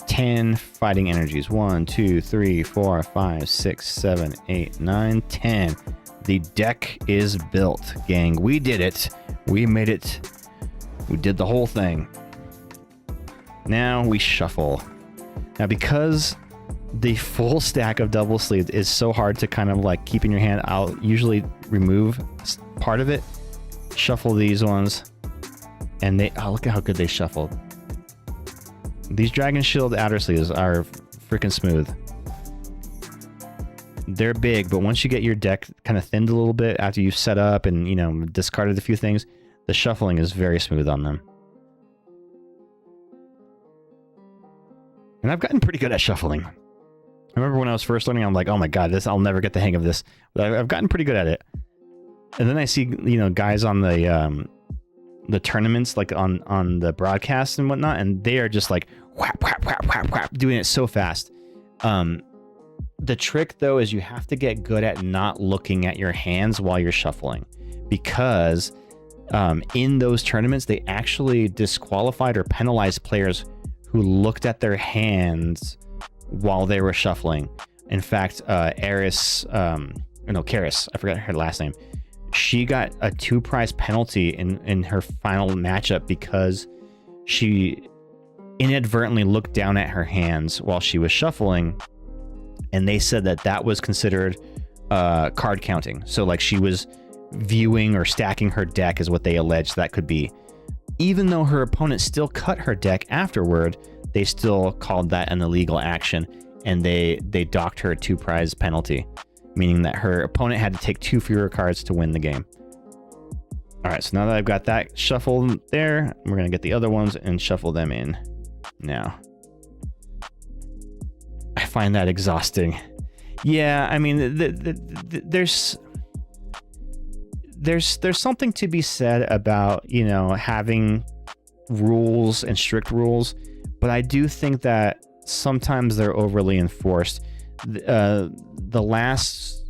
S4: 10 Fighting Energies. 1, 2, 3, 4, 5, 6, 7, 8, 9, 10. The deck is built, gang. We did it. We made it. We did the whole thing. Now we shuffle. Now, because the full stack of double sleeved is so hard to kind of like keep in your hand, I'll usually remove part of it, shuffle these ones, and look at how good they shuffled. These Dragon Shield outer sleeves are freaking smooth. They're big, but once you get your deck kind of thinned a little bit after you've set up and, you know, discarded a few things, the shuffling is very smooth on them. And I've gotten pretty good at shuffling. I remember when I was first learning, I'm like, oh my god, I'll never get the hang of this. But I've gotten pretty good at it. And then I see, you know, guys on the tournaments, like on the broadcast and whatnot, and they are just like whap, whap, whap, whap, whap, doing it so fast. The trick, though, is you have to get good at not looking at your hands while you're shuffling, because in those tournaments, they actually disqualified or penalized players who looked at their hands while they were shuffling. In fact, Karis, I forgot her last name. She got a 2 prize penalty in her final matchup because she inadvertently looked down at her hands while she was shuffling, and they said that was considered card counting. So like she was viewing or stacking her deck is what they alleged that could be. Even though her opponent still cut her deck afterward, they still called that an illegal action, and they docked her a 2 prize penalty, meaning that her opponent had to take 2 fewer cards to win the game. All right, so now that I've got that shuffled there, we're gonna get the other ones and shuffle them in now. I find that exhausting. Yeah, I mean, there's something to be said about, you know, having rules and strict rules, but I do think that sometimes they're overly enforced. The last,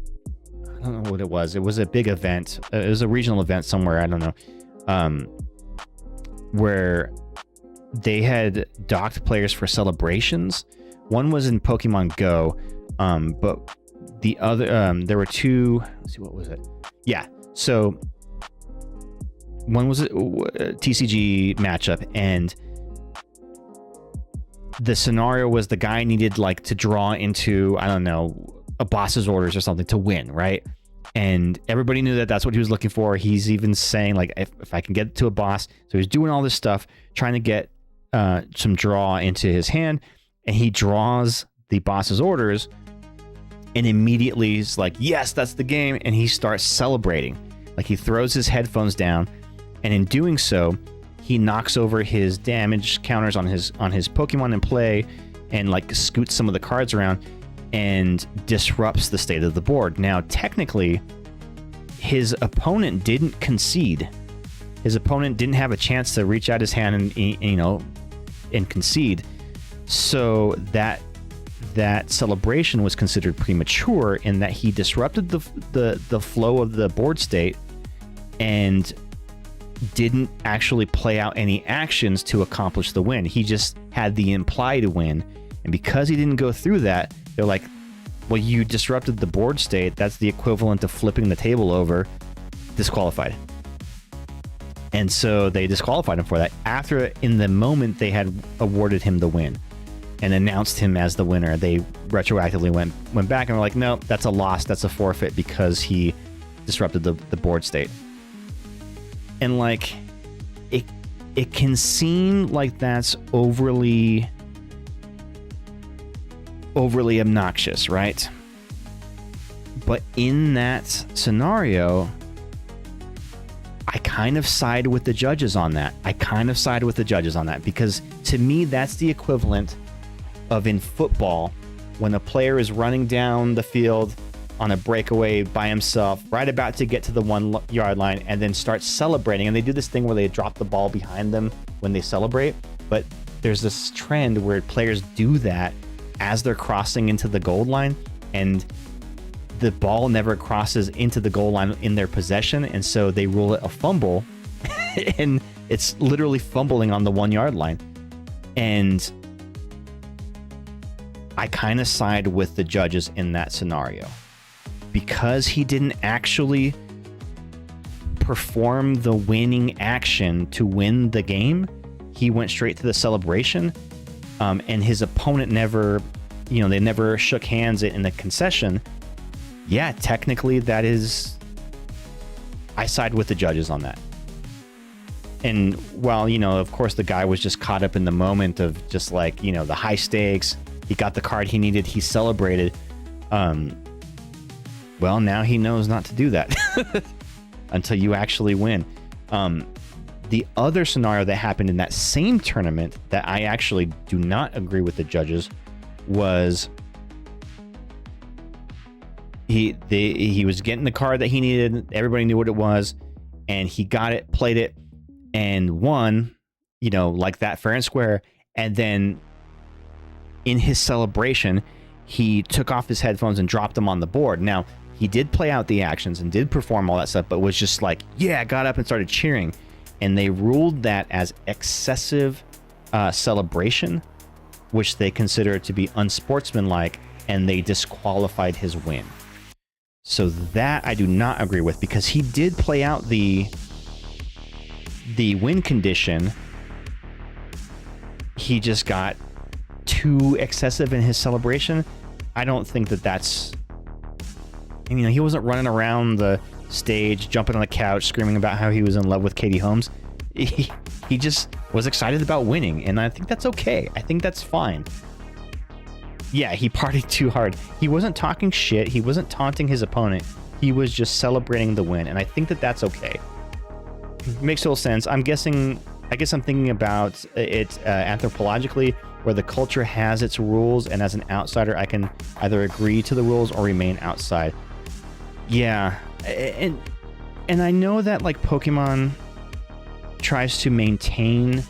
S4: I don't know what it was. It was a big event. It was a regional event somewhere. I don't know. Where they had docked players for celebrations. One was in Pokemon Go, but the other, there were 2. Let's see, what was it? Yeah. So one was a TCG matchup, and the scenario was the guy needed like to draw into, I don't know, a boss's orders or something to win, right? And everybody knew that that's what he was looking for. He's even saying like, if I can get to a boss. So he's doing all this stuff, trying to get some draw into his hand, and he draws the boss's orders, and immediately he's like, yes, that's the game. And he starts celebrating. Like he throws his headphones down, and in doing so, he knocks over his damage counters on his Pokemon in play. and like scoots some of the cards around and disrupts the state of the board. Now, technically, his opponent didn't concede. His opponent didn't have a chance to reach out his hand and concede. So that celebration was considered premature in that he disrupted the flow of the board state and didn't actually play out any actions to accomplish the win. He just had the implied win. And because he didn't go through that, they're like, well, you disrupted the board state. That's the equivalent of flipping the table over. Disqualified. And so they disqualified him for that. After, in the moment, they had awarded him the win and announced him as the winner, they retroactively went back and were like, no, that's a loss. That's a forfeit because he disrupted the board state. And like, it can seem like that's overly obnoxious, right? But in that scenario, I kind of side with the judges on that. Because to me, that's the equivalent of in football when a player is running down the field on a breakaway by himself, right about to get to the 1 yard line, and then start celebrating. And they do this thing where they drop the ball behind them when they celebrate. But there's this trend where players do that as they're crossing into the goal line, and the ball never crosses into the goal line in their possession. And so they rule it a fumble and it's literally fumbling on the 1 yard line. And I kind of side with the judges in that scenario. Because he didn't actually perform the winning action to win the game, he went straight to the celebration, and his opponent never, they never shook hands in the concession. Yeah, technically that is, I side with the judges on that. And while, of course the guy was just caught up in the moment of just like, the high stakes, he got the card he needed, he celebrated. Well, now he knows not to do that until you actually win. The other scenario that happened in that same tournament that I actually do not agree with the judges was he was getting the card that he needed. Everybody knew what it was, and he got it, played it, and won, like that, fair and square. And then in his celebration, he took off his headphones and dropped them on the board. Now, he did play out the actions and did perform all that stuff, but was just like, yeah, got up and started cheering. And they ruled that as excessive celebration, which they consider to be unsportsmanlike, and they disqualified his win. So that I do not agree with, because he did play out the win condition. He just got too excessive in his celebration. I don't think that that's... he wasn't running around the stage, jumping on the couch, screaming about how he was in love with Katie Holmes. He just was excited about winning, and I think that's okay. I think that's fine. Yeah, he partied too hard. He wasn't talking shit. He wasn't taunting his opponent. He was just celebrating the win, and I think that that's okay. Makes total sense. I guess I'm thinking about it anthropologically, where the culture has its rules, and as an outsider, I can either agree to the rules or remain outside. Yeah, and I know that like Pokemon tries to maintain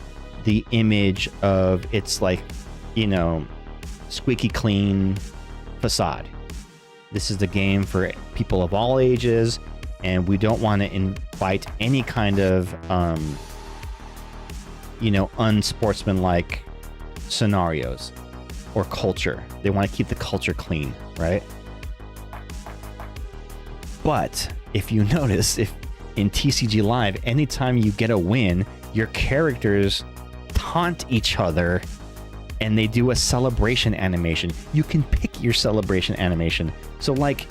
S4: the image of its like, squeaky clean facade. This is the game for people of all ages, and we don't want to invite any kind of unsportsmanlike scenarios or culture. They want to keep the culture clean, right? But if you notice, if in TCG Live, anytime you get a win, your characters taunt each other and they do a celebration animation. You can pick your celebration animation. So like,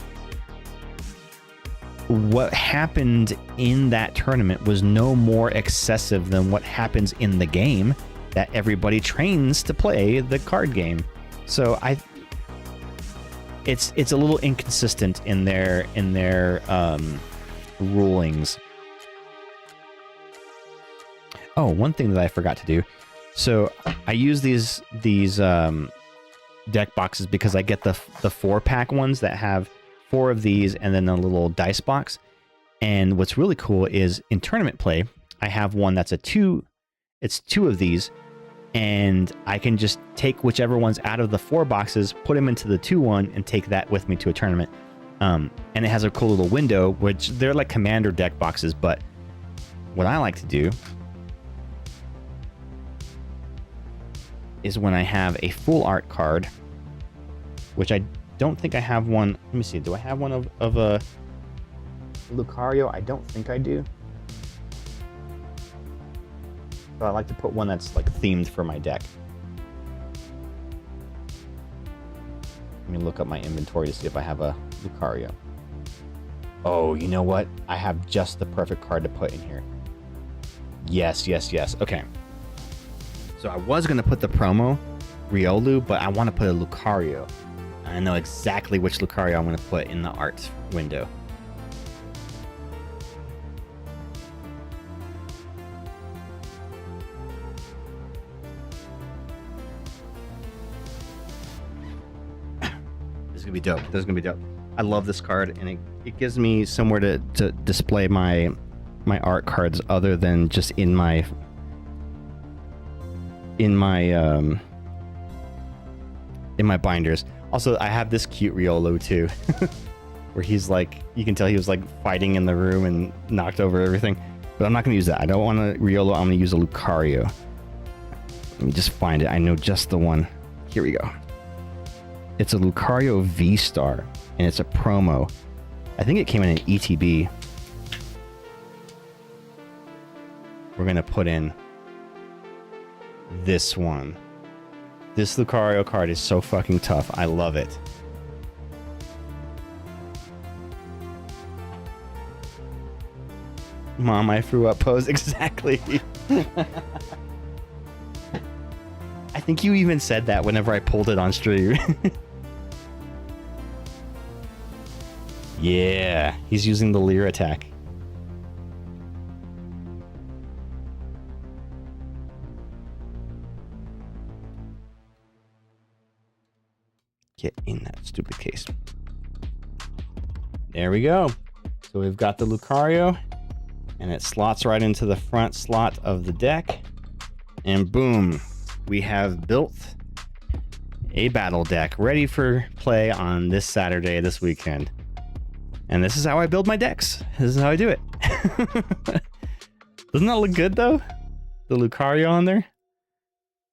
S4: what happened in that tournament was no more excessive than what happens in the game that everybody trains to play the card game. So it's a little inconsistent in their rulings. Oh, one thing that I forgot to do. So I use these deck boxes because I get the 4-pack ones that have 4 of these and then a little dice box. And what's really cool is in tournament play, I have one that's it's 2 of these, and I can just take whichever one's out of the 4 boxes, put them into the 2 one, and take that with me to a tournament. And it has a cool little window, which they're like commander deck boxes, but what I like to do is when I have a full art card, which I don't think I have one. Let me see. Do I have one of a Lucario? I don't think I do. So I like to put one that's like themed for my deck. Let me look up my inventory to see if I have a Lucario. Oh, you know what? I have just the perfect card to put in here. Yes. Okay. So I was going to put the promo Riolu, but I want to put a Lucario. I know exactly which Lucario I'm going to put in the art window. This is going to be dope. This is going to be dope. I love this card, and it gives me somewhere to display my art cards other than just in my binders. Also, I have this cute Riolu too, where he's like, you can tell he was like fighting in the room and knocked over everything. But I'm not gonna use that. I don't want a Riolu. I'm gonna use a Lucario. Let me just find it. I know just the one. Here we go. It's a Lucario V-Star, and it's a promo. I think it came in an ETB. We're gonna put in this one. This Lucario card is so fucking tough. I love it. Mom, I threw up pose. Exactly. I think you even said that whenever I pulled it on stream. Yeah, he's using the Leer attack. Get in that stupid case. There we go. So we've got the Lucario, and it slots right into the front slot of the deck. And boom, we have built a battle deck ready for play on this Saturday, this weekend. And this is how I build my decks. This is how I do it. Doesn't that look good though? The Lucario on there?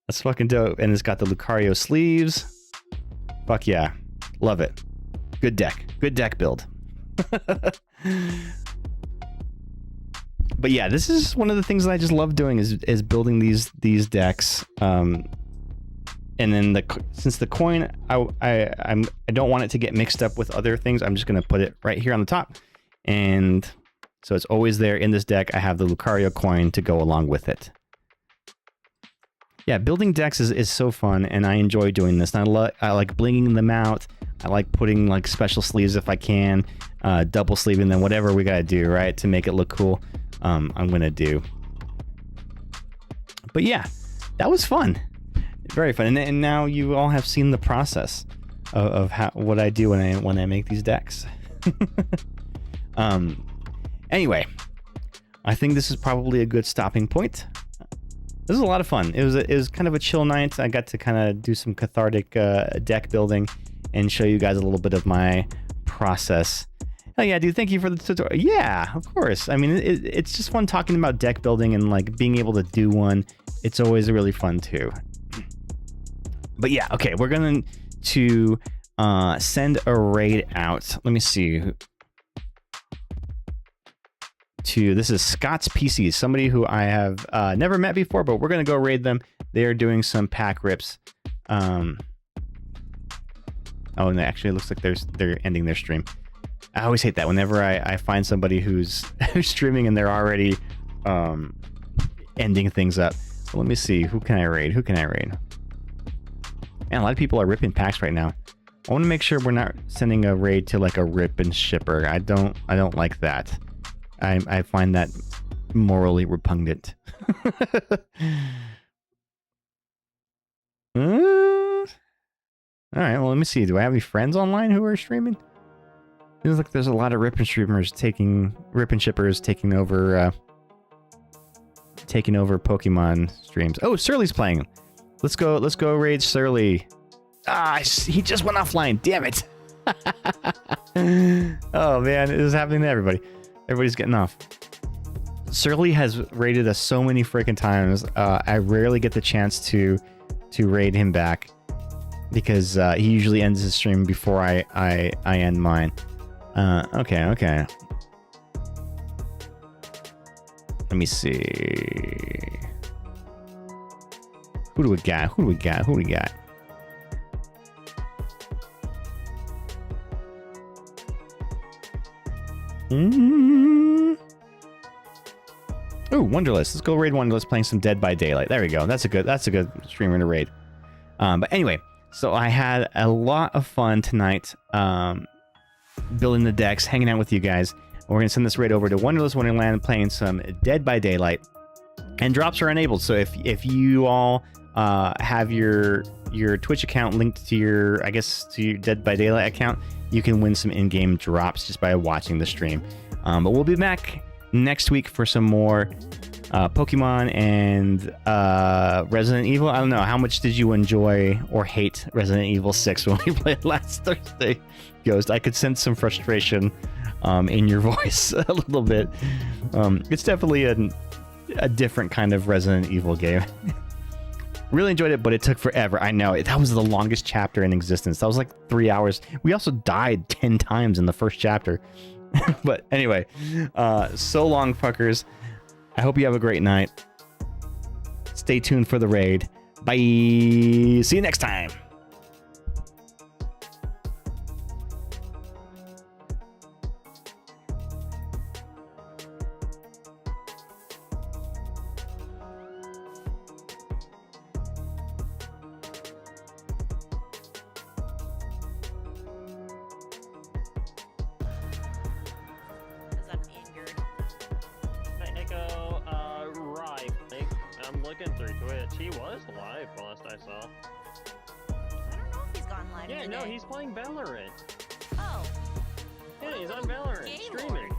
S4: That's fucking dope. And it's got the Lucario sleeves. Fuck yeah. Love it. Good deck. Good deck build. But yeah, this is one of the things that I just love doing is building these decks. And then since the coin, I don't want it to get mixed up with other things. I'm just gonna put it right here on the top, and so it's always there in this deck. I have the Lucario coin to go along with it. Yeah, building decks is so fun, and I enjoy doing this. And I like blinging them out. I like putting like special sleeves if I can, double sleeving them, whatever we gotta do, right, to make it look cool. I'm gonna do. But yeah, that was fun. Very fun, and now you all have seen the process of what I do when I make these decks. Anyway, I think this is probably a good stopping point. This is a lot of fun. It was kind of a chill night. I got to kind of do some cathartic deck building and show you guys a little bit of my process. Oh yeah, dude, thank you for the tutorial. Yeah, of course. I mean, it's just fun talking about deck building and like being able to do one. It's always really fun too. But yeah, okay, we're going to send a raid out. Let me see. This is Scott's PCs, somebody who I have never met before, but we're going to go raid them. They're doing some pack rips. Oh, and it actually looks like they're ending their stream. I always hate that whenever I find somebody who's streaming and they're already ending things up. So let me see. Who can I raid? Man, a lot of people are ripping packs right now. I want to make sure we're not sending a raid to like a rip and shipper. I don't like that. I find that morally repugnant. All right, well, let me see. Do I have any friends online who are streaming? It looks like there's a lot of Rip and shippers taking over Pokemon streams. Oh, Surly's playing. Let's go raid Surly. He just went offline. Damn it. Oh man, this is happening to everybody. Everybody's getting off. Surly has raided us so many freaking times. I rarely get the chance to raid him back because he usually ends his stream before I end mine. Okay. Let me see. Who do we got? Ooh, Wonderlist. Let's go raid Wonderlist playing some Dead by Daylight. There we go. That's a good streamer to raid. But anyway, so I had a lot of fun tonight building the decks, hanging out with you guys. We're going to send this raid over to Wonderlist Wonderland playing some Dead by Daylight. And drops are enabled, so if you all have your Twitch account linked to your Dead by Daylight account, you can win some in-game drops just by watching the stream. But we'll be back next week for some more Pokemon and Resident Evil. I don't know, how much did you enjoy or hate Resident Evil 6 when we played last Thursday, Ghost? I could sense some frustration in your voice a little bit. It's definitely a different kind of Resident Evil game. Really enjoyed it, but it took forever. I know. That was the longest chapter in existence. That was like 3 hours. We also died 10 times in the first chapter. But anyway, so long, fuckers. I hope you have a great night. Stay tuned for the raid. Bye. See you next time.
S7: I'm looking through Twitch. He was live last I saw.
S8: I don't know if he's gone live
S7: Yeah,
S8: today.
S7: no, he's playing Valorant.
S8: Oh.
S7: Yeah, he's on Valorant,
S8: Game
S7: streaming.
S8: Lord.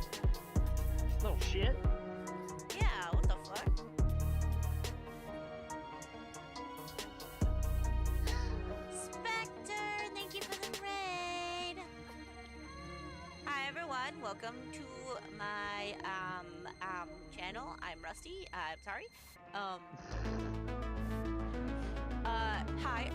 S7: No shit.
S8: Yeah, what the fuck? Spectre, thank you for the raid. Hi everyone, welcome to my channel. I'm Rusty. I'm sorry. Hi,